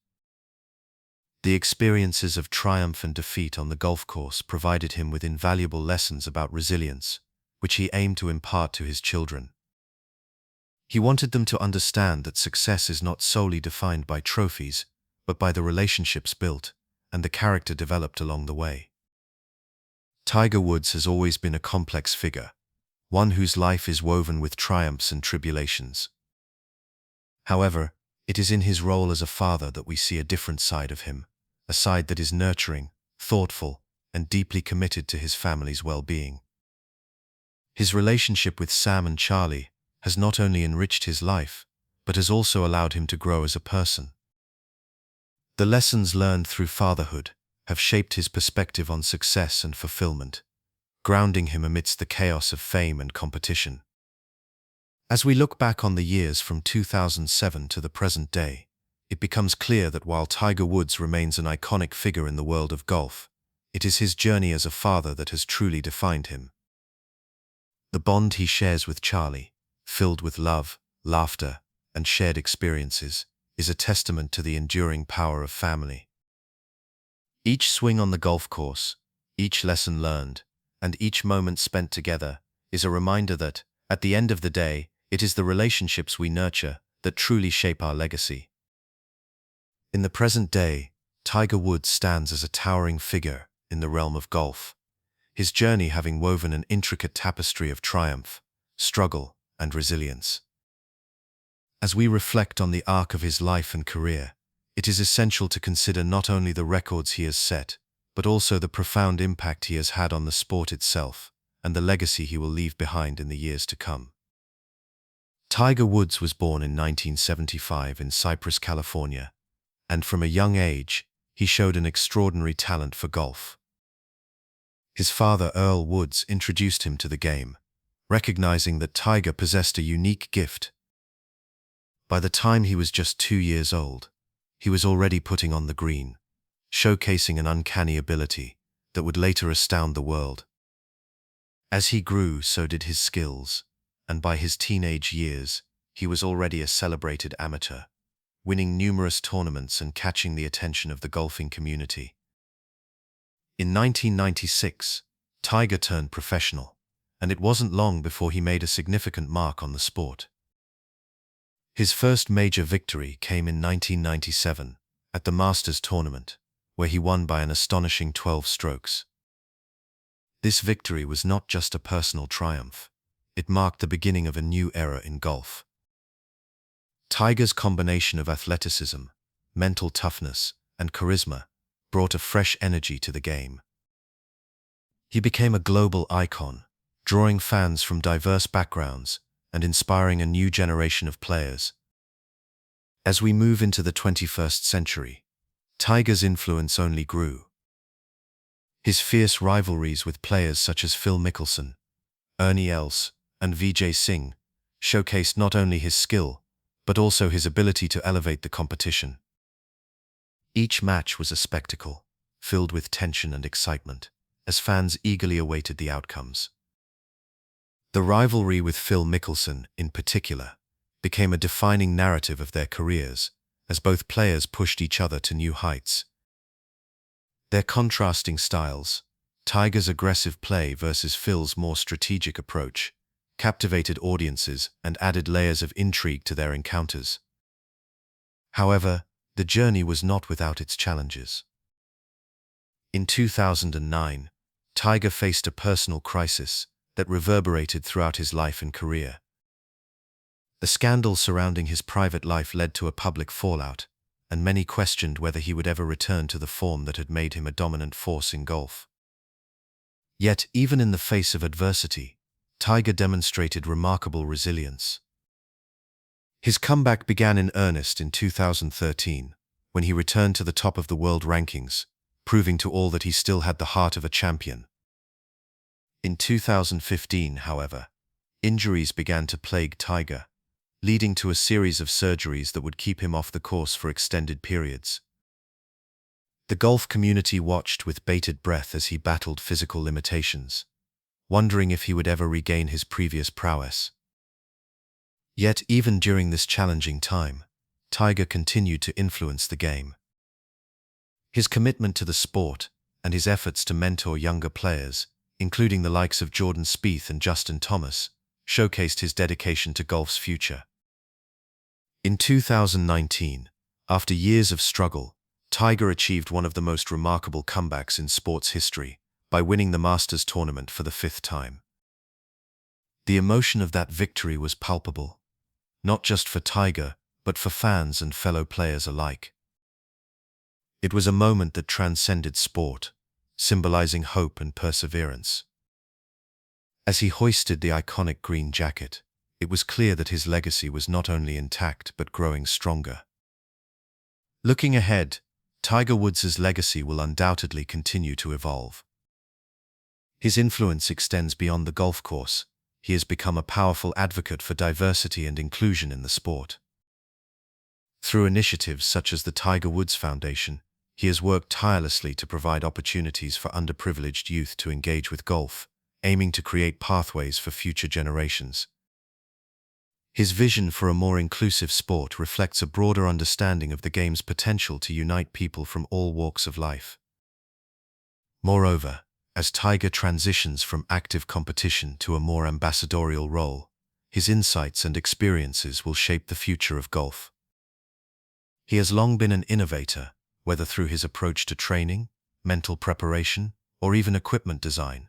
The experiences of triumph and defeat on the golf course provided him with invaluable lessons about resilience, which he aimed to impart to his children. He wanted them to understand that success is not solely defined by trophies, but by the relationships built and the character developed along the way. Tiger Woods has always been a complex figure, one whose life is woven with triumphs and tribulations. However, it is in his role as a father that we see a different side of him, a side that is nurturing, thoughtful, and deeply committed to his family's well-being. His relationship with Sam and Charlie has not only enriched his life, but has also allowed him to grow as a person. The lessons learned through fatherhood have shaped his perspective on success and fulfillment, grounding him amidst the chaos of fame and competition. As we look back on the years from 2007 to the present day, it becomes clear that while Tiger Woods remains an iconic figure in the world of golf, it is his journey as a father that has truly defined him. The bond he shares with Charlie, filled with love, laughter, and shared experiences, is a testament to the enduring power of family. Each swing on the golf course, each lesson learned, and each moment spent together is a reminder that, at the end of the day, it is the relationships we nurture that truly shape our legacy. In the present day, Tiger Woods stands as a towering figure in the realm of golf, his journey having woven an intricate tapestry of triumph, struggle, and resilience. As we reflect on the arc of his life and career, it is essential to consider not only the records he has set, but also the profound impact he has had on the sport itself and the legacy he will leave behind in the years to come. Tiger Woods was born in 1975 in Cypress, California, and from a young age, he showed an extraordinary talent for golf. His father, Earl Woods, introduced him to the game, recognizing that Tiger possessed a unique gift. By the time he was just 2 years old, he was already putting on the green, showcasing an uncanny ability that would later astound the world. As he grew, so did his skills, and by his teenage years, he was already a celebrated amateur, winning numerous tournaments and catching the attention of the golfing community. In 1996, Tiger turned professional, and it wasn't long before he made a significant mark on the sport. His first major victory came in 1997 at the Masters tournament, where he won by an astonishing 12 strokes. This victory was not just a personal triumph. It marked the beginning of a new era in golf. Tiger's combination of athleticism, mental toughness, and charisma brought a fresh energy to the game. He became a global icon, drawing fans from diverse backgrounds and inspiring a new generation of players. As we move into the 21st century, Tiger's influence only grew. His fierce rivalries with players such as Phil Mickelson, Ernie Els, and Vijay Singh showcased not only his skill, but also his ability to elevate the competition. Each match was a spectacle, filled with tension and excitement, as fans eagerly awaited the outcomes. The rivalry with Phil Mickelson, in particular, became a defining narrative of their careers, as both players pushed each other to new heights. Their contrasting styles, Tiger's aggressive play versus Phil's more strategic approach, captivated audiences and added layers of intrigue to their encounters. However, the journey was not without its challenges. In 2009, Tiger faced a personal crisis that reverberated throughout his life and career. The scandal surrounding his private life led to a public fallout, and many questioned whether he would ever return to the form that had made him a dominant force in golf. Yet, even in the face of adversity, Tiger demonstrated remarkable resilience. His comeback began in earnest in 2013, when he returned to the top of the world rankings, proving to all that he still had the heart of a champion. In 2015, however, injuries began to plague Tiger, leading to a series of surgeries that would keep him off the course for extended periods. The golf community watched with bated breath as he battled physical limitations, wondering if he would ever regain his previous prowess. Yet, even during this challenging time, Tiger continued to influence the game. His commitment to the sport and his efforts to mentor younger players, including the likes of Jordan Spieth and Justin Thomas, showcased his dedication to golf's future. In 2019, after years of struggle, Tiger achieved one of the most remarkable comebacks in sports history by winning the Masters tournament for the 5th time. The emotion of that victory was palpable, not just for Tiger, but for fans and fellow players alike. It was a moment that transcended sport, symbolizing hope and perseverance. As he hoisted the iconic green jacket, it was clear that his legacy was not only intact but growing stronger. Looking ahead, Tiger Woods' legacy will undoubtedly continue to evolve. His influence extends beyond the golf course. He has become a powerful advocate for diversity and inclusion in the sport. Through initiatives such as the Tiger Woods Foundation, he has worked tirelessly to provide opportunities for underprivileged youth to engage with golf, aiming to create pathways for future generations. His vision for a more inclusive sport reflects a broader understanding of the game's potential to unite people from all walks of life. Moreover, as Tiger transitions from active competition to a more ambassadorial role, his insights and experiences will shape the future of golf. He has long been an innovator, whether through his approach to training, mental preparation, or even equipment design.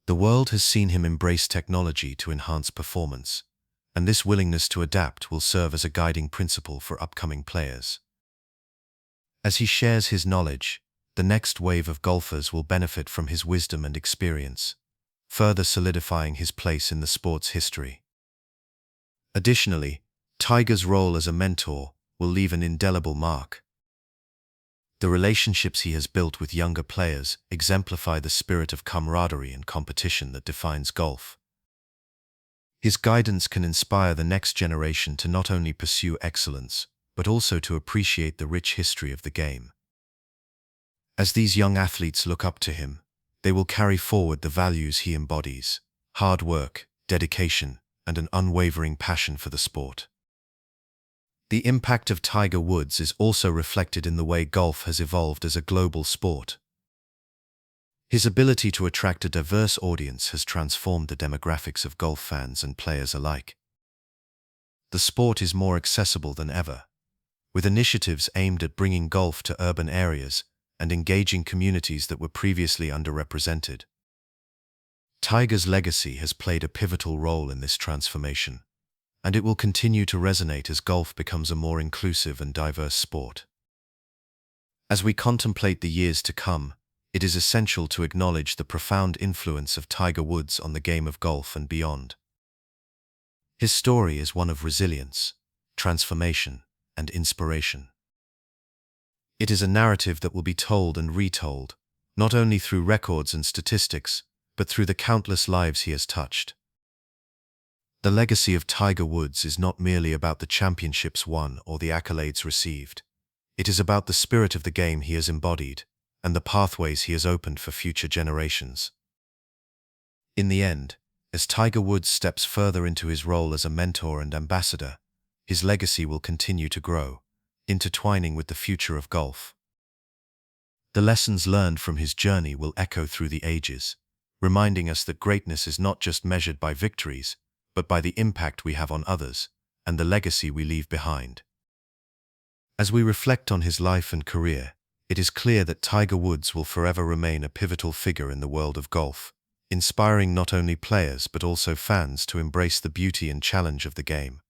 The world has seen him embrace technology to enhance performance, and this willingness to adapt will serve as a guiding principle for upcoming players. As he shares his knowledge, the next wave of golfers will benefit from his wisdom and experience, further solidifying his place in the sport's history. Additionally, Tiger's role as a mentor will leave an indelible mark. The relationships he has built with younger players exemplify the spirit of camaraderie and competition that defines golf. His guidance can inspire the next generation to not only pursue excellence, but also to appreciate the rich history of the game. As these young athletes look up to him, they will carry forward the values he embodies: hard work, dedication, and an unwavering passion for the sport. The impact of Tiger Woods is also reflected in the way golf has evolved as a global sport. His ability to attract a diverse audience has transformed the demographics of golf fans and players alike. The sport is more accessible than ever, with initiatives aimed at bringing golf to urban areas and engaging communities that were previously underrepresented. Tiger's legacy has played a pivotal role in this transformation, and it will continue to resonate as golf becomes a more inclusive and diverse sport. As we contemplate the years to come, it is essential to acknowledge the profound influence of Tiger Woods on the game of golf and beyond. His story is one of resilience, transformation, and inspiration. It is a narrative that will be told and retold, not only through records and statistics, but through the countless lives he has touched. The legacy of Tiger Woods is not merely about the championships won or the accolades received. It is about the spirit of the game he has embodied and the pathways he has opened for future generations. In the end, as Tiger Woods steps further into his role as a mentor and ambassador, his legacy will continue to grow, intertwining with the future of golf. The lessons learned from his journey will echo through the ages, reminding us that greatness is not just measured by victories, but by the impact we have on others and the legacy we leave behind. As we reflect on his life and career, it is clear that Tiger Woods will forever remain a pivotal figure in the world of golf, inspiring not only players but also fans to embrace the beauty and challenge of the game.